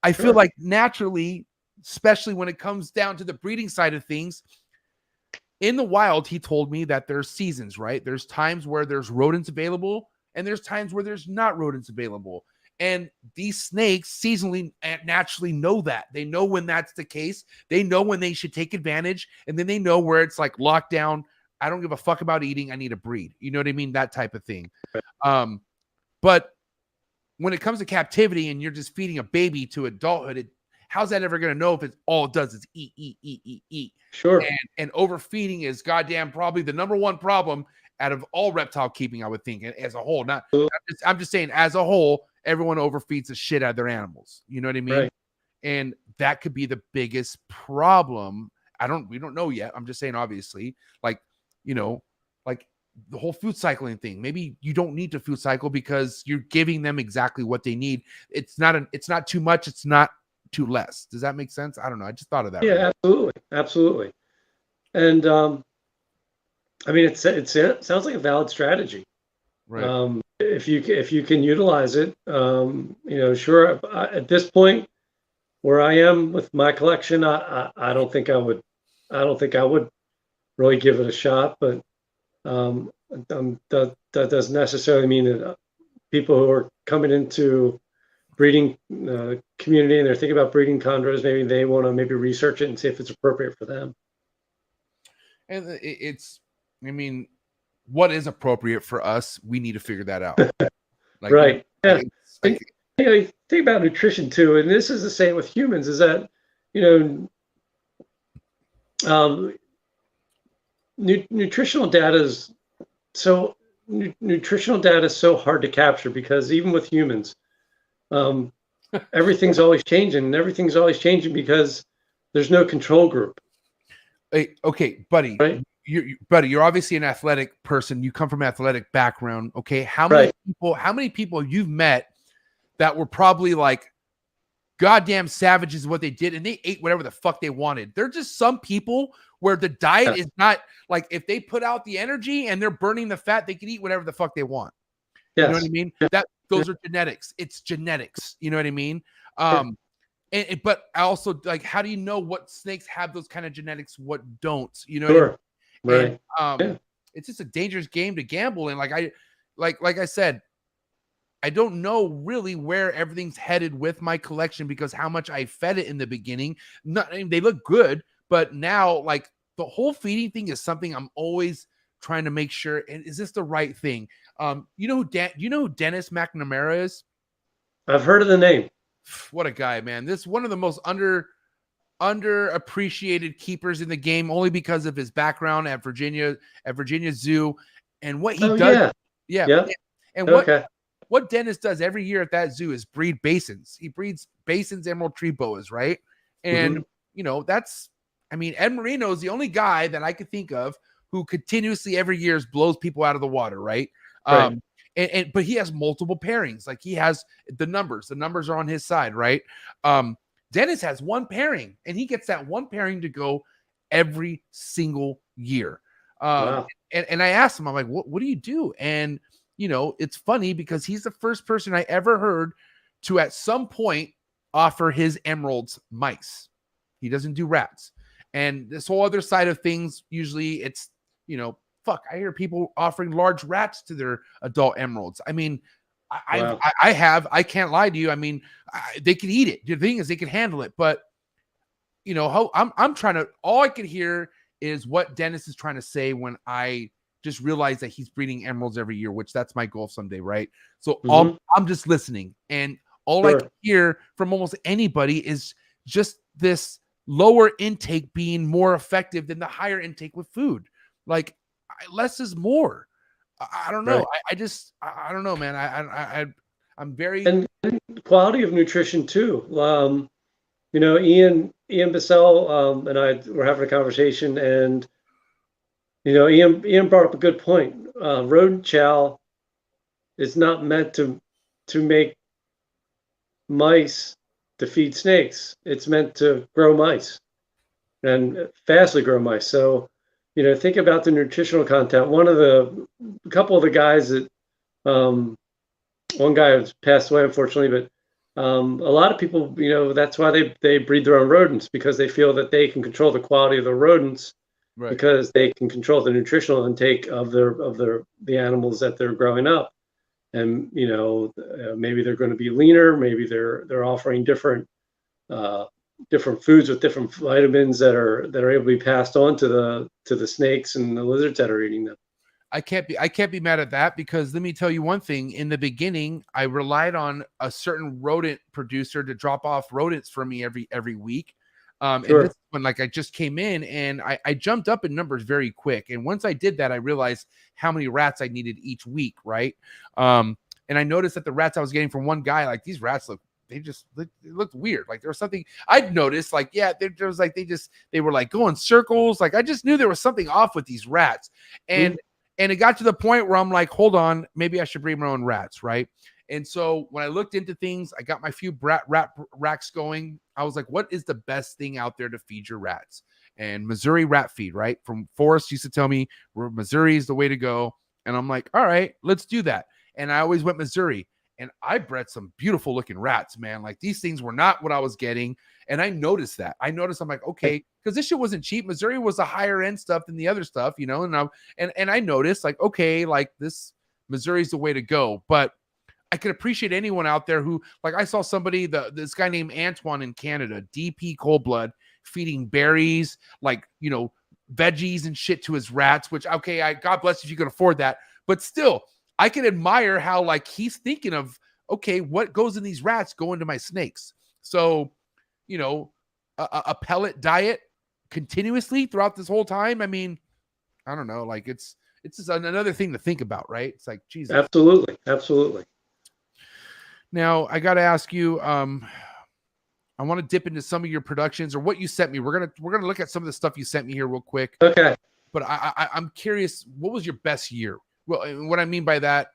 I feel like naturally, especially when it comes down to the breeding side of things, in the wild, he told me that there's seasons, right? There's times where there's rodents available, and there's times where there's not rodents available. And these snakes seasonally and naturally know that. They know when that's the case. They know when they should take advantage, and then they know where it's like lockdown. I don't give a fuck about eating. I need to breed. You know what I mean? That type of thing. But when it comes to captivity and you're just feeding a baby to adulthood, how's that ever going to know if it's all it does is eat? Sure. And overfeeding is goddamn probably the number one problem out of all reptile keeping, I would think, as a whole. I'm just saying, as a whole, everyone overfeeds the shit out of their animals. You know what I mean? Right. And that could be the biggest problem. We don't know yet. I'm just saying, obviously, like, you know, like the whole food cycling thing. Maybe you don't need to food cycle because you're giving them exactly what they need. It's not too much. It's not too less. Does that make sense? I don't know. I just thought of that. Yeah, right? Absolutely. And I mean, it sounds like a valid strategy. Right. If you can utilize it, you know, sure. At this point, where I am with my collection, I don't think I would really give it a shot. But That doesn't necessarily mean that people who are coming into breeding community and they're thinking about breeding chondros, maybe they want to maybe research it and see if it's appropriate for them. And I mean, what is appropriate for us? We need to figure that out. Like, right. Yeah. Like, think about nutrition too, and this is the same with humans. Is that nutritional data is so hard to capture, because even with humans, everything's always changing, and everything's always changing because there's no control group. Hey, okay, buddy. Right? You're obviously an athletic person. You come from an athletic background. Okay, how many people you've met that were probably like goddamn savages what they did, and they ate whatever the fuck they wanted? They're just some people where the diet is not like, if they put out the energy and they're burning the fat, they can eat whatever the fuck they want. Yes. You know what I mean? Those are genetics. It's genetics. You know what I mean? But I also, like, how do you know what snakes have those kind of genetics, what don't? You know what I mean? Right. And, it's just a dangerous game to gamble in. Like I said, I don't know really where everything's headed with my collection, because how much I fed it in the beginning. They look good, but now, like, the whole feeding thing is something I'm always trying to make sure, is this the right thing? You know who Dennis McNamara is? I've heard of the name. What a guy, man. This is one of the most underappreciated keepers in the game, only because of his background at Virginia Zoo, and what he does. Yeah. And what Dennis does every year at that zoo is breed basins. He breeds basins, emerald tree boas, right? And Ed Marino is the only guy that I could think of who continuously every year blows people out of the water, right? But he has multiple pairings. Like, he has the numbers are on his side, right? Dennis has one pairing, and he gets that one pairing to go every single year. Wow. And I asked him, I'm like, what do you do? And it's funny because he's the first person I ever heard to at some point offer his emeralds mice. He doesn't do rats. And this whole other side of things, usually it's, I hear people offering large rats to their adult emeralds. I mean, I can't lie to you. I mean, they can eat it. The thing is, they can handle it. But, I'm trying to, all I can hear is what Dennis is trying to say when I just realize that he's breeding emeralds every year, which that's my goal someday, right? So I'm just listening. And all I can hear from almost anybody is just this lower intake being more effective than the higher intake with food. Like, less is more. I don't know. Right. I don't know, man. I'm very, and quality of nutrition too. Ian Bissell and I were having a conversation, and Ian brought up a good point. Rodent chow is not meant to make mice to feed snakes. It's meant to grow mice, and fastly grow mice. So, think about the nutritional content. A couple of the guys that, one guy has passed away, unfortunately, but a lot of people, that's why they breed their own rodents, because they feel that they can control the quality of the rodents, right, because they can control the nutritional intake of the animals that they're growing up. And, maybe they're going to be leaner. Maybe they're offering different foods with different vitamins that are able to be passed on to the snakes and the lizards that are eating them. I can't be mad at that, because let me tell you one thing. In the beginning, I relied on a certain rodent producer to drop off rodents for me every week. Sure. And this one, like, I just came in and I jumped up in numbers very quick. And once I did that, I realized how many rats I needed each week. Right. And I noticed that the rats I was getting from one guy, like, these rats they looked weird. Like, there was something I'd noticed, like, there was like, they were like going circles. Like, I just knew there was something off with these rats. And it got to the point where I'm like, hold on, maybe I should breed my own rats. Right. And so when I looked into things, I got my few rat racks going. I was like, what is the best thing out there to feed your rats? And Missouri rat feed, right? From Forrest used to tell me Missouri is the way to go. And I'm like, all right, let's do that. And I always went Missouri. And I bred some beautiful looking rats, man. Like, these things were not what I was getting. And I noticed that. I'm like, okay, because this shit wasn't cheap. Missouri was a higher end stuff than the other stuff, you know. And I noticed like, okay, like this Missouri's the way to go. But I could appreciate anyone out there who, like, I saw somebody, this guy named Antoine in Canada, DP cold blood, feeding berries, like, you know, veggies and shit to his rats, which, okay, God bless if you can afford that. But still, I can admire how, like, he's thinking of, okay, what goes in these rats go into my snakes. So, you know, a pellet diet continuously throughout this whole time. I mean, I don't know. Like, it's just another thing to think about, right? It's like, Jesus. Absolutely. Absolutely. Now, I got to ask you, I want to dip into some of your productions or what you sent me. We're gonna look at some of the stuff you sent me here real quick. Okay. But I'm curious, what was your best year? Well, and what I mean by that,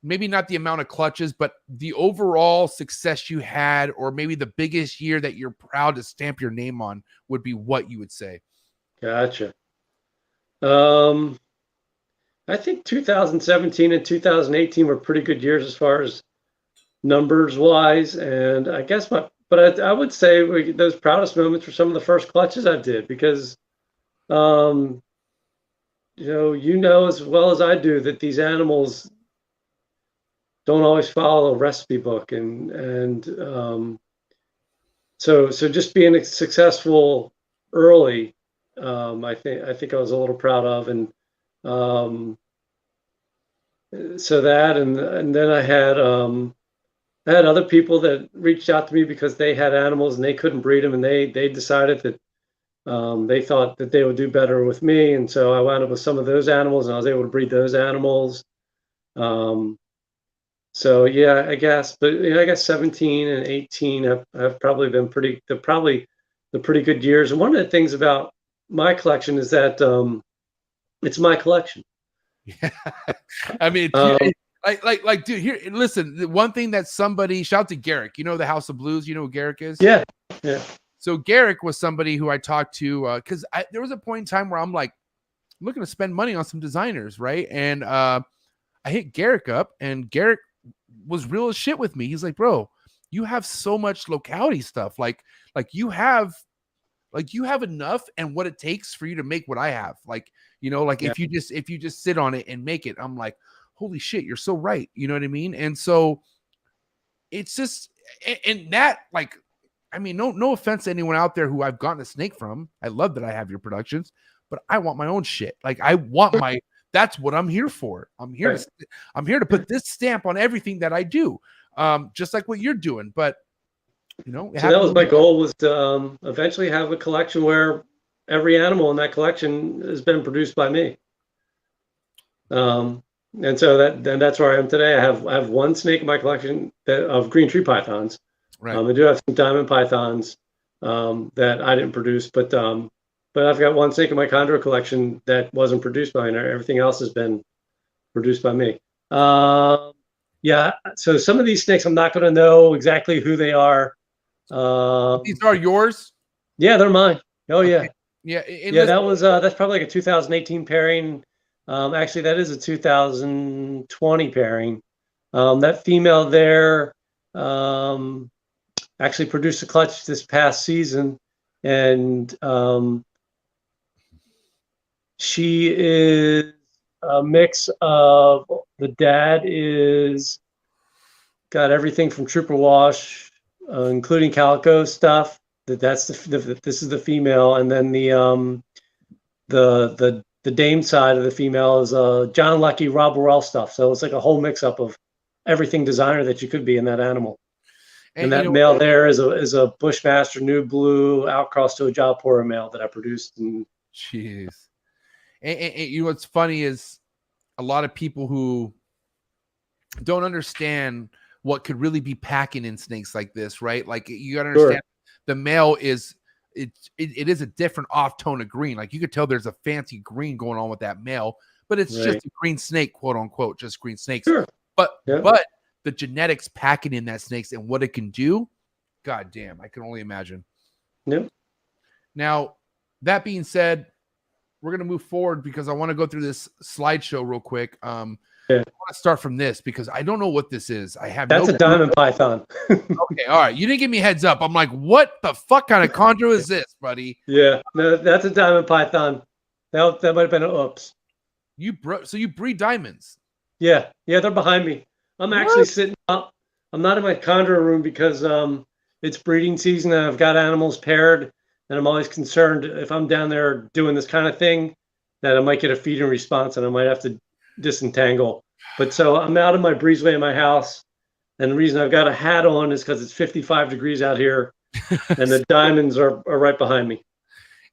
maybe not the amount of clutches, but the overall success you had, or maybe the biggest year that you're proud to stamp your name on would be what you would say. Gotcha. I think 2017 and 2018 were pretty good years as far as numbers wise, and I guess I would say those proudest moments were some of the first clutches I did, because you know as well as I do that these animals don't always follow a recipe book, and so just being successful early, I think I was a little proud of, and so that, and then I had other people that reached out to me because they had animals and they couldn't breed them, and they decided that they thought that they would do better with me, and so I wound up with some of those animals, and I was able to breed those animals. So yeah, I guess, but I guess 17 and 18 have probably been the pretty good years. And one of the things about my collection is that it's my collection. Yeah, I mean, like, dude, here, listen. The one thing that somebody, shout out to Garrick. You know the House of Blues. You know who Garrick is? Yeah. So Garrick was somebody who I talked to because there was a point in time where I'm like, I'm looking to spend money on some designers, right? And I hit Garrick up, and Garrick was real as shit with me. He's like, bro, you have so much locality stuff. Like you have enough and what it takes for you to make what I have. Like, you know, like if you just sit on it and make it, I'm like, holy shit, you're so right. You know what I mean? And so it's just, and that, like, I mean, no offense to anyone out there who I've gotten a snake from. I love that I have your productions, but I want my own shit. Like, I want that's what I'm here for. I'm here to put this stamp on everything that I do. Just like what you're doing. But you know, so that was my goal, was to eventually have a collection where every animal in that collection has been produced by me. And so that's where I am today. I have one snake in my collection of green tree pythons. Right. I do have some diamond pythons that I didn't produce, but I've got one snake in my chondro collection that wasn't produced by me. Everything else has been produced by me. Yeah. So some of these snakes, I'm not going to know exactly who they are. These are yours? Yeah, they're mine. Oh yeah. Yeah. That's probably like a 2018 pairing. Actually, that is a 2020 pairing. That female there actually produced a clutch this past season, and she is a mix of, the dad is got everything from Trooper Wash, including calico stuff. This is the female, and then the dame side of the female is John Lucky, Rob Burrell stuff. So it's like a whole mix up of everything designer that you could be in that animal. And that male there is a Bushmaster New Blue outcross to a Jaipura male that I produced. Jeez. And you know what's funny is a lot of people who don't understand what could really be packing in snakes like this, right? Like, you got to understand, the male is it is a different off tone of green. Like, you could tell there's a fancy green going on with that male, but it's just a green snake, quote unquote, just green snakes. Sure. But the genetics packing in that snakes and what it can do, god damn, I can only imagine. Yep. Now, that being said, gonna move forward because I want to go through this slideshow real quick. Yeah. I want to start from this because I don't know what this is. I have That's no a diamond python. Okay, all right. You didn't give me heads up. I'm like, what the fuck kind of chondro is this, buddy? Yeah, no, that's a diamond python. That might have been an oops. So you breed diamonds? Yeah, they're behind me. I'm actually What? sitting up. I'm not in my chondro room because it's breeding season and I've got animals paired, and I'm always concerned if I'm down there doing this kind of thing that I might get a feeding response and I might have to disentangle. But so I'm out of my breezeway in my house, and the reason I've got a hat on is because it's 55 degrees out here, and the diamonds are right behind me.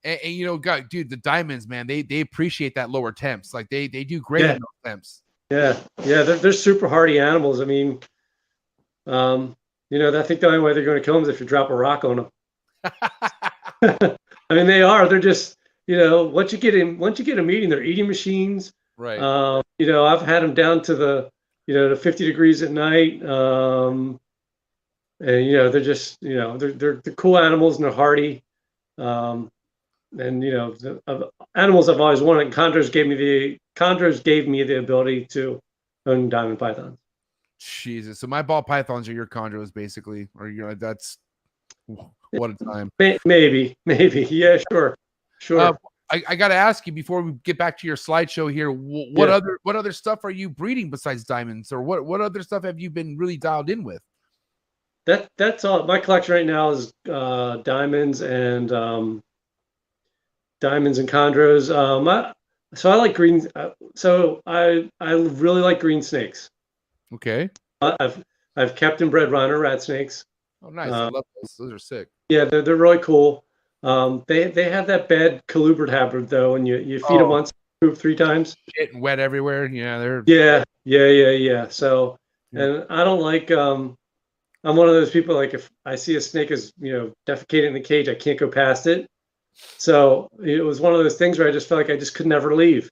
And you know, God, dude, the diamonds, man, they appreciate that lower temps. Like they do great in those temps. Yeah, they're super hardy animals. I mean, you know, I think the only way they're going to kill them is if you drop a rock on them. I mean, they are. They're just, you know, once you get them eating, they're eating machines. Right. You know, I've had them down to the, you know, to 50 degrees at night. And you know, they're just, you know, they're cool animals and they're hardy. And you know, the animals I've always wanted. Chondros gave me the ability to own diamond pythons. Jesus. So my ball pythons are your chondros, basically, or you know, that's what a time. Maybe, yeah, sure. I got to ask you before we get back to your slideshow here. What other stuff are you breeding besides diamonds, or what other stuff have you been really dialed in with? That's all. My collection right now is diamonds and chondros. So I like green. So I really like green snakes. Okay. I've kept and bred rhino rat snakes. Oh, nice. I love those. Those are sick. Yeah, they're really cool. They have that bad colubrid habit though, and you feed them once, poop 3 times. Getting wet everywhere. Yeah, they're. Yeah. So, and I don't like. I'm one of those people, like if I see a snake is, you know, defecating in the cage, I can't go past it. So it was one of those things where I just felt like I just could never leave.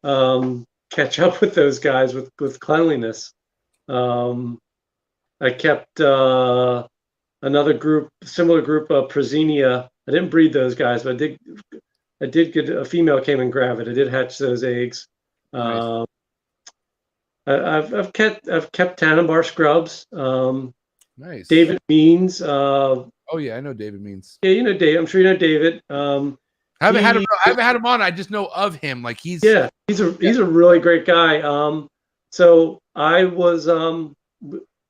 Catch up with those guys with cleanliness. I kept another similar group of Prosinia. I didn't breed those guys, but I did get a female came and grab it. I did hatch those eggs. Nice. I've kept Tannenbar scrubs. Nice. David Means. Oh yeah, I know David Means. Yeah, you know Dave. I'm sure you know David. I haven't had him on. I just know of him. Like he's a really great guy. So I was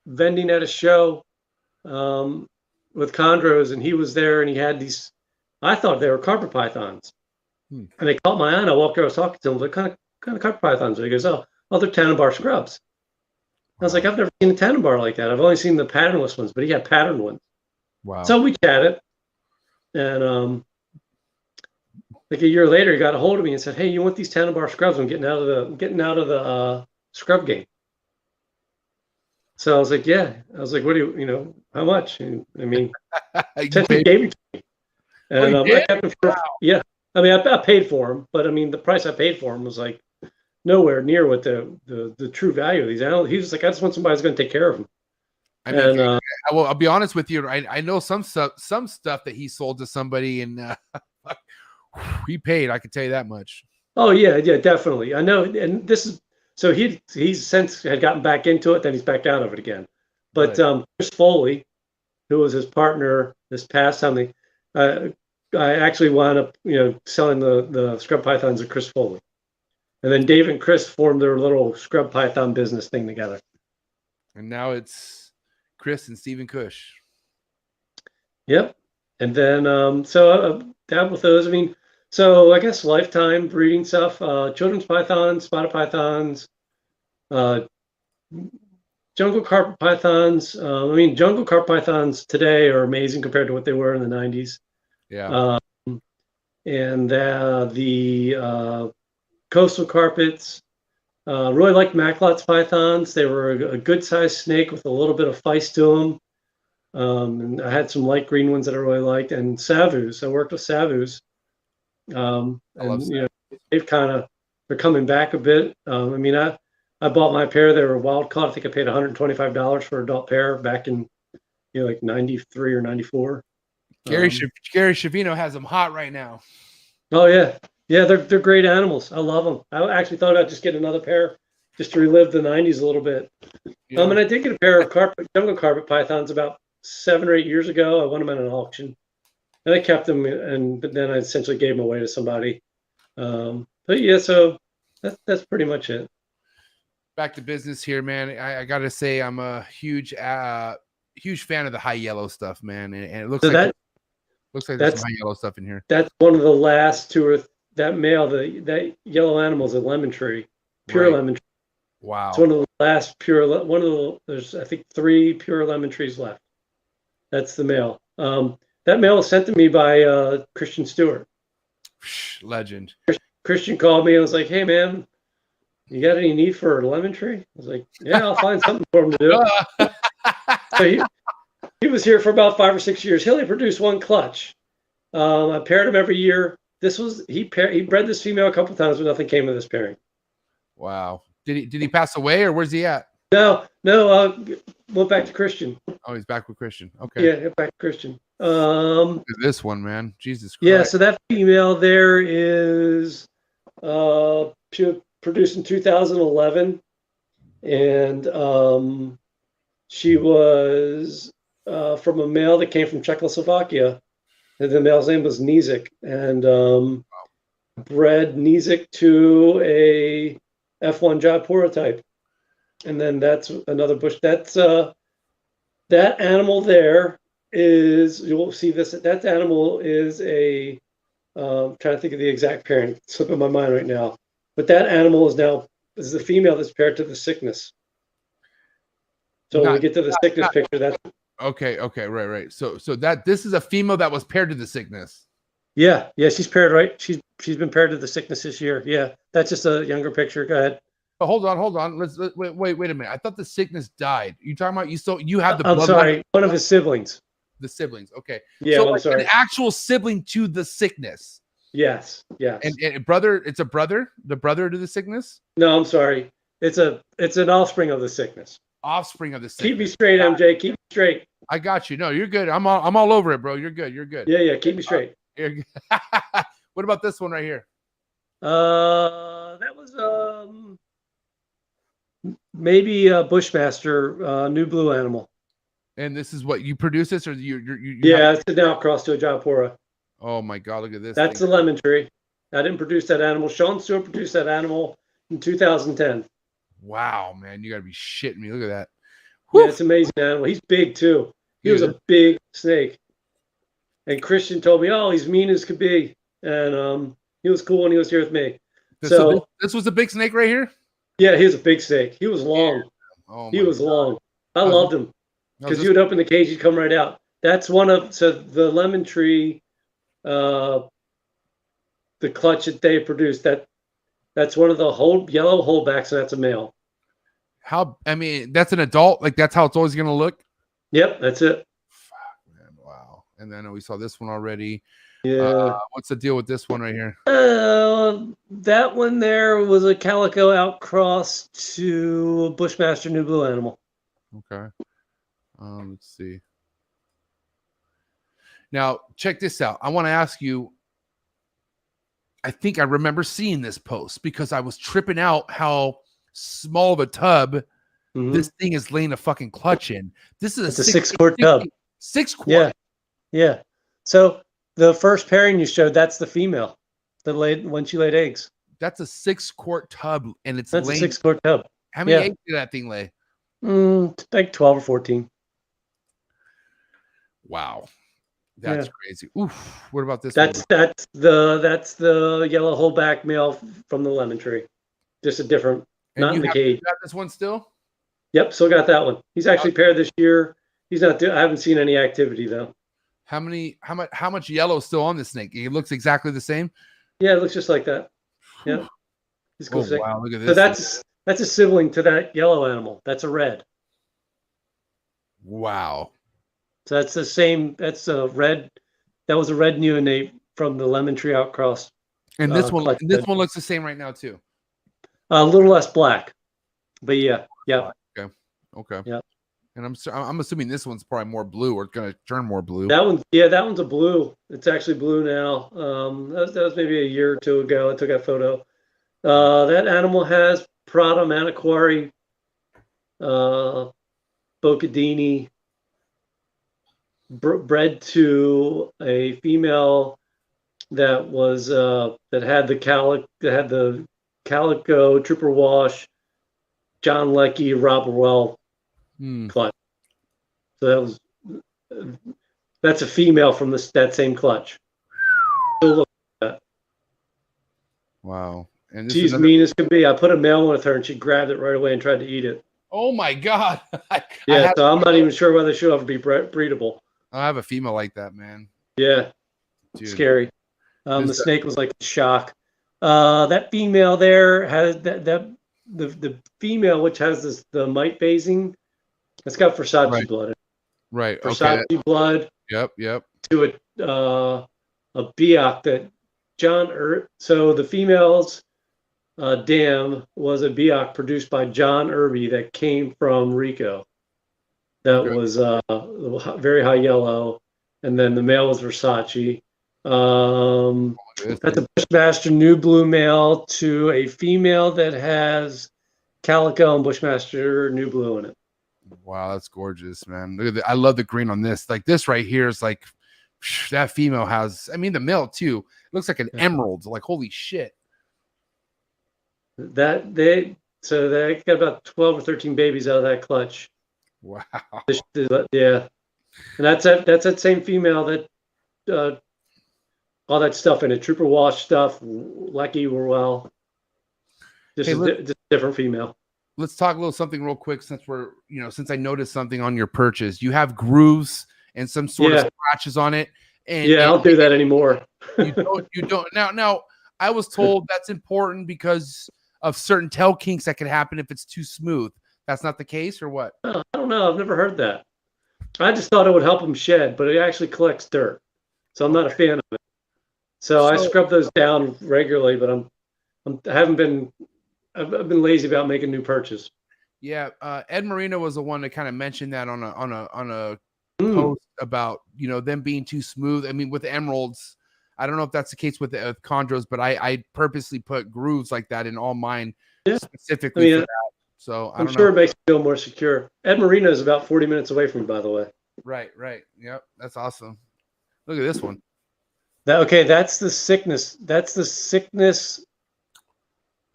vending at a show with chondros, and he was there, and he had these. I thought they were carpet pythons, and they caught my eye. And I walked over, I was talking to him. What kind of carpet pythons? And he goes, "Oh, they're Tannenbar scrubs." I was like, "I've never seen a Tannenbar like that. I've only seen the patternless ones, but he had patterned ones." Wow. So we chatted, and like a year later, he got a hold of me and said, "Hey, you want these Tannenbar scrubs? I'm getting out of the scrub game." So I was like, "Yeah." I was like, "What do you know? How much?" And, I mean, he gave it to me, and I kept them for, yeah. I mean, I paid for them, but I mean, the price I paid for them was like nowhere near what the true value of these animals. He was like, "I just want somebody who's going to take care of them." I mean, I'll be honest with you. I know some stuff that he sold to somebody, and he paid. I can tell you that much. Oh yeah, definitely. I know, and this is so he's since had gotten back into it, then he's back out of it again. But right. Chris Foley, who was his partner this past time, I actually wound up, you know, selling the scrub pythons to Chris Foley, and then Dave and Chris formed their little scrub python business thing together. And now it's Chris and Stephen Cush. Yep. And then so I dabbled with those. I mean, so I guess lifetime breeding stuff, children's pythons, spotted pythons, jungle carpet pythons. I mean, jungle carpet pythons today are amazing compared to what they were in the 90s. Yeah. And the coastal carpets. Really liked Macklot's pythons. They were a good-sized snake with a little bit of feist to them. And I had some light green ones that I really liked. And Savus. I worked with Savus. And you know, they're coming back a bit. I mean, I bought my pair. They were wild caught. I think I paid $125 for an adult pair back in, you know, like 93 or 94. Gary Shavino has them hot right now. Oh yeah. Yeah, they're great animals. I love them. I actually thought about just getting another pair just to relive the 90s a little bit. Yeah. And I did get a pair of jungle carpet pythons about 7 or 8 years ago. I won them at an auction. And I kept them, but then I essentially gave them away to somebody. But yeah, so that's pretty much it. Back to business here, man. I gotta say I'm a huge fan of the high yellow stuff, man. And it looks So like there's some high yellow stuff in here. That's one of the last that male, that yellow animal is a lemon tree, pure lemon tree. Wow. It's one of the last there's I think 3 pure lemon trees left. That's the male. That male was sent to me by Christian Stewart. Legend. Christian called me and was like, "Hey man, you got any need for a lemon tree?" I was like, "Yeah, I'll find something for him to do." So he was here for about 5 or 6 years. He only produced 1 clutch. I paired him every year. He bred this female a couple of times, but nothing came of this pairing. Wow. Did he pass away, or where's he at? No, went back to Christian. Oh, he's back with Christian. Okay. Yeah, get back to Christian. Look at this one, man. Jesus Christ. Yeah, so that female there is produced in 2011, and she was from a male that came from Czechoslovakia, and the male's name was Nizik, and bred Nizik to a F1 Jaipura type. And then that's another bush. That's that animal there is, you'll see this, that animal is a, trying to think of the exact pairing, it's slipping my mind right now. But that animal is the female that's paired to the sickness. So when we get to the sickness picture, that's okay, right. So this is a female that was paired to the sickness. Yeah, she's paired, right? She's been paired to the sickness this year. Yeah, that's just a younger picture. Go ahead. But hold on. Let's wait a minute. I thought the sickness died. You talking about you have the I'm bloodline? sorry, one of his siblings. The siblings. Okay. Yeah, so I'm sorry. An actual sibling to the sickness. Yes. And brother, it's a brother, the brother to the sickness? No, I'm sorry. It's an offspring of the sickness. Offspring of the sickness. Keep me straight, MJ. Keep me straight. I got you. No, you're good. I'm all over it, bro. You're good. Yeah. Keep me straight. What about this one right here? That was maybe a Bushmaster, new blue animal. And this is what you produce this, or you Yeah, it's now crossed to a Jaipura. Oh my God, look at this. That's the lemon tree. I didn't produce that animal. Sean Stewart produced that animal in 2010. Wow, man, you gotta be shitting me. Look at that. Yeah, it's an amazing animal. He's big too. He was a big snake. And Christian told me, "Oh, he's mean as could be." And he was cool when he was here with me. So this was a big snake right here? Yeah, he was a big snake. He was long. Oh, he was long. I loved him because you would open the cage, he'd come right out. That's the lemon tree, the clutch that they produced. That's one of the yellow holdbacks, and that's a male. That's an adult. Like that's how it's always gonna look. Yep, that's it. Fuck, man, wow. And then we saw this one already. Yeah. What's the deal with this one right here? That one there was a calico outcross to a Bushmaster new blue animal. Okay. Let's see. Now, check this out. I want to ask you, I think I remember seeing this post because I was tripping out how small of a tub this thing is laying a fucking clutch in. This is a 6-quart tub. 6 quart. Yeah. So the first pairing you showed, that's the female that laid when she laid eggs. That's a 6-quart tub, and that's a 6-quart tub. How many eggs did that thing lay? Like 12 or 14. Wow, that's crazy. Oof. What about this? That's the yellow holdback male from the lemon tree. Just a different, not in the cage. You got this one still? Yep, still got that one. He's actually paired this year. He's not. I haven't seen any activity though. How much yellow is still on this snake? It looks exactly the same. Yeah, it looks just like that. Yeah. He's cool. Wow, look at this. So that's a sibling to that yellow animal. That's a red. Wow. So that's the same. That's a red. That was a red neonate from the lemon tree outcross. And this one looks the same right now too. A little less black, but yeah. Okay. Yeah. And I'm assuming this one's probably more blue, or it's gonna turn more blue. That one's a blue. It's actually blue now. That was maybe a year or two ago. I took that photo. That animal has Prada Maniquari, Bocadini, bred to a female that was that had the calico trooper wash, John Leckie, Rob Rowell clutch. So that's a female from that same clutch. Still look at that. Wow. And She's mean as could be. I put a male with her and she grabbed it right away and tried to eat it. Oh my God. So I'm not even sure whether she'll ever be breedable. I have a female like that, man. Yeah. Dude. Scary. The snake was like a shock. That female there has the female, which has the mite phasing, it's got Versace blood in it. Right. Versace blood. Yep. To a Biak that so the female's dam was a Biak produced by John Irby that came from Rico. That was very high yellow, and then the male was Versace. That's a Bushmaster New Blue male to a female that has calico and Bushmaster New Blue in it. Wow, that's gorgeous, man. Look at I love the green on this. Like this right here is like that female has. I mean, the male too. It looks like an emerald. Like holy shit. They got about 12 or 13 babies out of that clutch. Wow. Yeah, and that's that same female that all that stuff in it, Trooper Wash stuff, Leckie were well. Just a different female. Let's talk a little something real quick since since I noticed something on your purchase. You have grooves and some sort of scratches on it. And I don't do that anymore. you don't now. I was told that's important because of certain tail kinks that can happen if it's too smooth. That's not the case, or what? I don't know. I've never heard that. I just thought it would help them shed, but it actually collects dirt, so I'm not a fan of it. So I scrub those down regularly, but I've been lazy about making new purchase. Yeah, Ed Marino was the one that kind of mentioned that on a post about them being too smooth. I mean, with emeralds, I don't know if that's the case with the chondros, but I purposely put grooves like that in all mine specifically for that. So I'm sure it makes me feel more secure. Ed Marino is about 40 minutes away from me, by the way. Right. Yep, that's awesome. Look at this one. That's the sickness. That's the sickness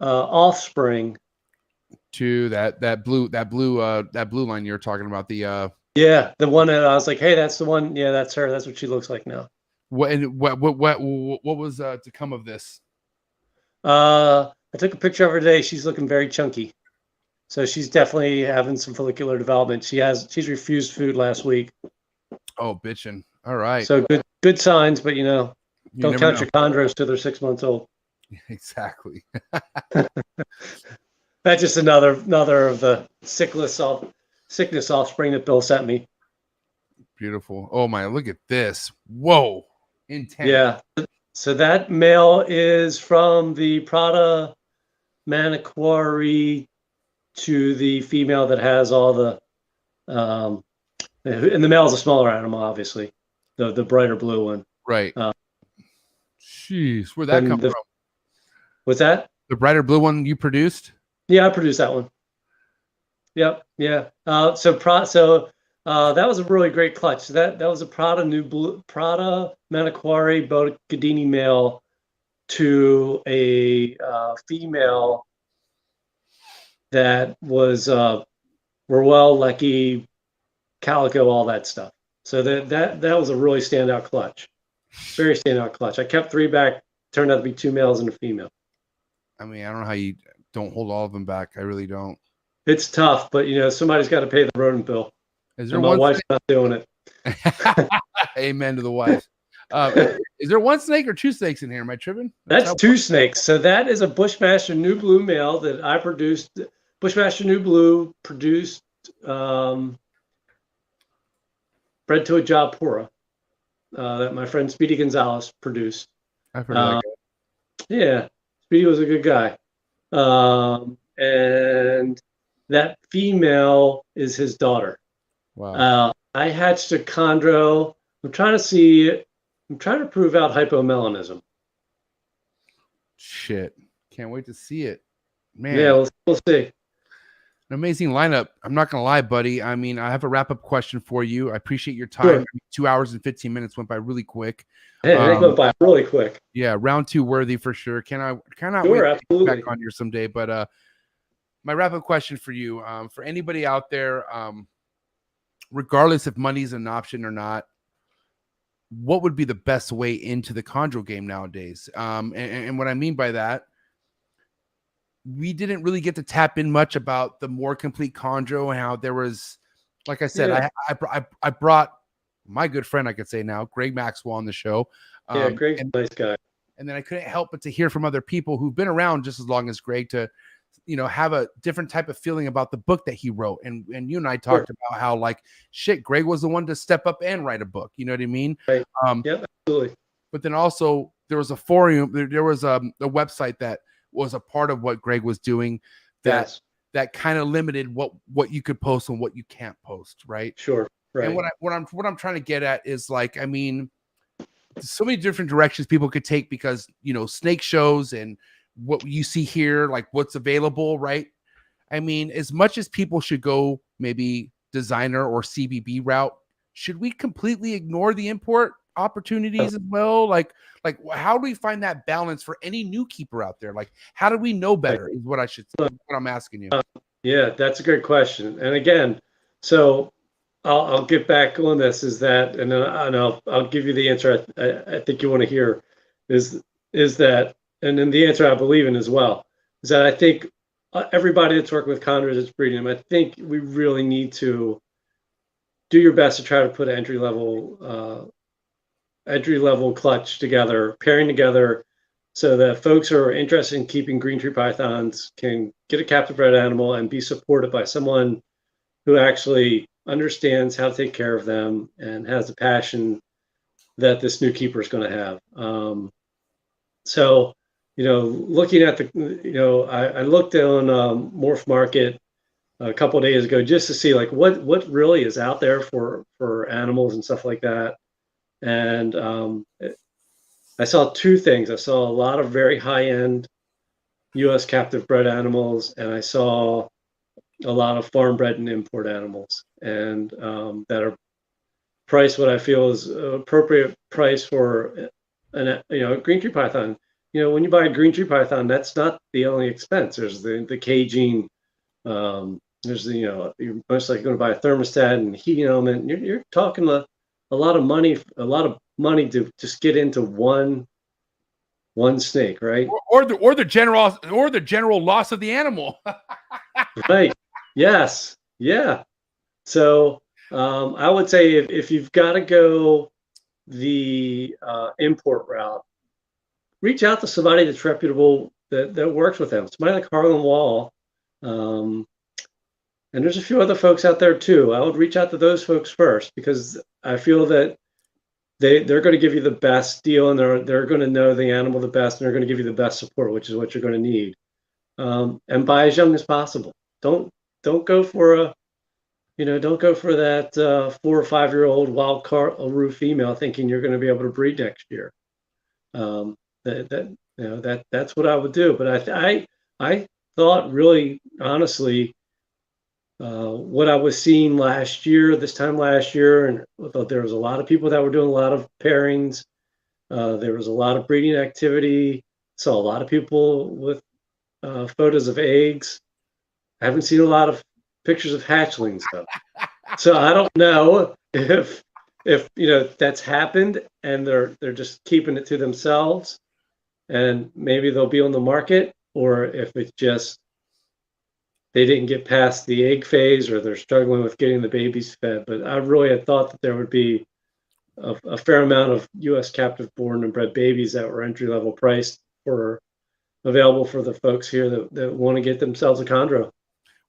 offspring to that blue line you're talking about. The one that I was like, hey, that's the one. Yeah, that's her. That's what she looks like now. What was to come of this? I took a picture of her today. She's looking very chunky, so she's definitely having some follicular development. She's refused food last week. Oh, bitching. All right. So good signs, but don't count your chondros till they're 6 months old. Exactly. That's just another of the sickness offspring that Bill sent me. Beautiful. Oh my! Look at this. Whoa. Intense. Yeah. So that male is from the Prada Maniquari to the female that has all the and the male is a smaller animal, obviously, the brighter blue one. Right. Jeez, where'd that come from? What's that? The brighter blue one you produced? Yeah, I produced that one. Yep. Yeah. So that was a really great clutch. That was a Prada Maniquari Bocadini male to a female that was Rowell, Leckie, calico, all that stuff. So that was a really standout clutch. Very standout clutch. I kept 3 back. Turned out to be 2 males and a female. I mean, I don't know how you don't hold all of them back. I really don't. It's tough, but somebody's got to pay the rodent bill. Is there my wife's not doing it. Amen to the wife. Is there 1 snake or 2 snakes in here? Am I tripping? That's 2 snakes. So that is a Bushmaster New Blue male that I produced. Bushmaster New Blue produced, bred to a Japura that my friend Speedy Gonzalez produced. I've heard of that guy. Yeah, Speedy was a good guy. And that female is his daughter. Wow. I hatched a chondro. I'm trying to prove out hypomelanism. Shit. Can't wait to see it. Man. Yeah, we'll see. An amazing lineup. I'm not gonna lie, buddy. I mean, I have a wrap-up question for you. I appreciate your time. Sure. 2 hours and 15 minutes went by really quick. Hey, they went by really quick. Yeah, round 2 worthy for sure. Cannot Sure, wait to absolutely. get back on here someday. But my wrap-up question for you, for anybody out there, regardless if money's an option or not, what would be the best way into the chondro game nowadays? And what I mean by that, we didn't really get to tap in much about the more complete chondro and how there was, like I said, Yeah. I brought my good friend, I could say now, Greg Maxwell, on the show. Yeah, Greg's a nice guy. And then I couldn't help but to hear from other people who've been around just as long as Greg to, have a different type of feeling about the book that he wrote. And you and I talked about how, like, shit, Greg was the one to step up and write a book. You know what I mean? Right. Yeah, absolutely. But then also there was a forum, there was a website that was a part of what Greg was doing that kind of limited what you could post and what you can't post, right? Sure. Right. And what I'm trying to get at is, like, I mean, so many different directions people could take because, snake shows and what you see here, like what's available, right? I mean, as much as people should go maybe designer or CBB route, should we completely ignore the import opportunities as well? Like how do we find that balance for any new keeper out there? Like, how do we know better is what I'm asking you. Yeah, that's a great question. And again, so I'll get back on this, is that, and I'll give you the answer I think you want to hear is that, and then the answer I believe in as well, is that I think everybody that's working with chondros that's breeding them, I think we really need to do your best to try to put an entry level clutch together, pairing together, so that folks who are interested in keeping green tree pythons can get a captive bred animal and be supported by someone who actually understands how to take care of them and has the passion that this new keeper is going to have. So, looking at I looked on Morph Market a couple of days ago just to see, like, what really is out there for animals and stuff like that. And I saw two things. I saw a lot of very high-end U.S. captive bred animals, and I saw a lot of farm bred and import animals, and that are priced what I feel is appropriate price for a green tree python. When you buy a green tree python, that's not the only expense. There's the caging. There's you're most likely going to buy a thermostat and heating element. You're talking a lot of money to just get into one snake, right? Or the general loss of the animal. Right. Yes. Yeah. So I would say if you've got to go the import route, reach out to somebody that's reputable that works with them. Somebody like Harlan Wall. And there's a few other folks out there too. I would reach out to those folks first, because I feel that they're going to give you the best deal, and they're going to know the animal the best, and they're going to give you the best support, which is what you're going to need. And buy as young as possible. Don't go for that 4 or 5 year old wild karoo female thinking you're going to be able to breed next year. That's what I would do. But I thought, really honestly, what I was seeing this time last year, and I thought there was a lot of people that were doing a lot of pairings. There was a lot of breeding activity. Saw a lot of people with photos of eggs. I haven't seen a lot of pictures of hatchlings though. So I don't know if that's happened and they're just keeping it to themselves, and maybe they'll be on the market, or if it's just they didn't get past the egg phase, or they're struggling with getting the babies fed. But I really had thought that there would be a fair amount of U.S. captive born and bred babies that were entry level priced available for the folks here that want to get themselves a chondro.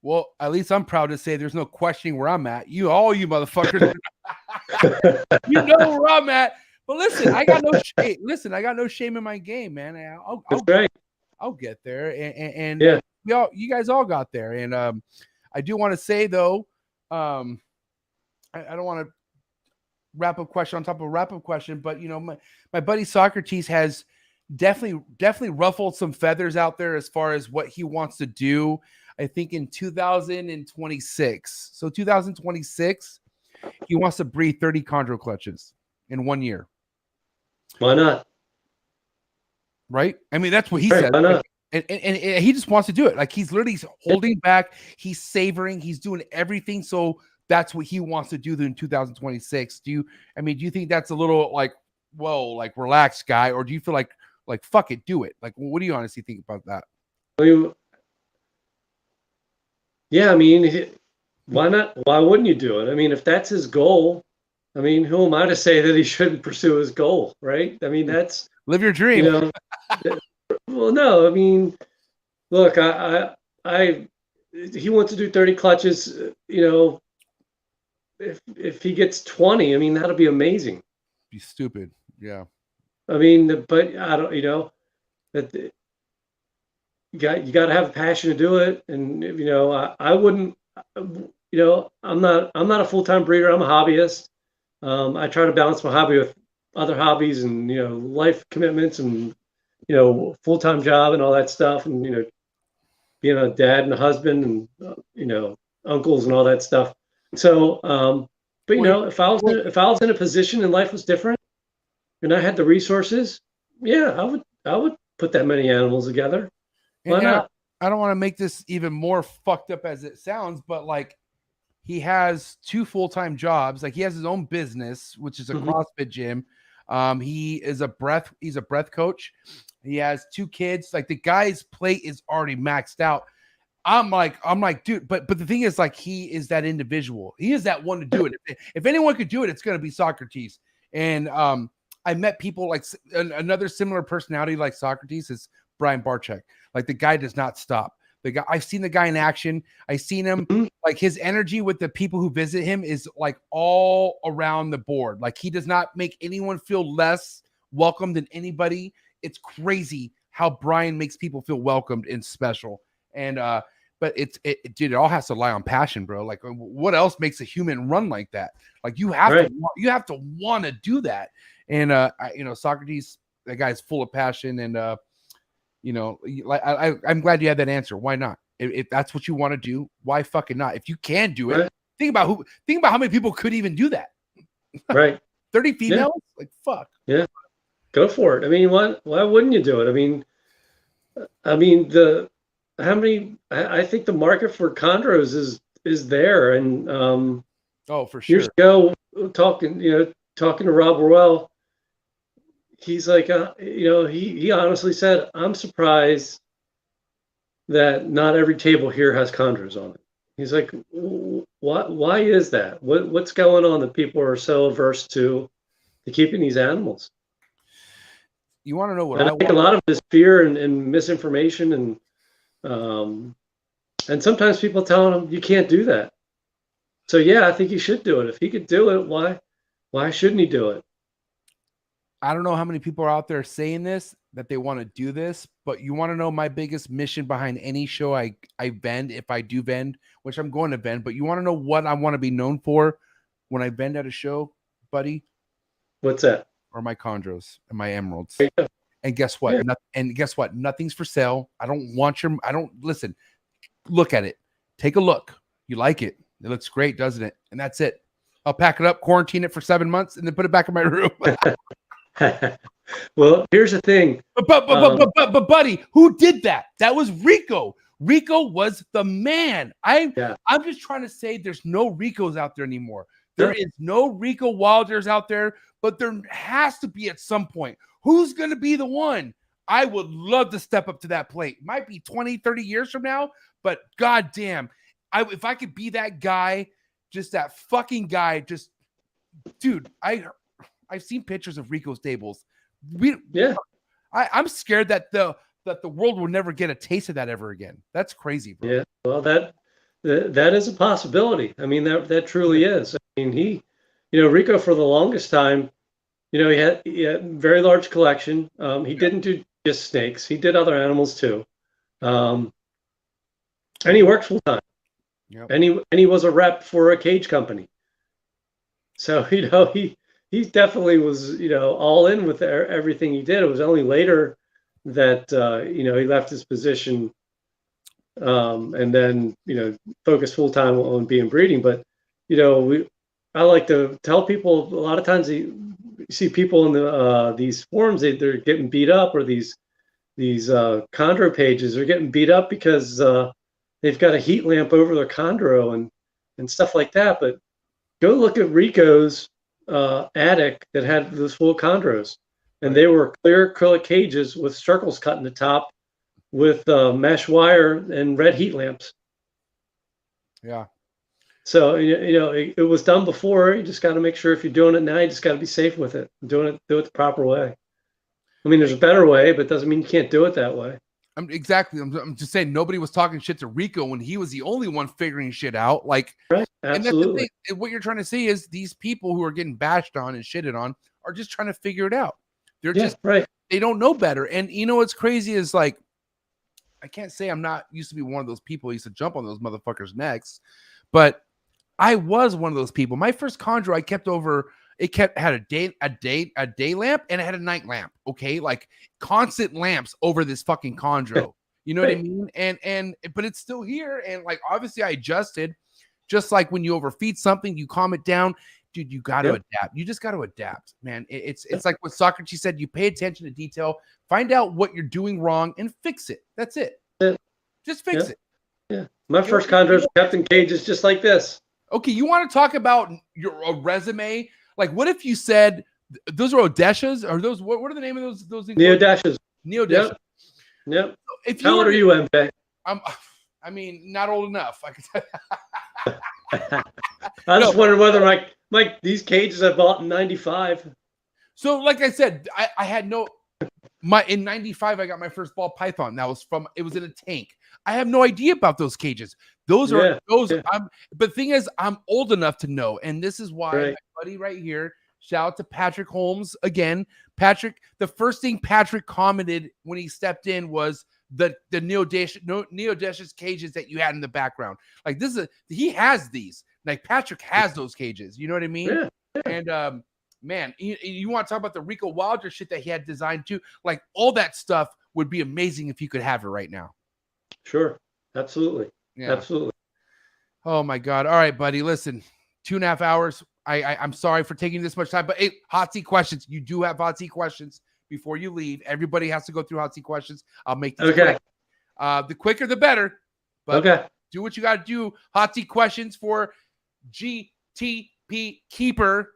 Well, at least I'm proud to say there's no questioning where I'm at. All you motherfuckers, you know where I'm at. But listen, I got no shame. Listen, I got no shame in my game, man. I'll get there, and yeah. You guys all got there. And I do want to say though, I don't want to wrap up question on top of a wrap up question, but you know, my buddy Socrates has definitely ruffled some feathers out there as far as what he wants to do. I think in 2026. So 2026, he wants to breed 30 chondro clutches in 1 year. Why not? Right? I mean, that's what he Right, said. why not? Like, and he just wants to do it. Like he's literally holding back. He's savoring. He's doing everything. So that's what he wants to do in 2026. Do you think that's a little like, whoa, like relaxed guy? Or do you feel like fuck it, do it? Like, what do you honestly think about that? I mean, yeah, I mean, why not? Why wouldn't you do it? I mean, if that's his goal, I mean, who am I to say that he shouldn't pursue his goal, right? I mean, that's live your dream. You know, well, no, I mean, look, he wants to do 30 clutches. You know, if he gets 20, I mean, that'll be amazing. Be stupid, yeah. I mean, but I don't, you know, that you got to have a passion to do it, and you know, I wouldn't, you know, I'm not a full-time breeder. I'm a hobbyist. I try to balance my hobby with other hobbies and, you know, life commitments and, you know, full-time job and all that stuff, and, you know, being a dad and a husband and, you know, uncles and all that stuff. So, but you know, if I was in a position and life was different and I had the resources, yeah, I would put that many animals together. Why not? I don't want to make this even more fucked up as it sounds, but like he has 2 full-time jobs. Like he has his own business, which is a CrossFit gym. He's a breath coach. He has 2 kids. Like the guy's plate is already maxed out. I'm like, dude, but the thing is, like, he is that individual. He is that one to do it. If anyone could do it, it's going to be Socrates. And I met people like another similar personality like Socrates is Brian Barczyk. Like the guy does not stop. The guy, I've seen the guy in action. I've seen him, like his energy with the people who visit him is like all around the board. Like he does not make anyone feel less welcome than anybody. It's crazy how Brian makes people feel welcomed and special. And but dude, it all has to lie on passion, bro. Like what else makes a human run like that? Like you have to want to do that. And you know, Socrates, that guy's full of passion. And you know, like I'm glad you had that answer. Why not? If that's what you want to do, why fucking not? If you can do it, think about how many people could even do that. Right. 30 females? Yeah. Like fuck. Yeah. Go for it. I mean, why wouldn't you do it? I mean, I think the market for chondros is there. And oh, for sure. Years ago, talking to Rob Orwell, he's like, you know, he honestly said, I'm surprised that not every table here has chondros on it. He's like, why is that? What's going on that people are so averse to keeping these animals? You want to know what I think a lot of it is fear and misinformation, and sometimes people telling him you can't do that. So yeah, I think he should do it. If he could do it, why shouldn't he do it? I don't know how many people are out there saying this, that they want to do this, but you want to know my biggest mission behind any show I vend, if I do vend, which I'm going to vend, but you want to know what I want to be known for when I vend at a show, buddy? What's that? Or my chondros and my emeralds. Yeah. And guess what? Yeah. Guess what? Nothing's for sale. Listen, look at it. Take a look. You like it. It looks great, doesn't it? And that's it. I'll pack it up, quarantine it for 7 months, and then put it back in my room. Well, here's the thing. But buddy, who did that? That was Rico. Rico was the man. I'm just trying to say there's no Ricos out there anymore. There is no Rico Wilders out there, but there has to be at some point. Who's going to be the one? I would love to step up to that plate. Might be 20, 30 years from now, but goddamn, if I could be that guy, just that fucking guy, just dude, I've seen pictures of Rico stables. I'm scared that the world will never get a taste of that ever again. That's crazy, bro. Yeah, well, that is a possibility. I mean, that truly is. I mean, Rico for the longest time, he had a very large collection. He didn't do just snakes. He did other animals too. And he worked full time. Yep. And he was a rep for a cage company. So, he definitely was, all in with everything he did. It was only later that, he left his position, and then, focused full time on being breeding. But, I like to tell people a lot of times you see people in these forums, they're getting beat up, or these chondro pages are getting beat up because they've got a heat lamp over their chondro and stuff like that. But go look at Rico's attic that had those full chondros, and they were clear acrylic cages with circles cut in the top with mesh wire and red heat lamps. Yeah. So, it was done before. You just got to make sure if you're doing it now, you just got to be safe with it. Do it the proper way. I mean, there's a better way, but it doesn't mean you can't do it that way. I'm just saying nobody was talking shit to Rico when he was the only one figuring shit out. Like, right. Absolutely. And that's the thing. What you're trying to see is these people who are getting bashed on and shitted on are just trying to figure it out. They're just right. They don't know better. And what's crazy is, like, I can't say I'm not used to be one of those people who used to jump on those motherfuckers' necks, but I was one of those people. My first chondro I kept over. It had a day lamp, and it had a night lamp. Okay, like constant lamps over this fucking chondro. You know what I mean? But it's still here, and like obviously I adjusted. Just like when you overfeed something, you calm it down, dude. You got to adapt. You just got to adapt, man. It's like what Socrates said. You pay attention to detail, find out what you're doing wrong, and fix it. That's it. Just fix it. Yeah. My first chondros were kept in cages just like this. Okay, you want to talk about a resume? Like, what if you said those are Odeshas, or those? What are the name of those things? Neodeshas. Neodeshas. Yep. If How old are you, MJ? I mean, not old enough. I could tell you. I just wondered whether these cages I bought in '95. So, like I said, I had in '95 I got my first ball python. It was in a tank. I have no idea about those cages. But the thing is, I'm old enough to know, and this is why my buddy right here, shout out to Patrick Holmes again. Patrick, the first thing Patrick commented when he stepped in was the Neodeshas cages that you had in the background. Like, he has these. Like, Patrick has those cages. You know what I mean? Yeah. And man, you want to talk about the Rico Wilder shit that he had designed too? Like, all that stuff would be amazing if you could have it right now. Sure. Absolutely. Yeah. Absolutely. Oh my God. All right, buddy. Listen, 2.5 hours. I'm sorry for taking this much time, but hey, hot seat questions. You do have hot seat questions before you leave. Everybody has to go through hot seat questions. I'll make this quick. The quicker, the better. But do what you got to do. Hot seat questions for GTP Keeper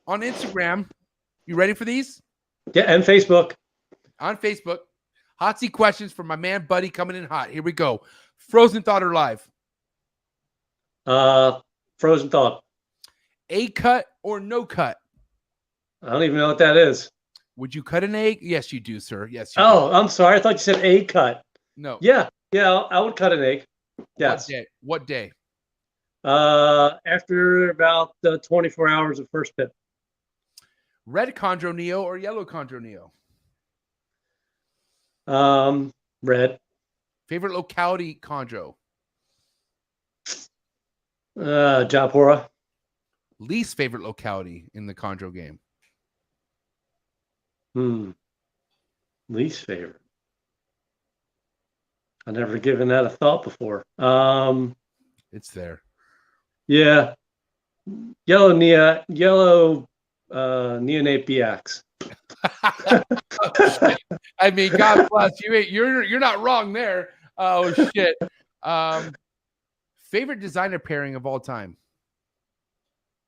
on Instagram. You ready for these? Yeah, and Facebook. On Facebook. Hot seat questions for my man Buddy coming in hot. Here we go. Frozen thought or live? Frozen thought. A cut or no cut? I don't even know what that is. Would you cut an egg? Yes, you do, sir. Yes. You do. I'm sorry. I thought you said a cut. No. Yeah. I would cut an egg. Yes. What day? After about 24 hours of first pip. Red chondro neo or yellow chondro neo? Red. Favorite locality chondro? Japora. Least favorite locality in the chondro game? Least favorite. I've never given that a thought before. It's there. Yeah. Yellow neonate BX. I mean, God bless you. You're not wrong there. Oh shit. Favorite designer pairing of all time?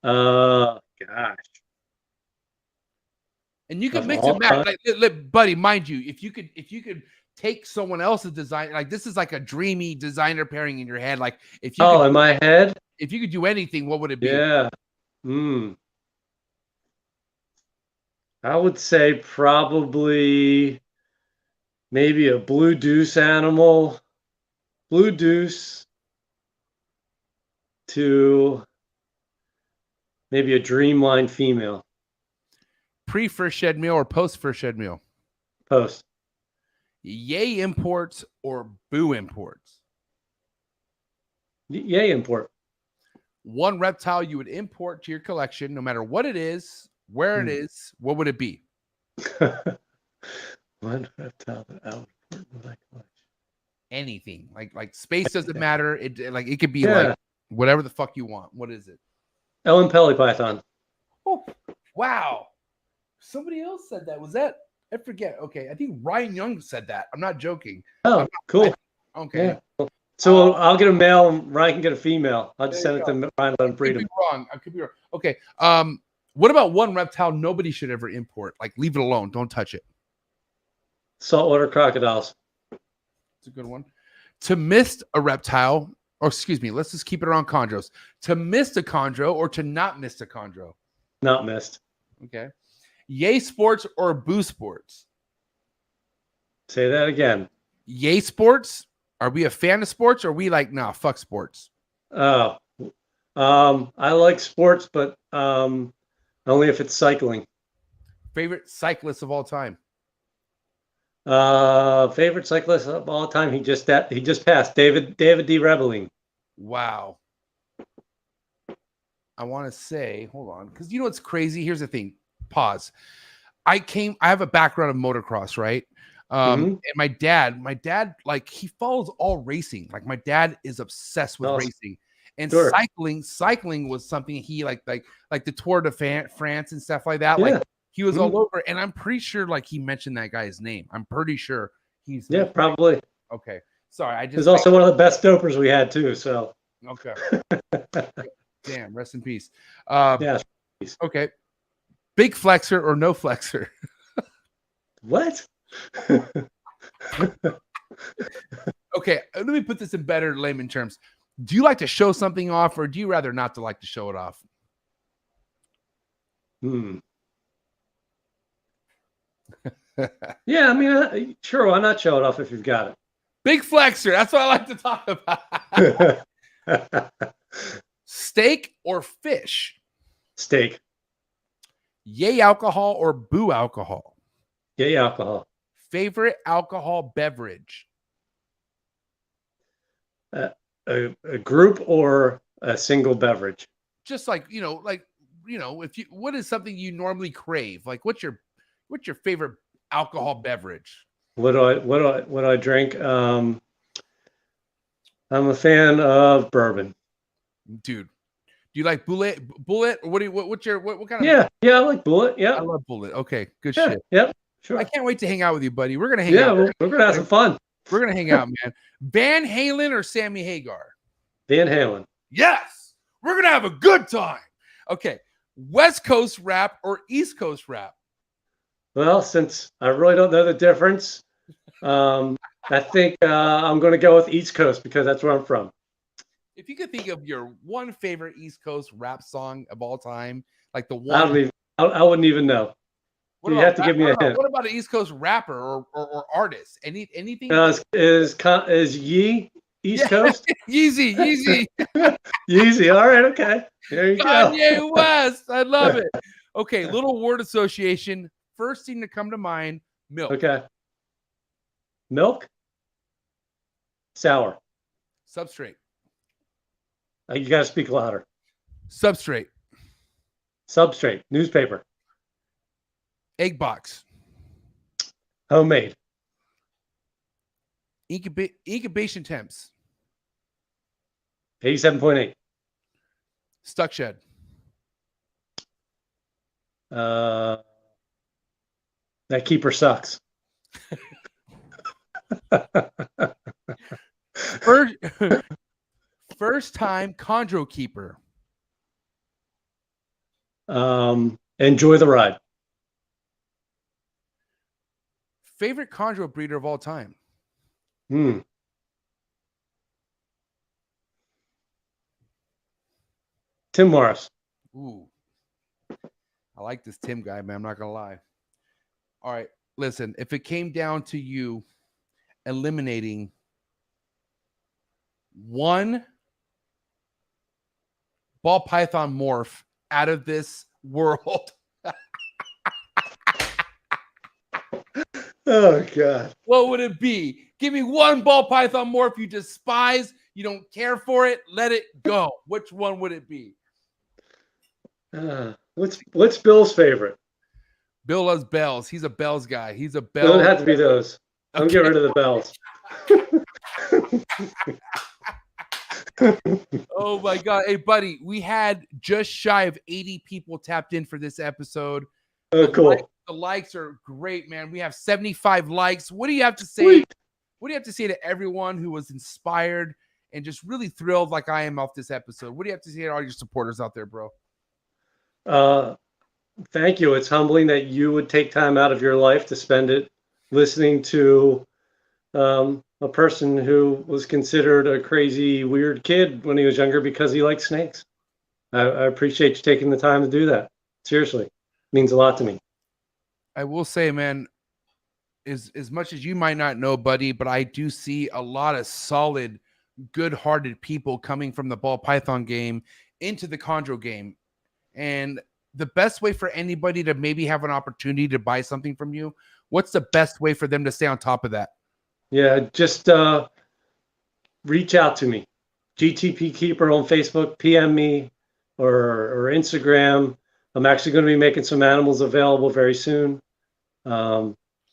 Gosh. And you can mix and match, like, buddy. Mind you, if you could take someone else's design, like this is like a dreamy designer pairing in your head. Like if you in my head, if you could do anything, what would it be? Yeah. I would say probably maybe a blue deuce animal, blue deuce to maybe a dreamline female. Pre-first shed meal or post-first shed meal? Post. Yay imports or boo imports? Yay import. One reptile you would import to your collection, no matter what it is, where it is, what would it be? One reptile that I would put in my collection. Anything. Like space doesn't matter. It could be like whatever the fuck you want. What is it? Ellen Pelly Python. Oh, wow. Somebody else said that. Was that? I forget. Okay. I think Ryan Young said that. I'm not joking. Oh, cool. Okay. Yeah. So I'll get a male and Ryan can get a female. I'll just send it to Ryan, let him breed them. I could be wrong. Okay. What about one reptile nobody should ever import? Like, leave it alone. Don't touch it. Saltwater crocodiles. It's a good one. To miss a reptile, or excuse me, let's just keep it around chondros. To miss a chondro or to not miss a chondro? Not missed. Okay. Yay sports or boo sports? Say that again. Yay sports? Are we a fan of sports or are we like, nah, fuck sports? Oh, I like sports, but only if it's cycling. Favorite cyclist of all time? Favorite cyclist of all time. He just passed. David D. Rebelline. Wow. I want to say, hold on, because you know what's crazy? Here's the thing. Pause. I have a background of motocross, right? And my dad, like, he follows all racing. Like, my dad is obsessed with racing. And cycling was something he like the Tour de France and stuff like that. Yeah. Like, he was all over, and I'm pretty sure like he mentioned that guy's name. I'm pretty sure he's probably. Okay. Sorry, he's also one of the best dopers we had too. So okay. Damn, rest in peace. Peace. Okay. Big flexor or no flexor? What? Okay, let me put this in better layman terms. Do you like to show something off, or do you rather not to like to show it off? Yeah, I mean, sure, why not show it off if you've got it? Big flexor. That's what I like to talk about. Steak or fish? Steak. Yay alcohol or boo alcohol? Yay alcohol. Favorite alcohol beverage? A group or a single beverage? Just like, if you, what is something you normally crave? Like, what's your favorite alcohol beverage? What do I drink? I'm a fan of bourbon. Dude, do you like Bullet? Or what kind of? Yeah, I like Bullet. Yeah, I love Bullet. Okay, good shit. Yep, sure. I can't wait to hang out with you, buddy. We're gonna hang out. We're gonna have some fun. We're gonna hang out, man. Van Halen or Sammy Hagar? Van Halen. Yes, we're gonna have a good time. Okay, West Coast rap or East Coast rap? Well, since I really don't know the difference, I think I'm going to go with East Coast because that's where I'm from. If you could think of your one favorite East Coast rap song of all time, like the one, I wouldn't even know. You have to give me a hint. What about an East Coast rapper or artist? Anything? Is Yee East Coast? Yeezy. Yeezy. All right. Okay. There you go. Kanye West. I love it. Okay. Little word association. First thing to come to mind, milk. Okay. Milk. Sour. Substrate. You got to speak louder. Substrate. Substrate. Newspaper. Egg box. Homemade. Incubation temps. 87.8. Stuck shed. That keeper sucks. First time chondro keeper. Enjoy the ride. Favorite chondro breeder of all time. Tim Morris. Ooh. I like this Tim guy, man. I'm not gonna lie. All right, listen, if it came down to you eliminating one ball python morph out of this world, oh God, what would it be? Give me one ball python morph you despise, You don't care for it. Let it go. Which one would it be? What's Bill's favorite? Bill loves bells. He's a bells guy. He's a It bell. would have to be those. Don't get rid of the bells. Oh my God. Hey, buddy, we had just shy of 80 people tapped in for this episode. Oh, cool. The likes are great, man. We have 75 likes. What do you have to say? Sweet. What do you have to say to everyone who was inspired and just really thrilled like I am off this episode? What do you have to say to all your supporters out there, bro? Thank you. It's humbling that you would take time out of your life to spend it listening to a person who was considered a crazy, weird kid when he was younger because he liked snakes. I appreciate you taking the time to do that. Seriously, it means a lot to me. I will say, man, as much as you might not know, buddy, but I do see a lot of solid, good-hearted people coming from the ball python game into the chondro game. And the best way for anybody to maybe have an opportunity to buy something from you, what's the best way for them to stay on top of that? Yeah, just reach out to me. GTP Keeper on Facebook, PM me, or Instagram. I'm actually going to be making some animals available very soon.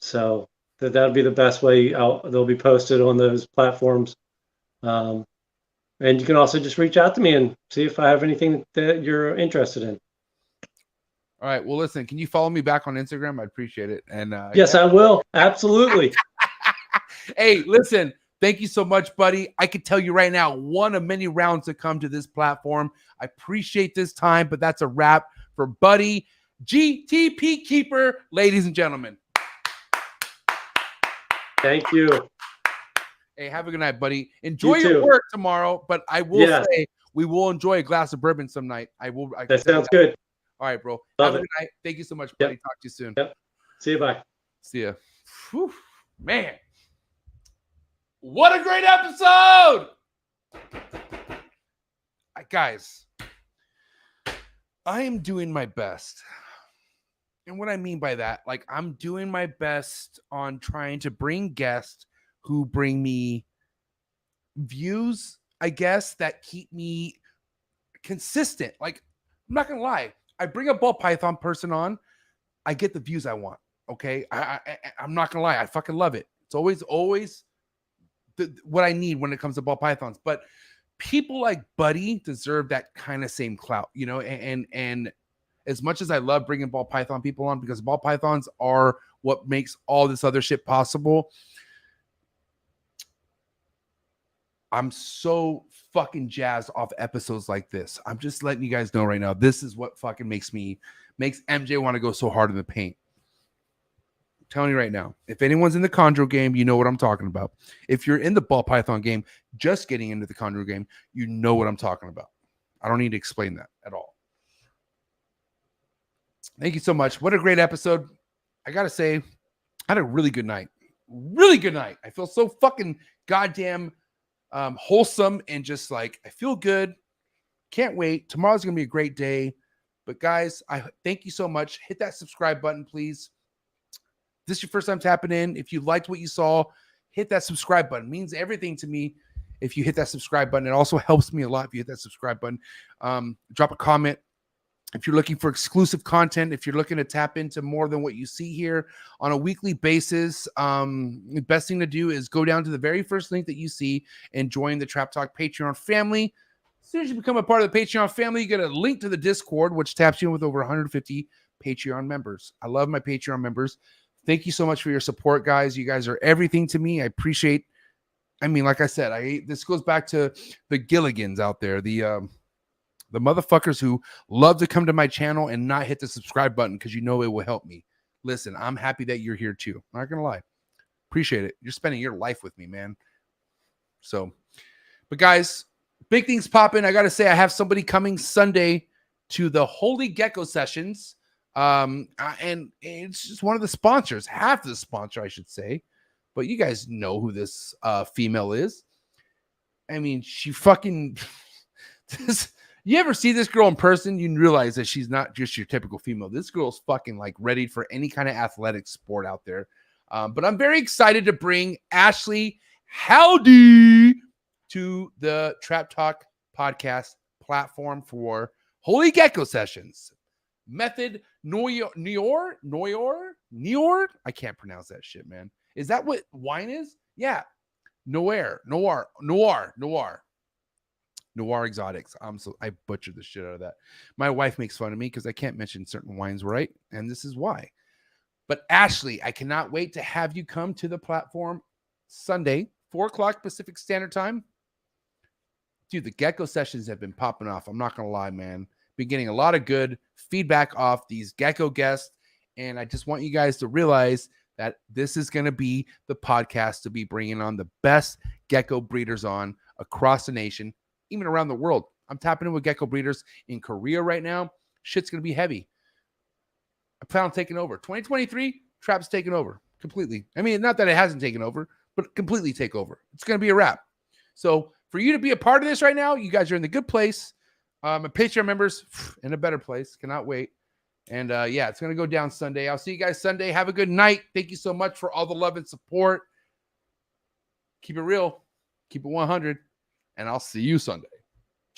So that'll be the best way. They'll be posted on those platforms. And you can also just reach out to me and see if I have anything that you're interested in. All right. Well, listen, can you follow me back on Instagram? I'd appreciate it. And yes, I will. Absolutely. Hey, listen, thank you so much, buddy. I can tell you right now, one of many rounds to come to this platform. I appreciate this time, but that's a wrap for Buddy GTP Keeper, ladies and gentlemen. Thank you. Hey, have a good night, buddy. Enjoy You your too. work tomorrow, but I will say we will enjoy a glass of bourbon some night. That sounds good. All right, bro. Love have a it. good night. Thank you so much, buddy. Yep. Talk to you soon. Yep. See you. Bye. See ya. Whew, man. What a great episode! Guys, I am doing my best. And what I mean by that, like I'm doing my best on trying to bring guests who bring me views, I guess, that keep me consistent. Like, I'm not going to lie. I bring a ball python person on, I get the views I want. Okay. I'm not going to lie. I fucking love it. It's always what I need when it comes to ball pythons. But people like Buddy deserve that kind of same clout, you know, and as much as I love bringing ball python people on because ball pythons are what makes all this other shit possible, I'm so fucking jazzed off episodes like this. I'm just letting you guys know right now, this is what fucking makes MJ want to go so hard in the paint. I'm telling you right now, if anyone's in the chondro game, you know what I'm talking about. If you're in the ball python game, just getting into the chondro game, you know what I'm talking about. I don't need to explain that at all. Thank you so much. What a great episode. I got to say, I had a really good night. Really good night. I feel so fucking goddamn wholesome and just like, I feel good. Can't wait. Tomorrow's going to be a great day. But guys, I thank you so much. Hit that subscribe button, please. If this is your first time tapping in. If you liked what you saw, hit that subscribe button. It means everything to me if you hit that subscribe button. It also helps me a lot if you hit that subscribe button. Drop a comment. If you're looking for exclusive content, if you're looking to tap into more than what you see here on a weekly basis, the best thing to do is go down to the very first link that you see and join the Trap Talk Patreon family. As soon as you become a part of the Patreon family, you get a link to the Discord, which taps you in with over 150 Patreon members. I love my Patreon members. Thank you so much for your support, guys. You guys are everything to me. I appreciate. I mean, like I said, this goes back to the Gilligans out there, the motherfuckers who love to come to my channel and not hit the subscribe button because you know it will help me. Listen, I'm happy that you're here too. I'm not gonna lie. Appreciate it. You're spending your life with me, man. So, but guys, big things popping. I gotta say, I have somebody coming Sunday to the Holy Gecko Sessions. And it's just one of the sponsors, half the sponsor, I should say. But you guys know who this female is. I mean, she fucking you ever see this girl in person, you realize that she's not just your typical female. This girl's fucking like ready for any kind of athletic sport out there. But I'm very excited to bring Ashley Howdy to to the Trap Talk podcast platform for Holy Gecko Sessions. Method Noyor. I can't pronounce that shit, man. Is that what wine is? Yeah. Noir Exotics. I butchered the shit out of that. My wife makes fun of me because I can't mention certain wines right, and this is why. But Ashley, I cannot wait to have you come to the platform Sunday, 4:00 Pacific Standard Time. Dude, the Gecko Sessions have been popping off. I'm not gonna lie, man. Been getting a lot of good feedback off these Gecko guests, and I just want you guys to realize that this is going to be the podcast to be bringing on the best gecko breeders on across the nation, even around the world. I'm tapping in with gecko breeders in Korea right now. Shit's going to be heavy. I plan on taking over. 2023, Trap's taking over completely. I mean, not that it hasn't taken over, but completely take over. It's going to be a wrap. So for you to be a part of this right now, you guys are in the good place. My Patreon members in a better place. Cannot wait. And yeah, it's going to go down Sunday. I'll see you guys Sunday. Have a good night. Thank you so much for all the love and support. Keep it real. Keep it 100. And I'll see you Sunday.